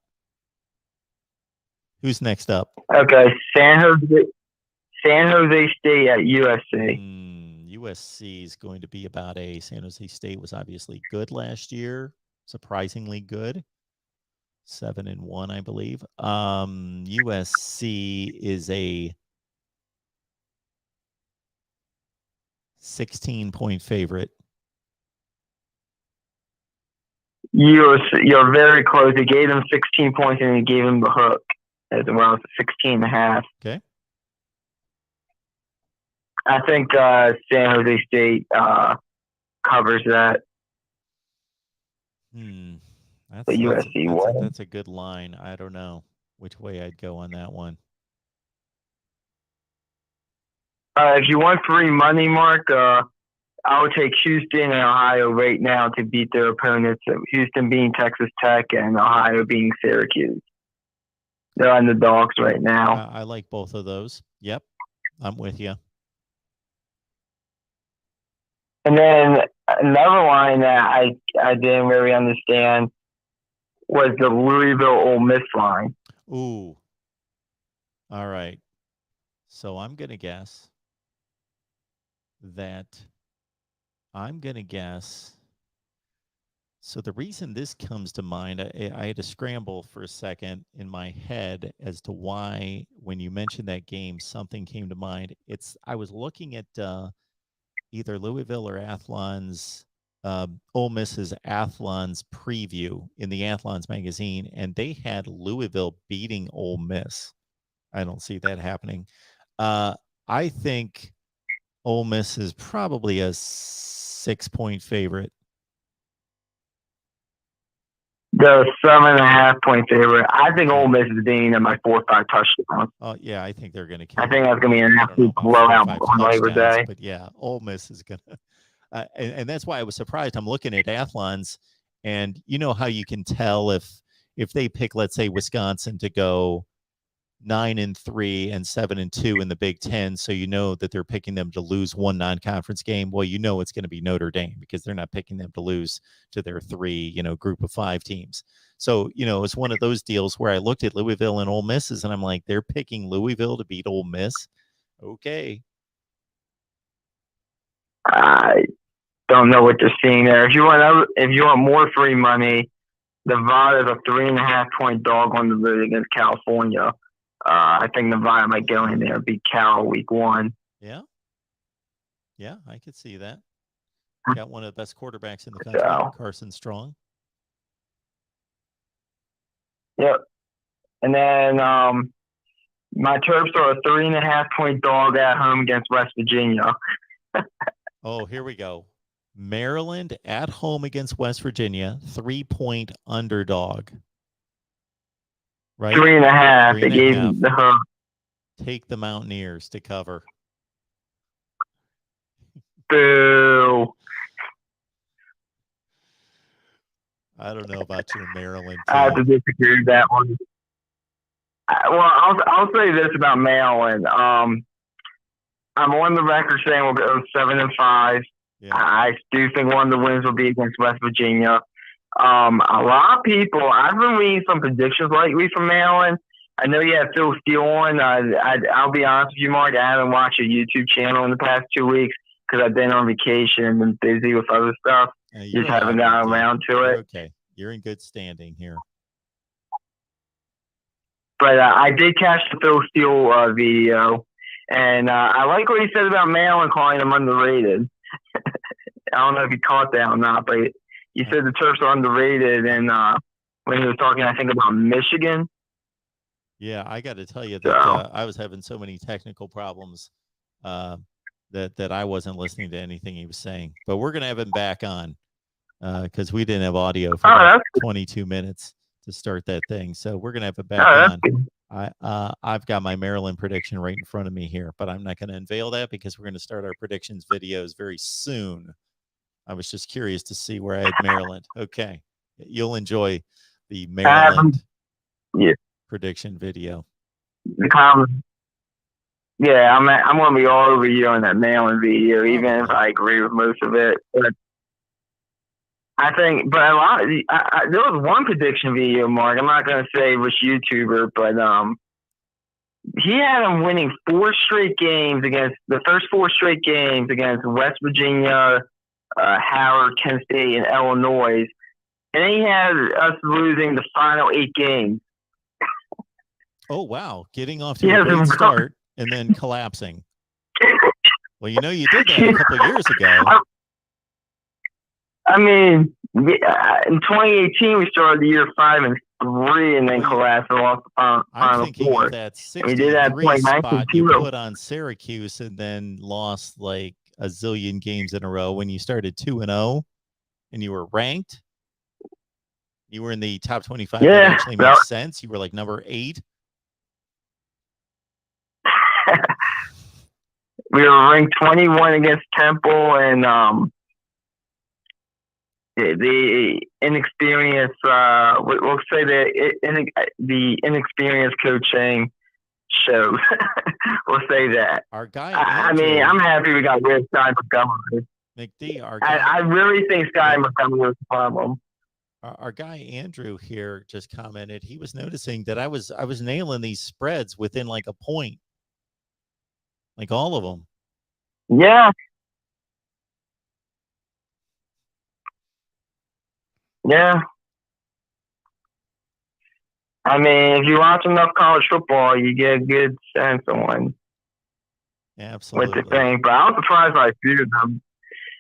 Who's next up? Okay, San Jose State at USC. USC is going to be about a San Jose State was obviously good last year, surprisingly good. 7-1, I believe. USC is a 16-point favorite. You're very close. You gave them 16 points and you gave them the hook as well as 16.5. Okay. I think San Jose State covers that. That's a good line. I don't know which way I'd go on that one. If you want free money, Mark, I would take Houston and Ohio right now to beat their opponents. Houston being Texas Tech and Ohio being Syracuse. They're underdogs right now. I like both of those. Yep, I'm with you. And then another line that I didn't really understand was the Louisville Ole Miss line. Ooh. All right. So I'm going to guess So the reason this comes to mind, I had to scramble for a second in my head as to why, when you mentioned that game, something came to mind. I was looking at either Louisville or Athlon's, Ole Miss's Athlon's preview in the Athlon's magazine, and they had Louisville beating Ole Miss. I don't see that happening. I think Ole Miss is probably a 6-point favorite. The 7.5-point favorite. I think Ole Miss is beating them by 4 or 5 touchdowns. Oh yeah, I think they're going to. I think that's going to be an absolute blowout on Labor Day. But yeah, Ole Miss is going to, and that's why I was surprised. I'm looking at Athlon's, and you know how you can tell if they pick, let's say, Wisconsin to go 9-3 and 7-2 in the Big Ten, so you know that they're picking them to lose one non-conference game. Well, you know it's going to be Notre Dame because they're not picking them to lose to their 3, group of 5 teams. So, it's one of those deals where I looked at Louisville and Ole Miss, and I'm like, they're picking Louisville to beat Ole Miss. Okay. I don't know what they're seeing there. If you want more free money, Nevada is a 3.5-point dog on the road against California. I think Nevada might go in there and beat Cal week 1. Yeah. Yeah, I could see that. Got one of the best quarterbacks in the country, Carson Strong. Yep. And then my Terps are a 3.5-point dog at home against West Virginia. Oh, here we go. Maryland at home against West Virginia, 3-point underdog. Right? 3.5. They gave the home. Take the Mountaineers to cover. Boo. I don't know about your Maryland team. I have to disagree with that one. Well, I'll say this about Maryland. I'm on the record saying we'll go 7-5. Yeah. I do think one of the wins will be against West Virginia. A lot of people, I've been reading some predictions lately from Maryland. I know you have Phil Steele on. I'll be honest with you, Mark, I haven't watched your YouTube channel in the past 2 weeks because I've been on vacation and been busy with other stuff. Just haven't gotten around to it. Okay. You're in good standing here. But I did catch the Phil Steele video, and I like what he said about Maryland calling them underrated. I don't know if you caught that or not, but he said the Terps are underrated, and when he was talking, I think, about Michigan. Yeah, I got to tell you that I was having so many technical problems that I wasn't listening to anything he was saying. But we're going to have him back on because we didn't have audio for about 22 minutes to start that thing. So we're going to have it back on. I've got my Maryland prediction right in front of me here, but I'm not going to unveil that because we're going to start our predictions videos very soon. I was just curious to see where I had Maryland. Okay. You'll enjoy the Maryland prediction video. Yeah, I'm going to be all over you on that Maryland video, even if I agree with most of it. But I think, but a lot of there was one prediction video, Mark. I'm not going to say which YouTuber, but he had him winning 4 straight games against the first 4 straight games against West Virginia, Howard, Kent State, and Illinois, and then he had us losing the final 8 games. Oh wow! Getting off to a great start and then collapsing. Well, you did that a couple of years ago. I mean, in 2018 we started the year 5-3 and then collapsed and lost the final 4. Of that 63 spot you put on Syracuse and then lost like a zillion games in a row when you started 2-0 and you were ranked. You were in the top 25. Yeah, that actually makes sense. You were like number 8. We were ranked 21 against Temple, and the inexperienced, we'll say the inexperienced coaching showed. We'll say that. Our guy, I mean, I'm happy we got rid of Sky Montgomery. McD, I really think Sky Montgomery was the problem. Our guy Andrew here just commented. He was noticing that I was nailing these spreads within like a point. Like all of them. Yeah. Yeah. I mean, if you watch enough college football, you get a good sense on what to Absolutely. think. But I was surprised by a few of them.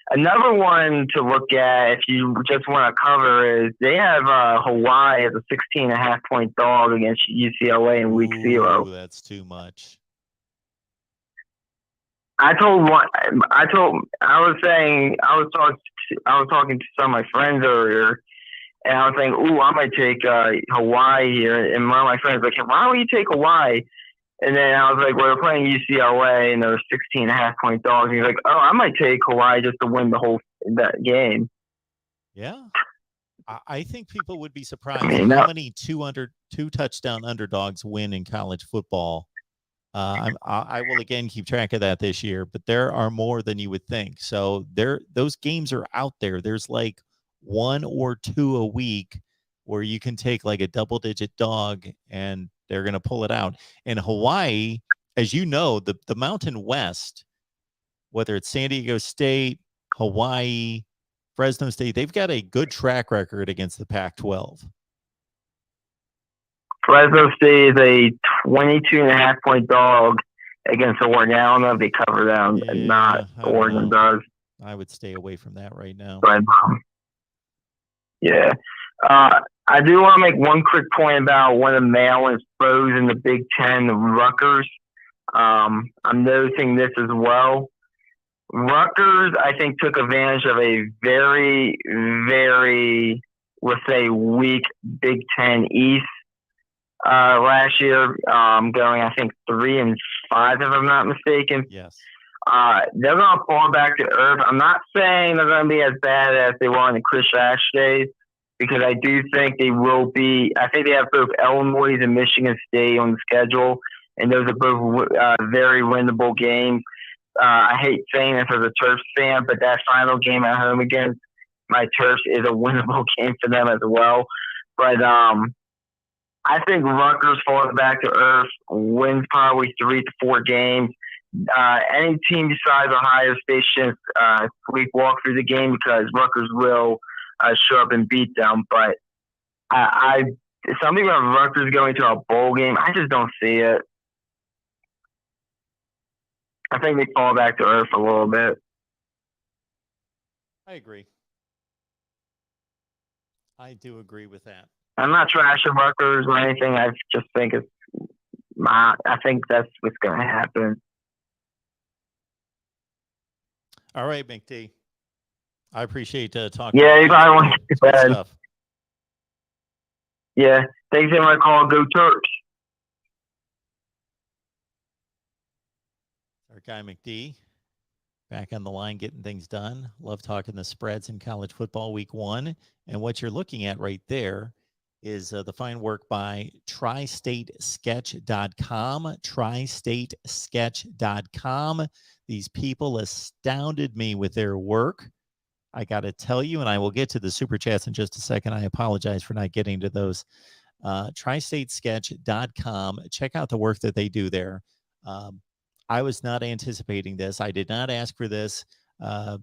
Another one to look at if you just want to cover is they have Hawaii as a 16.5-point dog against UCLA in week 0. Ooh, that's too much. I was talking to some of my friends earlier, and I was saying, ooh, I might take Hawaii here. And one of my friends was like, why would you take Hawaii? And then I was like, well, they're playing UCLA, and they're 16.5-point dogs. And he's like, oh, I might take Hawaii just to win that game. Yeah. I think people would be surprised how many two touchdown underdogs win in college football. I will again keep track of that this year, but there are more than you would think. So those games are out there. There's like 1 or 2 a week where you can take like a double-digit dog and they're going to pull it out. And Hawaii, as you know, the Mountain West, whether it's San Diego State, Hawaii, Fresno State, they've got a good track record against the Pac-12. Fresno State is a 22.5-point dog against Oregon. I don't know if they cover them and not. Oregon does. I would stay away from that right now. But yeah. I do want to make one quick point about one of the Maryland's foes in the Big Ten, Rutgers. I'm noticing this as well. Rutgers, I think, took advantage of a very, very, let's say, weak Big Ten East last year, going, I think, 3-5, if I'm not mistaken. Yes. They're going to fall back to earth. I'm not saying they're going to be as bad as they were in the Chris Ash days, because I do think they will be. I think they have both Illinois and Michigan State on the schedule, and those are both very winnable games. I hate saying this as a Terps fan, but that final game at home against my Terps is a winnable game for them as well. But I think Rutgers falls back to earth, wins probably 3 to 4 games. Any team besides Ohio State should sleepwalk through the game, because Rutgers will show up and beat them. But some people have Rutgers going to a bowl game. I just don't see it. I think they fall back to earth a little bit. I agree. I do agree with that. I'm not trashing Rutgers or anything. I just think I think that's what's going to happen. All right, McD. I appreciate talking. Yeah, you probably want to get to bed. Stuff. Yeah, thanks for my call. Go Terps. Our guy McD back on the line, getting things done. Love talking the spreads in college football week 1. And what you're looking at right there is the fine work by tristatesketch.com. Tristatesketch.com. These people astounded me with their work. I got to tell you, and I will get to the super chats in just a second. I apologize for not getting to those. Tristatesketch.com. Check out the work that they do there. I was not anticipating this. I did not ask for this. The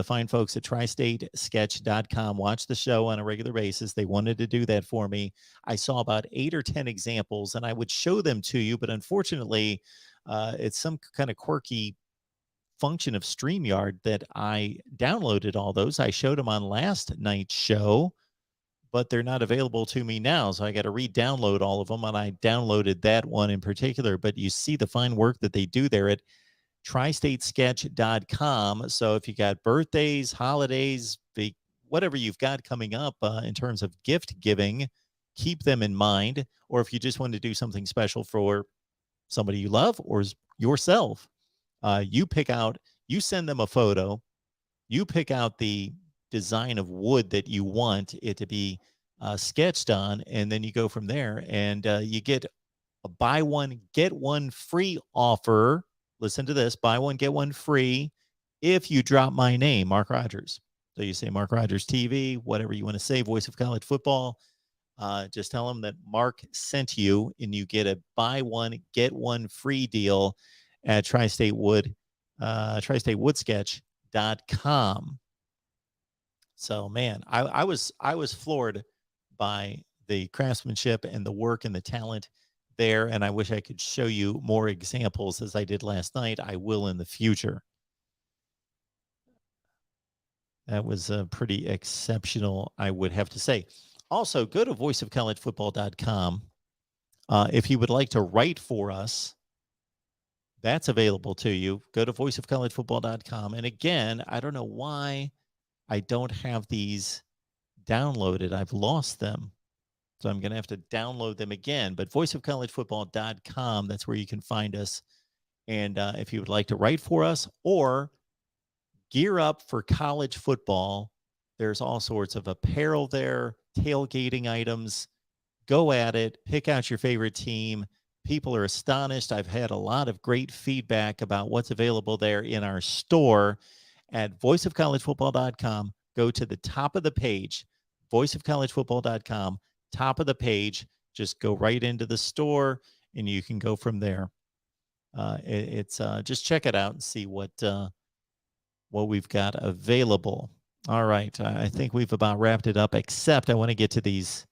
fine folks at tristatesketch.com watch the show on a regular basis. They wanted to do that for me. I saw about 8 or 10 examples, and I would show them to you, but unfortunately, it's some kind of quirky function of StreamYard that I downloaded all those. I showed them on last night's show, but they're not available to me now. So I got to re-download all of them. And I downloaded that one in particular, but you see the fine work that they do there at tristatesketch.com. So if you got birthdays, holidays, whatever you've got coming up in terms of gift giving, keep them in mind. Or if you just want to do something special for somebody you love or yourself, you send them a photo, you pick out the design of wood that you want it to be sketched on, and then you go from there, and you get a buy one get one free offer. Listen to this: buy one get one free if you drop my name, Mark Rogers. So you say MarkRogersTV, whatever you want to say, Voice of College Football. Just tell them that Mark sent you, and you get a buy one get one free deal at tristatewoodssketch.com. So, man, I was floored by the craftsmanship and the work and the talent there. And I wish I could show you more examples as I did last night. I will in the future. That was pretty exceptional, I would have to say. Also, go to voiceofcollegefootball.com. If you would like to write for us, that's available to you. Go to voiceofcollegefootball.com. And again, I don't know why I don't have these downloaded. I've lost them. So I'm going to have to download them again. But voiceofcollegefootball.com, that's where you can find us. And if you would like to write for us or gear up for college football, there's all sorts of apparel there, tailgating items. Go at it. Pick out your favorite team. People are astonished. I've had a lot of great feedback about what's available there in our store at voiceofcollegefootball.com. Go to the top of the page, voiceofcollegefootball.com, top of the page. Just go right into the store, and you can go from there. It's just check it out and see what we've got available. All right, I think we've about wrapped it up. Except I want to get to these.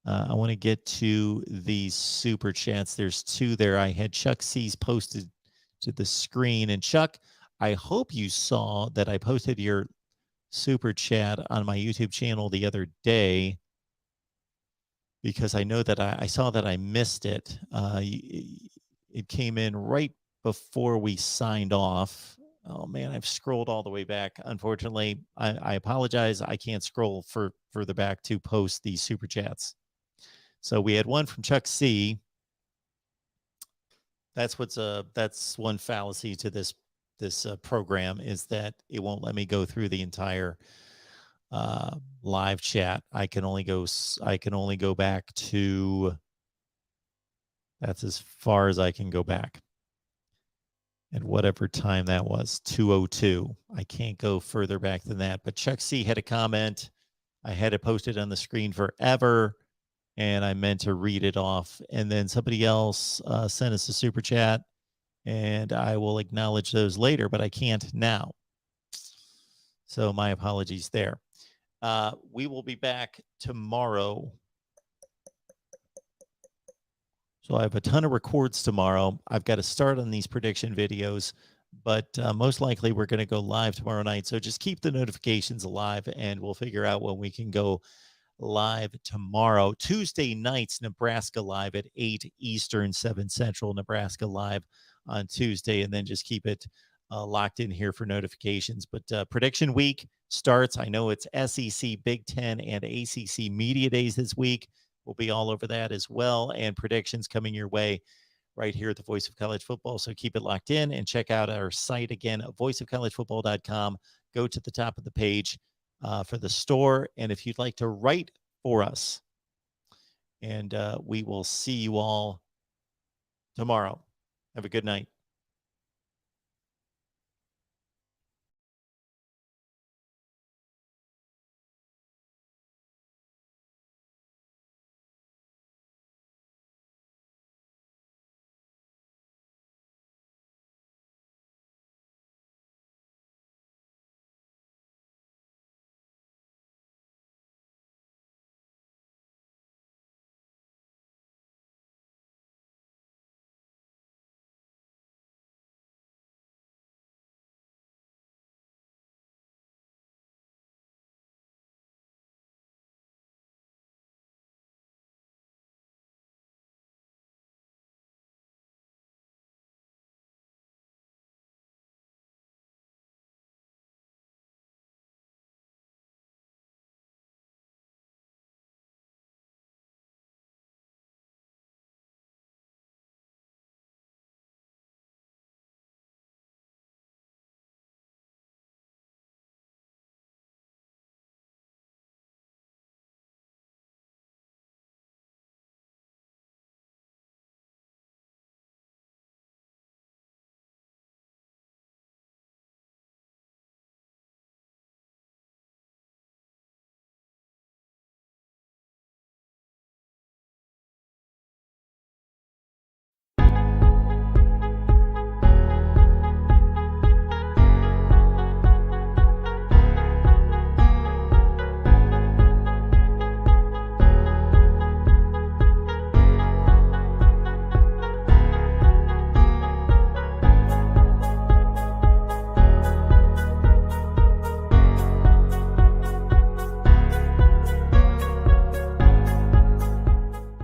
I want to get to these super chats. There's two there. I had Chuck C's posted to the screen, and Chuck, I hope you saw that I posted your super chat on my YouTube channel the other day, because I know that I saw that I missed it. It came in right before we signed off. Oh man, I've scrolled all the way back. Unfortunately, I apologize. I can't scroll further back to post these super chats. So we had one from Chuck C. That's one fallacy to this program, is that it won't let me go through the entire live chat. I can only go back to, that's as far as I can go back. At whatever time that was, 2:02. I can't go further back than that. But Chuck C had a comment. I had it posted on the screen forever, and I meant to read it off. And then somebody else sent us a super chat, and I will acknowledge those later, but I can't now. So my apologies there. We will be back tomorrow. So I have a ton of records tomorrow. I've got to start on these prediction videos, but most likely we're going to go live tomorrow night. So just keep the notifications alive, and we'll figure out when we can go live tomorrow. Tuesday nights, Nebraska live at 8 Eastern, 7 Central, Nebraska live on Tuesday, and then just keep it locked in here for notifications. But prediction week starts. I know it's SEC, Big Ten, and ACC Media Days this week. We'll be all over that as well, and predictions coming your way right here at the Voice of College Football. So keep it locked in and check out our site again, voiceofcollegefootball.com. Go to the top of the page for the store, and if you'd like to write for us, and we will see you all tomorrow. Have a good night.